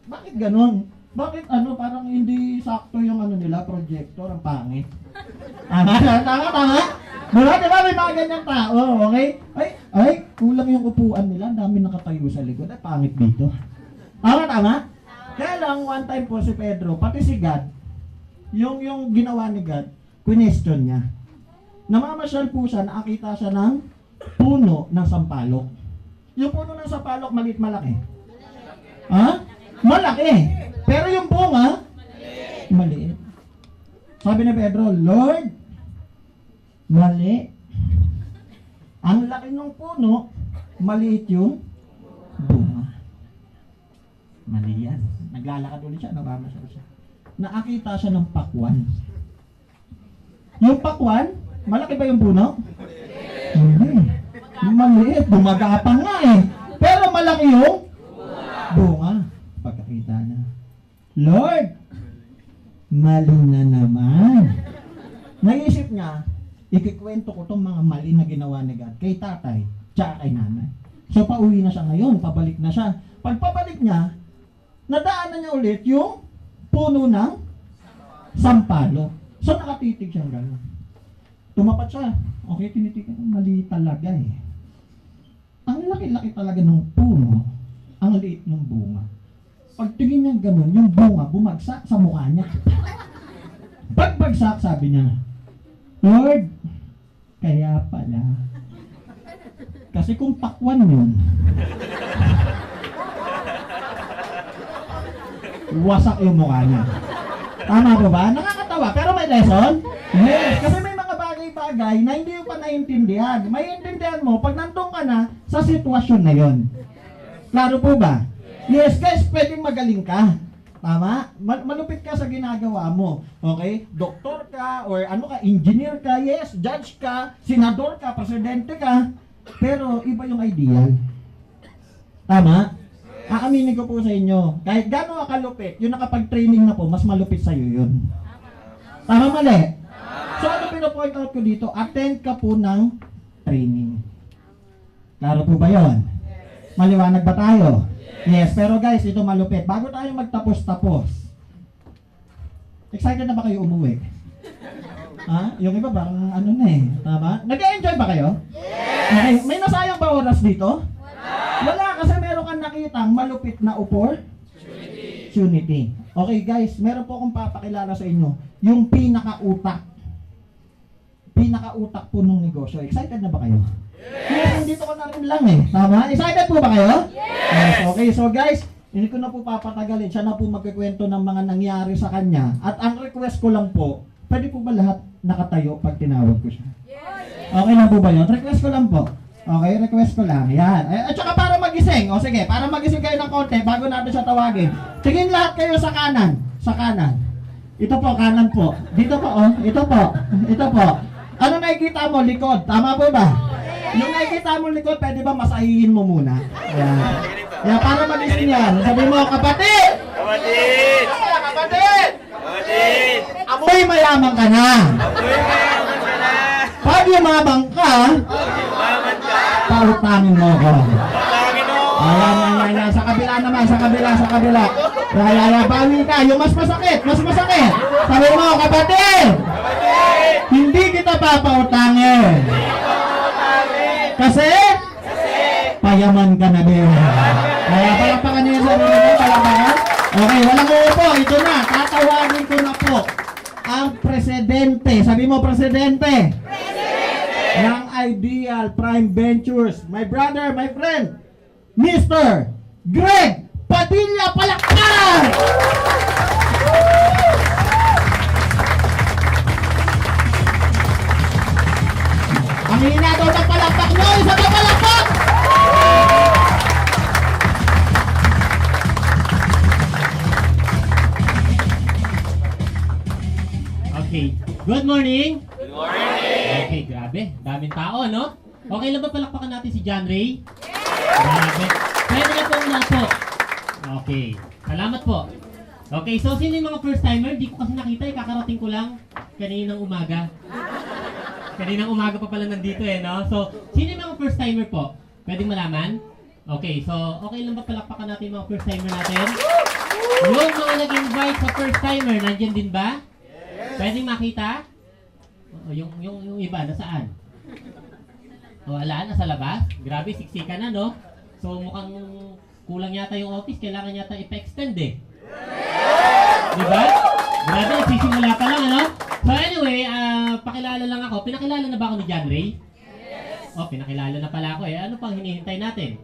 Bakit ganun? Bakit parang hindi sakto yung nila, projector, ang pangit? Tama? Di ba may mga ganyang tao? Okay? Ay, kulang yung upuan nila. Ang dami nakatayo sa likod. Ay, pangit dito. Tama? Kaya lang, one time po si Pedro, pati si God, yung ginawa ni God, question niya. Namamasyal po siya, nakakita siya ng puno ng sampalok. Yung puno ng sampalok, malaki. Ha? Malaki. Pero yung bunga, maliit. Sabi ni Pedro, Lord, mali. Ang laki ng puno, maliit yung bunga. Mali yan. Naglalakad ulit siya, namamasyal siya. Nakakita siya ng pakwan. Yung pakwan, malaki ba yung puno? Hindi. Maliit. Bumagapang nga eh. Pero malaki yung bunga. Pagkakita niya, Lord, mali na naman. Naisip niya, ikikwento ko tong mga mali na ginawa ni God kay tatay, tsaka kay nanay. So pauwi na siya ngayon, pabalik na siya. Pagpabalik niya, nadaanan niya ulit yung puno ng sampalo. So nakatitig siyang gano'n. Tumapat siya. Okay, tinitigan. Mali talaga eh. Ang laki-laki talaga ng puno, ang liit ng bunga. Pagtingin niya ganun, yung bunga bumagsak sa mukha niya. Pagbagsak, sabi niya, Lord, kaya pala. Kasi kung pakwan yun, wasak yung mukha niya. Tama po ba? Nakakatawa, pero may lesson? Yes, kasi may mga bagay-bagay na hindi mo pa naiintindihan. Maiintindihan mo pag nandun ka na sa sitwasyon na yon. Klaro po ba? Yes, guys, pwedeng magaling ka. Tama? Malupit ka sa ginagawa mo. Okay? Doktor ka, or ano ka, engineer ka, yes, judge ka, senador ka, presidente ka. Pero iba yung ideal. Tama? Aaminin ko po sa inyo, kahit gano'n kalupit, yung nakapag-training na po, mas malupit sa'yo yun. Tama mali? So ano pinapoint out ko dito? Attend ka po ng training. Klaro po ba yun? Maliwanag ba tayo? Yes, pero guys, ito malupit. Bago tayo magtapos-tapos, excited na ba kayo umuwi? Ha? Yung iba bang ano na eh, tama? Nag-enjoy ba kayo? Okay, may nasayang ba oras dito? Wala, kasi meron kang nakitang malupit na opportunity. Okay guys, meron po akong papakilala sa inyo. Yung pinaka-utak. Pinaka-utak po ng negosyo. Excited na ba kayo? Yes, dito ko na rin lang eh. Tama? Excited po ba kayo? Yes! Okay, so guys, hindi ko na po papatagalin. Siya na po magkikwento ng mga nangyari sa kanya. At ang request ko lang po, pwede po ba lahat nakatayo pag tinawag ko siya? Okay na po ba yun? Request ko lang po. Okay, request ko lang. Yan. At saka para magising. O sige, para magising kayo ng konti bago natin siya tawagin. Tingin lahat kayo sa kanan. Sa kanan. Ito po, kanan po. Dito po, oh. Ito po. Ito po. Ano nakikita mo? Likod. Tama po ba? Yung nakikita mo likod, pwede ba masahihin mo muna? Yan. Yan, para magising yan. Sabi mo, kapatid! Kapatid! Kapatid! Kapatid! Amoy mayaman ka na. Amoy mayaman ka na. Pag yumabang ka, Maman ka. pautangin mo ko. Panginoon. Ayan. Sa kabila naman, sa kabila. Kaya, bawi ka. Yung mas masakit. Sabi mo, kapatid! Kapatid! Hindi kita papautangin. Kasi? Payaman ka na din. Kaya palakpakan niyo sa sarili mo, palakpakan. Okay, walang uupo. Ito na, tatawagin ko na po ang presidente. Sabi mo, presidente. Ng Ideal Prime Ventures. My brother, my friend, Mr. Greg Padilla, palakpakan! Ang hina daw ng palakpak nyo, isa pa palakpak! Okay. Good morning! Good morning. Okay, grabe. Daming tao, no? Okay lang ba palakpakan natin si John Ray? Grabe. Pwede na po umupo. Okay. Salamat po. Okay, so sino yung mga first timer? Di ko kasi nakita eh. Kakarating ko lang kaninang umaga. Kaninang umaga pa pala nandito eh, no? So, sino yung mga first timer po? Pwedeng malaman? Okay, so okay lang ba palakpakan natin yung mga first timer natin? Yung mga nag-invite sa first timer, nandiyan din ba? Pwedeng makita? O, yung iba, nasaan? O, wala, nasa labas? Grabe, siksikan na, no? So, mukhang kulang yata yung office. Kailangan yata ipa-extend, eh. Diba? Grabe, nagsisimula pa lang, ano? So, anyway, pakilala lang ako. Pinakilala na ba ako ni John Ray? O, pinakilala na pala ako, eh. Ano pang hinihintay natin?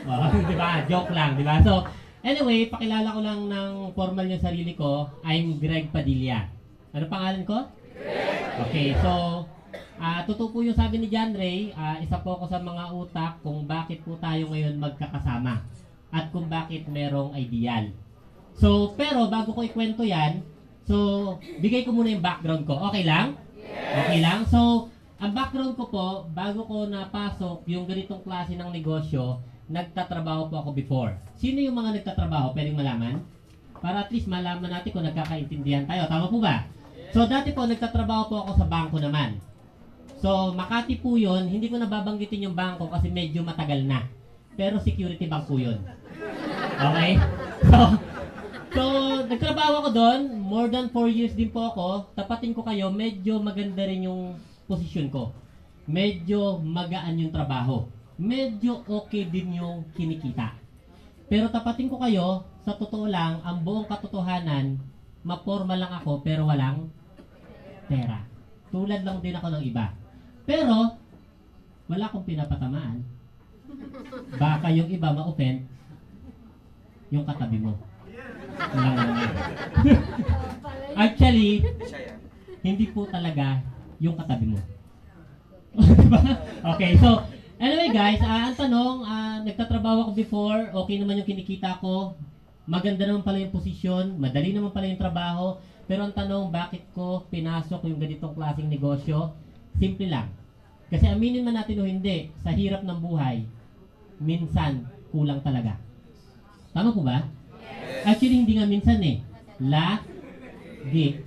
O, diba? Joke lang, diba? So, anyway, pakilala ko lang ng formal yung sarili ko. I'm Greg Padilla. Ano pangalan ko? Okay, so totoo po yung sabi ni John Ray, isa po ako sa mga utak kung bakit po tayo ngayon magkakasama at kung bakit merong ideal. So, pero bago ko ikwento yan, so bigay ko muna yung background ko. Okay lang? Okay lang? So, ang background ko po, bago ko napasok yung ganitong klase ng negosyo, nagtatrabaho po ako before. Sino yung mga nagtatrabaho? Pwedeng malaman? Para at least malaman natin kung nagkakaintindihan tayo. Tama po ba? So, dati po, nagtatrabaho po ako sa bangko naman. So, Makati po yun. Hindi ko nababanggitin yung bangko kasi medyo matagal na. Pero security bank po yun. Okay? So, nagtrabaho ako doon. More than 4 years din po ako. Tapatin ko kayo, medyo maganda rin yung posisyon ko. Medyo magaan yung trabaho. Medyo okay din yung kinikita. Pero tapatin ko kayo, sa totoo lang, ang buong katotohanan, maporma lang ako pero walang pera. Tulad lang din ako ng iba. Pero, wala akong pinapatamaan. Baka yung iba ma-offend, yung katabi mo. Lang naman. Actually, hindi po talaga yung katabi mo. Diba? Okay, so, anyway guys, ang tanong, nagtatrabaho ako before, okay naman yung kinikita ko, maganda naman pala yung posisyon, madali naman pala yung trabaho, pero ang tanong, bakit ko pinasok yung ganitong klaseng negosyo? Simple lang. Kasi aminin man natin o hindi, sa hirap ng buhay, minsan, kulang talaga. Tama po ba? Actually, hindi nga minsan lagi.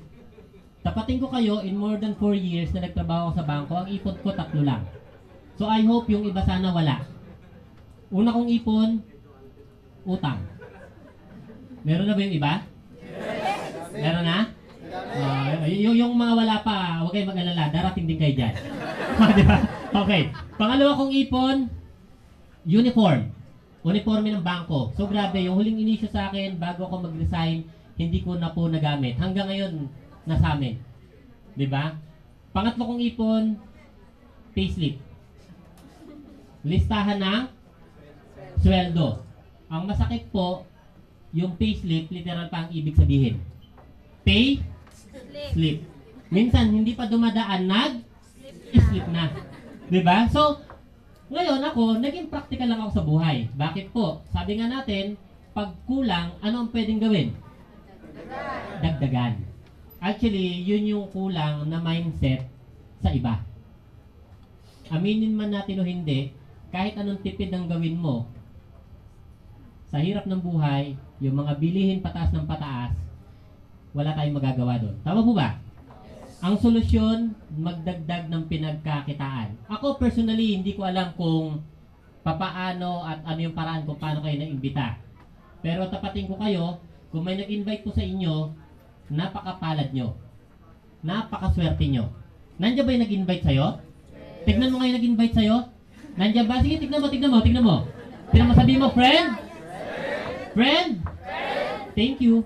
Tapatin ko kayo, in more than 4 years na nagtrabaho ako sa bangko, ang ipon ko 3 lang. So I hope yung iba sana wala. Una kong ipon, utang. Meron na ba yung iba? Meron na? Yung mga wala pa, huwag kayong mag-alala, darating din kayo dyan. Diba? Okay. Pangalawa kong ipon, uniform. Uniforme ng bangko. So grabe, yung huling inisyo sa akin, bago ako mag-resign, hindi ko na po nagamit. Hanggang ngayon, nasa amin. Diba? Pangatlo kong ipon, payslip. Listahan ng sweldo. Ang masakit po, yung payslip, literal pa ang ibig sabihin. Pay, slip. Minsan, hindi pa dumadaan, nag-slip na. Diba? So, ngayon ako, naging practical lang ako sa buhay. Bakit po? Sabi nga natin, pag kulang, ano ang pwedeng gawin? Dagdagan. Actually, yun yung kulang na mindset sa iba. Aminin man natin o hindi, kahit anong tipid ang gawin mo, sa hirap ng buhay, yung mga bilihin pataas ng pataas, wala tayong magagawa doon. Tama po ba? Ang solusyon, magdagdag ng pinagkakitaan. Ako personally, hindi ko alam kung papaano at ano yung paraan kung paano kayo naimbita. Pero tapatin ko kayo, kung may nag-invite po sa inyo, napakapalad nyo. Napakaswerte nyo. Nandiyan ba yung nag-invite sa'yo? Tignan mo ngayon nag-invite sa'yo. Nandiyan ba? Sige, tignan mo. Tignan mo, sabi mo, friend? Friend? Thank you.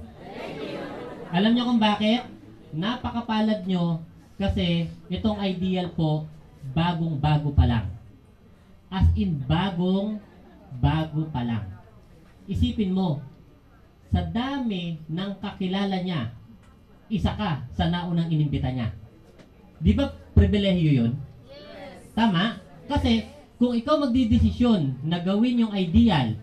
Alam nyo kung bakit? Napakapalad nyo kasi itong ideal po, bagong-bago pa lang. As in, bagong-bago pa lang. Isipin mo, sa dami ng kakilala niya, isa ka sa naunang inimbita niya. Di ba pribilehiyo yun? Yes. Tama? Kasi kung ikaw magdidesisyon na gawin yung ideal,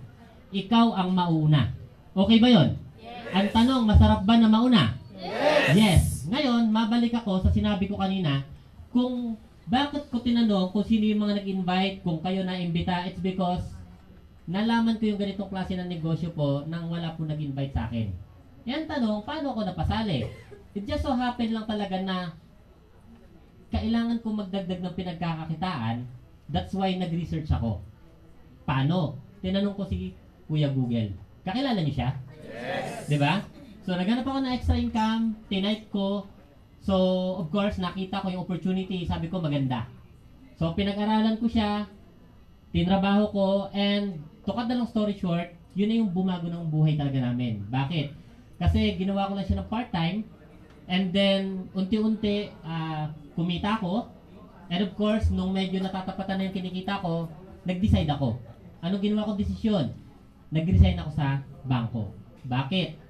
ikaw ang mauna. Okay ba yun? Yes. Ang tanong, masarap ba na mauna? Yes. Yes. Ngayon, mabalik ako sa sinabi ko kanina, kung bakit ko tinanong kung sino yung mga nag-invite, kung kayo na-imbita, it's because nalaman ko yung ganitong klase ng negosyo po nang wala po nag-invite sa akin. Yan tanong, paano ako napasali? It just so happen lang talaga na kailangan ko magdagdag ng pinagkakakitaan. That's why nag-research ako. Paano? Tinanong ko si Kuya Google. Kakilala niyo siya? Yes! Diba? So, naghanap ako ng extra income, tinipe ko. So, of course, nakita ko yung opportunity. Sabi ko, maganda. So, pinag-aralan ko siya, tinrabaho ko, and to cut the long story short, yun na yung bumago ng buhay talaga namin. Bakit? Kasi ginawa ko lang siya ng part-time, and then, unti-unti, kumita ako. And of course, nung medyo natatapatan na yung kinikita ko, nag-decide ako. Anong ginawa kong desisyon? Nag-resign ako sa bangko. Bakit?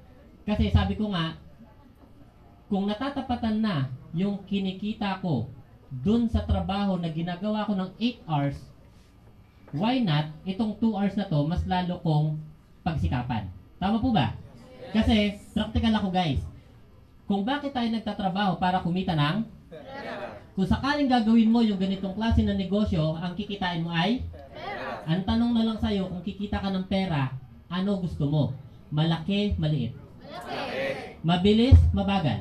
Kasi sabi ko nga, kung natatapatan na yung kinikita ko dun sa trabaho na ginagawa ko ng 8 hours, why not, itong 2 hours na to, mas lalo kong pagsikapan. Tama po ba? Kasi, practical ako guys. Kung bakit tayo nagtatrabaho para kumita ng pera. Kung sakaling gagawin mo yung ganitong klase ng negosyo, ang kikitain mo ay pera. Ang tanong na lang sa'yo, kung kikita ka ng pera, ano gusto mo? Malaki, maliit? Malaki. Mabilis, mabagal?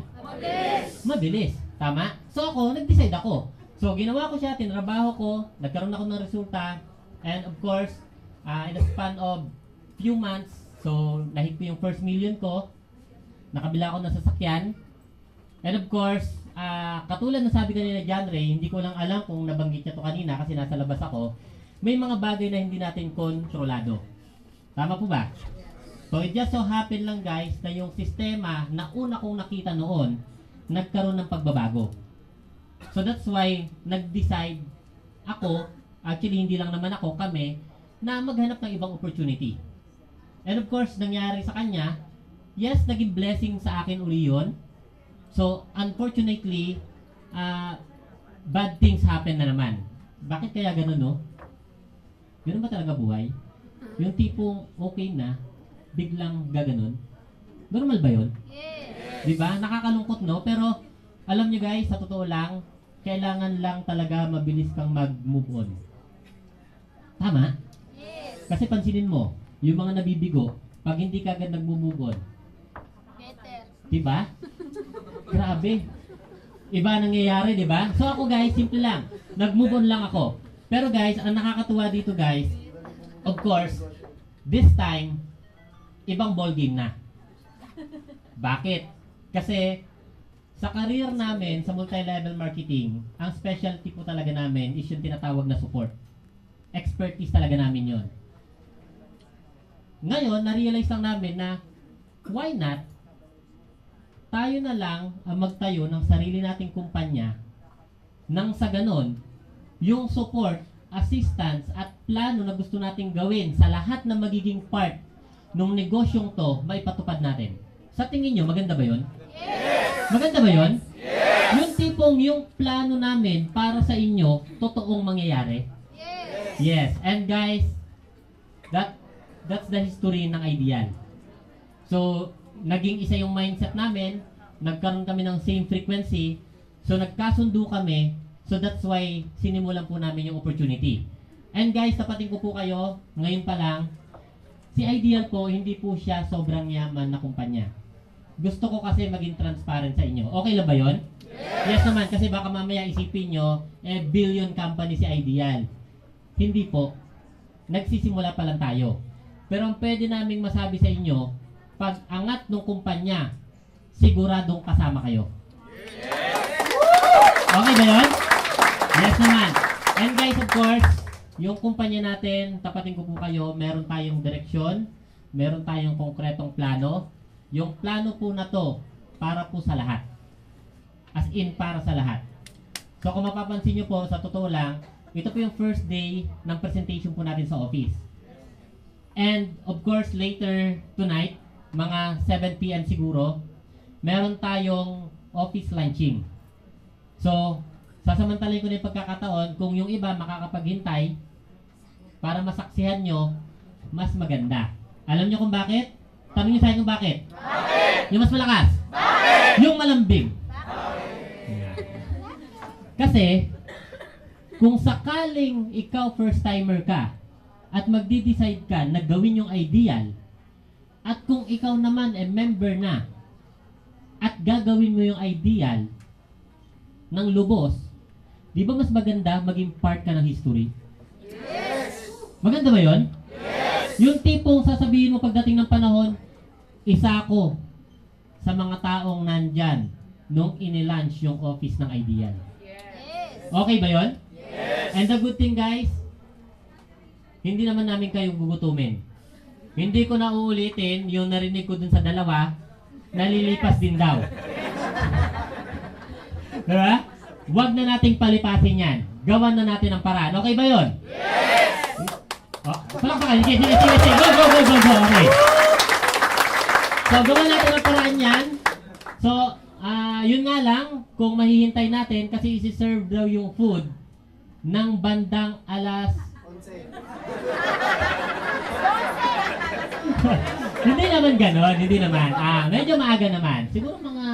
Mabilis. Tama? So ako, nag-decide ako. So ginawa ko siya, tinrabaho ko, nagkaroon ako ng resulta, and of course, in a span of few months, so nahit ko yung first million ko, nakabila ako ng sasakyan, and of course, katulad na sabi kanina John Ray, hindi ko lang alam kung nabanggit niya to kanina kasi nasa labas ako, may mga bagay na hindi natin kontrolado. Tama po ba? So it just so happen lang guys na yung sistema na una kong nakita noon, nagkaroon ng pagbabago. So that's why nag-decide ako, actually hindi lang naman ako, kami, na maghanap ng ibang opportunity. And of course, nangyari sa kanya, yes, naging blessing sa akin uli yun. So unfortunately, bad things happen na naman. Bakit kaya ganun, no? Ganun ba talaga buhay? Yung tipong okay na, biglang gaganon. Normal ba yun? Yes. Diba? Nakakalungkot, no? Pero, alam nyo guys, sa totoo lang, kailangan lang talaga mabilis kang mag-move on. Tama? Yes. Kasi pansinin mo, yung mga nabibigo, pag hindi ka agad nag-move on, diba? Grabe. Iba nangyayari, diba? So ako guys, simple lang. Nag-move on lang ako. Pero guys, ang nakakatuwa dito guys, of course, this time, ibang ballgame na. Bakit? Kasi, sa career namin, sa multi-level marketing, ang specialty po talaga namin is yung tinatawag na support. Expertise talaga namin yon. Ngayon, na-realize lang namin na, why not, tayo na lang ang magtayo ng sarili nating kumpanya nang sa ganon, yung support, assistance, at plano na gusto nating gawin sa lahat na magiging part ng negosyong to, maipatupad natin. Sa tingin nyo, maganda ba yun? Yes! Maganda ba yun? Yes! Yung tipong yung plano namin para sa inyo, totoong mangyayari? Yes! Yes. And guys, that's the history ng Ideal. So, naging isa yung mindset namin, nagkaroon kami ng same frequency, so nagkasundo kami, so that's why sinimulan po namin yung opportunity. And guys, tapatin ko po kayo, ngayon pa lang, si Ideal po, hindi po siya sobrang yaman na kumpanya. Gusto ko kasi maging transparent sa inyo. Okay lang ba yun? Yes naman, kasi baka mamaya isipin nyo, billion company si Ideal. Hindi po. Nagsisimula pa lang tayo. Pero ang pwede naming masabi sa inyo, pag angat ng kumpanya, siguradong kasama kayo. Okay ba yun? Yes naman. And guys, of course, yung kumpanya natin, tapatin ko po kayo, meron tayong direksyon, meron tayong konkretong plano. Yung plano po na to, para po sa lahat. As in, para sa lahat. So kung mapapansin nyo po, sa totoo lang, ito po yung first day ng presentation po natin sa office. And of course, later tonight, mga 7 PM siguro, meron tayong office lunching. So, sasamantalahin ko na yung pagkakataon, kung yung iba makakapaghintay, para masaksihan nyo, mas maganda. Alam nyo kung bakit? Tanong nyo sa akin kung bakit? Bakit? Yung mas malakas? Bakit? Yung malambing? Bakit? Kasi, kung sakaling ikaw first timer ka, at magdi-decide ka na gawin yung Ideal, at kung ikaw naman member na, at gagawin mo yung Ideal ng lubos, di ba mas maganda maging part ka ng history? Yes! Maganda ba yun? Yes! Yung tipong sasabihin mo pagdating ng panahon, isa ako sa mga taong nandyan nung inilaunch yung office ng Ideal. Yes! Okay ba yun? Yes! And the good thing guys, hindi naman namin kayo gugutumin. Hindi ko na uulitin yung narinig ko dun sa dalawa, nalilipas din daw. Diba? Huwag na nating palipasin yan. Gawan na natin ang paraan. Okay ba yun? Yes! Oh, palakpakan. Sige. Go. Okay. So, gawan natin ang paraan yan. So, yun nga lang, kung mahihintay natin, kasi isi-serve daw yung food ng bandang alas... Hindi naman ganon, hindi naman. Medyo maaga naman. Siguro mga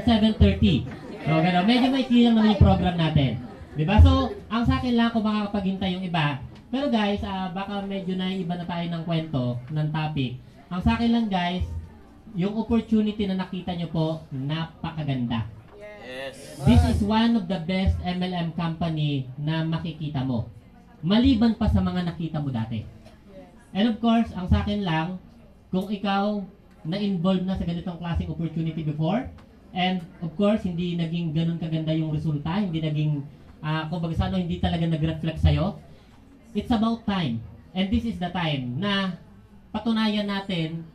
7:30. So, gano'n. Medyo maikli lang naman yung program natin. Diba? So, ang sa akin lang kung makakapaghintay yung iba. Pero guys, baka medyo na iba na tayo ng kwento, ng topic. Ang sa akin lang guys, yung opportunity na nakita nyo po, napakaganda. Yes. This is one of the best MLM company na makikita mo. Maliban pa sa mga nakita mo dati. And of course, ang sa akin lang, kung ikaw na-involved na sa ganitong klaseng opportunity before, and of course, hindi naging ganun kaganda yung resulta, hindi naging, kumbaga sa ano, hindi talaga nag-reflect sa'yo, it's about time. And this is the time na patunayan natin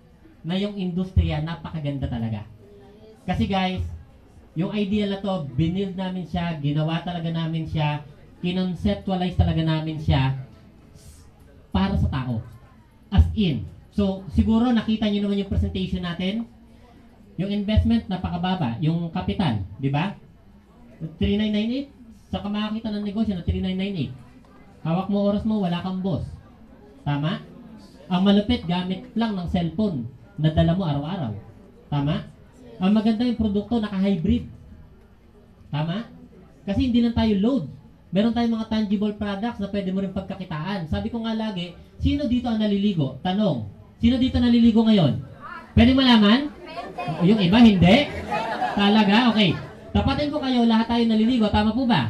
na yung industriya napakaganda talaga. Kasi guys, yung idea na to, binild namin siya, ginawa talaga namin siya, kinonceptualize talaga namin siya para sa tao. As in. So, siguro nakita nyo naman yung presentation natin. Yung investment, napakababa. Yung capital, di ba? 3998. Saka makakita ng negosyo na 3998. Hawak mo oras mo, wala kang boss. Tama? Ang malupit, gamit lang ng cellphone na dala mo araw-araw. Tama? Ang maganda yung produkto, naka-hybrid. Tama? Kasi hindi lang tayo load. Meron tayong mga tangible products na pwede mo rin pagkakitaan. Sabi ko nga lagi, sino dito ang naliligo? Tanong, sino dito naliligo ngayon? Pwede malaman? Yung iba, hindi? Talaga? Okay. Tapatin ko kayo, lahat tayo naliligo. Tama po ba?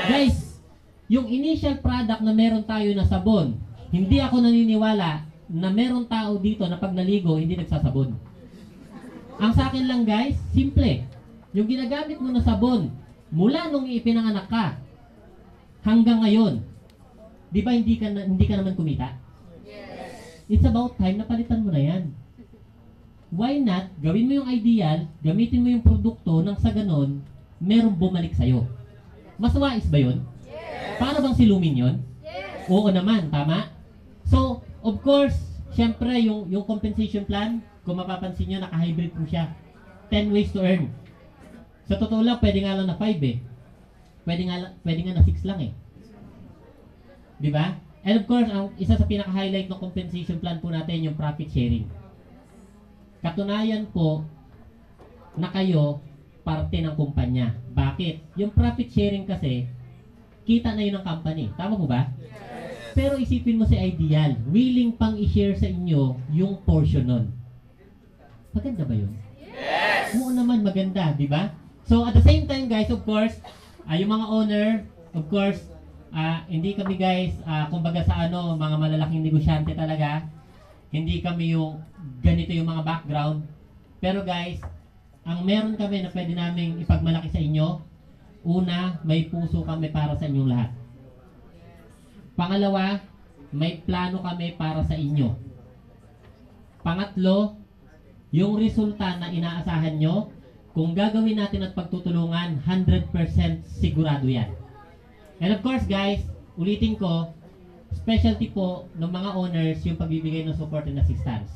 Guys, yung initial product na meron tayo na sabon, hindi ako naniniwala na meron tao dito na pag naligo, hindi nagsasabon. Ang sa akin lang guys, simple. Yung ginagamit mo na sabon, mula nung ipinanganak ka, hanggang ngayon, di ba hindi ka naman kumita? It's about time na palitan mo na yan. Why not, gawin mo yung ideal, gamitin mo yung produkto nang sa ganon, merong bumalik sa'yo. Mas wais ba yun? Para bang silumin yun? Oo naman, tama? So, of course, syempre yung compensation plan, kung mapapansin nyo, naka-hybrid po siya. 10 ways to earn. Sa totoo lang, pwede nga lang na 5 eh. Pwede nga na 6 lang eh. Di ba? And of course, ang isa sa pinaka-highlight ng compensation plan po natin, yung profit sharing. Katunayan po na kayo parte ng kumpanya. Bakit? Yung profit sharing kasi, kita na yun ng company. Tama po ba? Pero isipin mo si Ideal, willing pang i-share sa inyo yung portion nun. Maganda ba yun? Yes! Oo naman, maganda, di ba? So at the same time guys, of course, yung mga owner, of course, hindi kami guys, kumbaga sa mga malalaking negosyante talaga. Hindi kami yung ganito yung mga background. Pero guys, ang meron kami na pwede naming ipagmalaki sa inyo, una, may puso kami para sa inyong lahat. Pangalawa, may plano kami para sa inyo. Pangatlo, yung resulta na inaasahan nyo, kung gagawin natin at pagtutulungan, 100% sigurado yan. And of course guys, ulitin ko, specialty po ng mga owners yung pagbibigay ng support and assistance.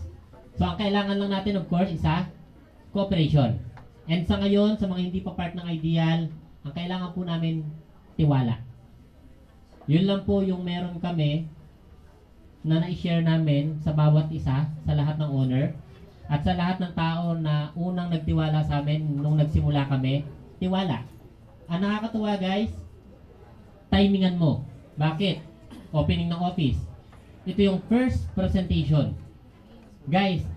So ang kailangan lang natin of course, isa, cooperation. And sa ngayon, sa mga hindi pa part ng Ideal, ang kailangan po namin, tiwala. Yun lang po yung meron kami na na-share namin sa bawat isa, sa lahat ng owner. At sa lahat ng tao na unang nagtiwala sa amin nung nagsimula kami, tiwala. Ang nakakatuwa guys, timingan mo. Bakit? Opening ng office. Ito yung first presentation. Guys,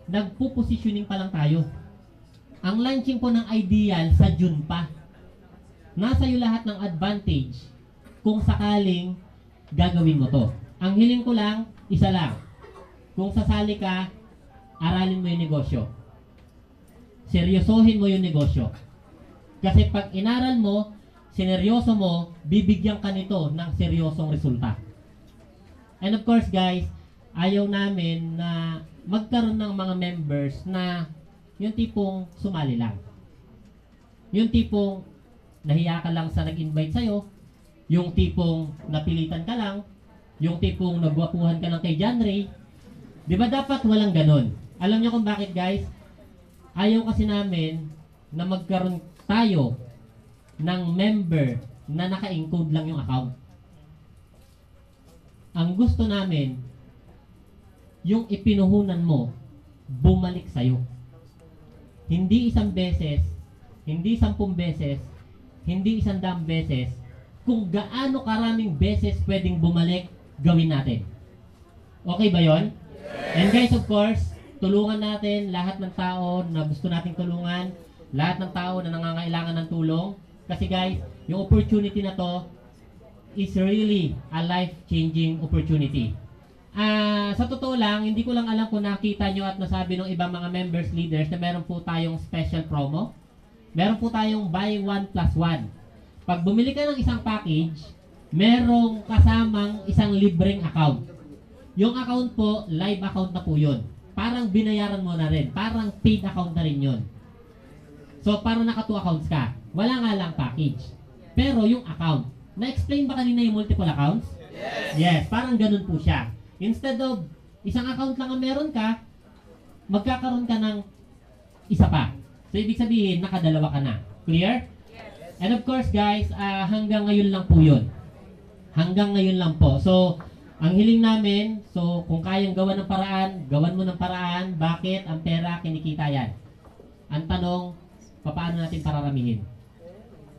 nagpo-positioning pa lang tayo. Ang launching po ng Ideal sa June pa. Nasa iyo lahat ng advantage kung sakaling gagawin mo to. Ang hiling ko lang, isa lang. Kung sasali ka, aralin mo yung negosyo. Seryosohin mo yung negosyo. Kasi pag inaral mo, sineryoso mo, bibigyan ka nito ng seryosong resulta. And of course guys, ayaw namin na magkaroon ng mga members na yung tipong sumali lang. Yung tipong nahiya ka lang sa nag-invite sa'yo, yung tipong napilitan ka lang, yung tipong nagwapuhan ka lang kay John Ray. Di ba dapat walang ganon? Alam niyo kung bakit guys? Ayaw kasi namin na magkaroon tayo ng member na naka-encode lang yung account. Ang gusto namin, yung ipinuhunan mo, bumalik sa'yo. Hindi isang beses, hindi 10 beses, hindi 100 beses, kung gaano karaming beses pwedeng bumalik, gawin natin. Okay ba yon? And guys, of course, tulungan natin lahat ng tao na gusto nating tulungan, lahat ng tao na nangangailangan ng tulong. Kasi guys, yung opportunity na to is really a life-changing opportunity. Sa totoo lang, hindi ko lang alam kung nakita nyo at nasabi ng ibang mga members, leaders, na meron po tayong special promo. Meron po tayong buy 1 plus 1. Pag bumili ka ng isang package, merong kasamang isang libreng account. yung account po, live account na po yun. Parang binayaran mo na rin. Parang paid account na rin yun. So, parang naka 2 accounts ka. Wala nga lang package. Pero yung account, na-explain ba kanina yung multiple accounts? Yes, parang ganun po siya. Instead of isang account lang ang meron ka, magkakaroon ka ng isa pa. So, ibig sabihin, nakadalawa ka na. Clear? And of course, guys, hanggang ngayon lang po yun. Hanggang ngayon lang po. So, ang hiling namin, so kung kayang gawan ng paraan, gawan mo ng paraan. Bakit? Ang pera, kinikita yan. Ang tanong, paano natin pararamihin?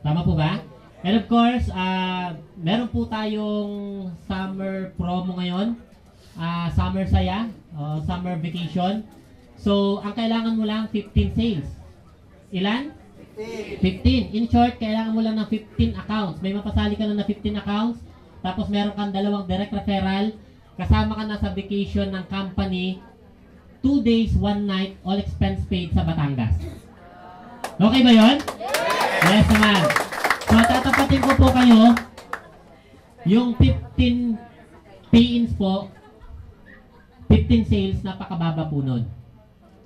Tama po ba? And of course, meron po tayong summer promo ngayon. Summer saya, summer vacation. So, ang kailangan mo lang 15 sales. Ilan? 15. In short, kailangan mo lang ng 15 accounts. May mapasali ka lang na 15 accounts. Tapos meron kang 2 direct referral. Kasama ka na sa vacation ng company. 2 days, 1 night, all expense paid sa Batangas. Okay ba yun? Yes naman. So, tatapatin ko po kayo. Yung 15 pay-ins po, 15 sales, napakababa po nun.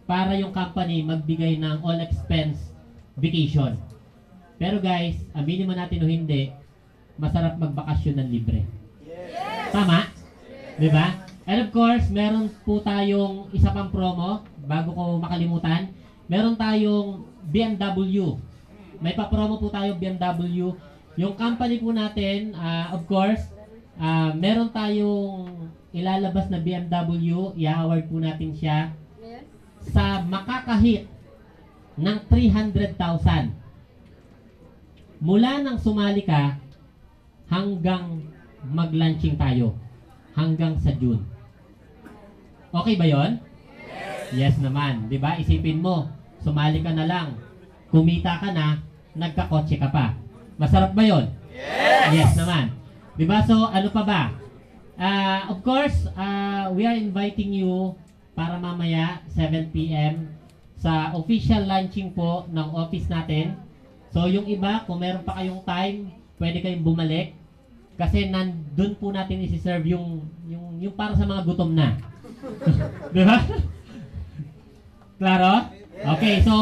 Para yung company magbigay ng all expense vacation. Pero guys, aminin mo natin o hindi, masarap magbakasyon ng libre. Tama? Diba? And of course, meron po tayong isa pang promo, bago ko makalimutan. Meron tayong BMW. May pa-promo po tayo BMW. Yung company po natin, of course, meron tayong ilalabas na BMW. I-award po natin siya sa makakahit ng 300,000. Mula nang sumali ka hanggang mag-launching tayo. Hanggang sa June. Okay ba yon? Yes naman. Diba? Isipin mo, sumali ka na lang. Kumita ka na, nagkakotse ka pa. Masarap ba yon? Yes naman. Diba? So, ano pa ba? Of course, we are inviting you para mamaya 7 p.m. sa official launching po ng office natin. So, yung iba, kung meron pa kayong time, pwede kayong bumalik. Kasi nandun po natin isi-serve yung para sa mga gutom na. Di ba? Klaro? Okay, so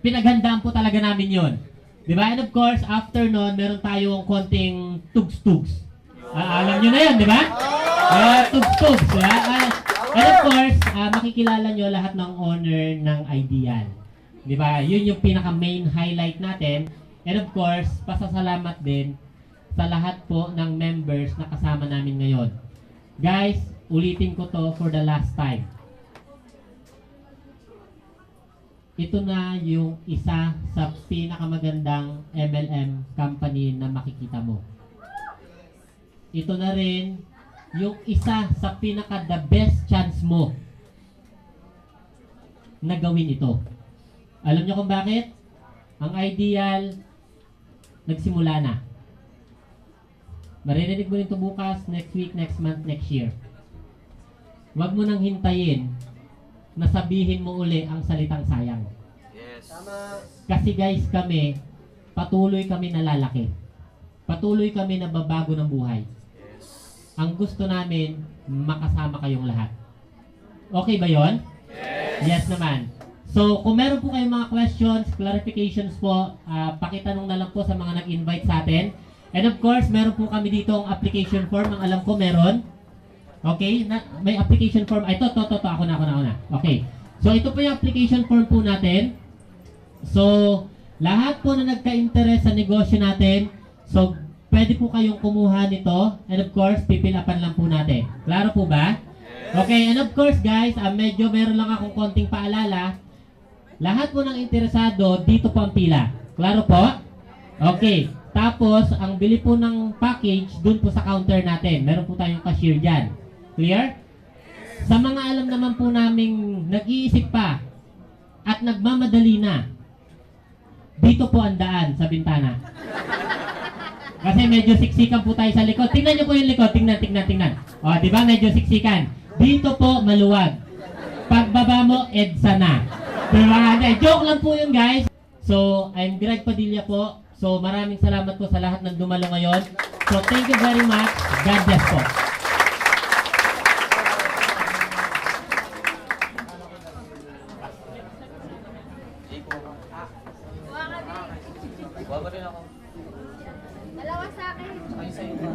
pinaghandaan po talaga namin yun. Di ba? And of course, after nun, meron tayong konting tugs-tugs. Alam nyo na yun, di ba? Tugs-tugs. Di ba? And of course, makikilala nyo lahat ng owner ng Ideal. Di ba? Yun yung pinaka-main highlight natin. And of course, pasasalamat din sa lahat po ng members na kasama namin ngayon. Guys, ulitin ko to for the last time. Ito na yung isa sa pinakamagandang MLM company na makikita mo. Ito na rin yung isa sa pinaka the best chance mo na gawin ito. Alam niyo kung bakit? Ang Ideal nagsimula na. Maririnig mo nito bukas, next week, next month, next year. Huwag mo nang hintayin na sabihin mo uli ang salitang sayang. Yes. Kasi guys, kami, patuloy kami nalalaki. Patuloy kami nababago ng buhay. Ang gusto namin, makasama kayong lahat. Okay ba yon? Yes naman. So, kung meron po kayong mga questions, clarifications po, pakitanong na lang po sa mga nag-invite sa atin. And of course, meron po kami dito ang application form. Ang alam ko meron. Okay? May application form. Ito. Ako na. Okay. So, ito po yung application form po natin. So, lahat po na nagka-interest sa negosyo natin, so, pwede po kayong kumuha nito. And of course, pipilapan lang po natin. Klaro po ba? Okay. And of course, guys, medyo meron lang akong konting paalala. Lahat po ng interesado, dito po ang pila. Klaro po? Okay. Tapos, ang bili po ng package, dun po sa counter natin. Meron po tayong cashier dyan. Clear? Sa mga alam naman po naming nag-iisip pa at nagmamadali na, dito po ang daan sa bintana. Kasi medyo siksikan po tayo sa likod. Tingnan nyo po yung likod. Tingnan. O, di ba? Medyo siksikan. Dito po maluwag. Pagbaba mo, EDSA na. Diba? Joke lang po yun, guys. So, I'm Greg Padilla po. So, maraming salamat po sa lahat ng dumalo ngayon. So, thank you very much. God bless po. Kuha ba rin ako? Dalawa sa akin. Ay, sa'yo ba?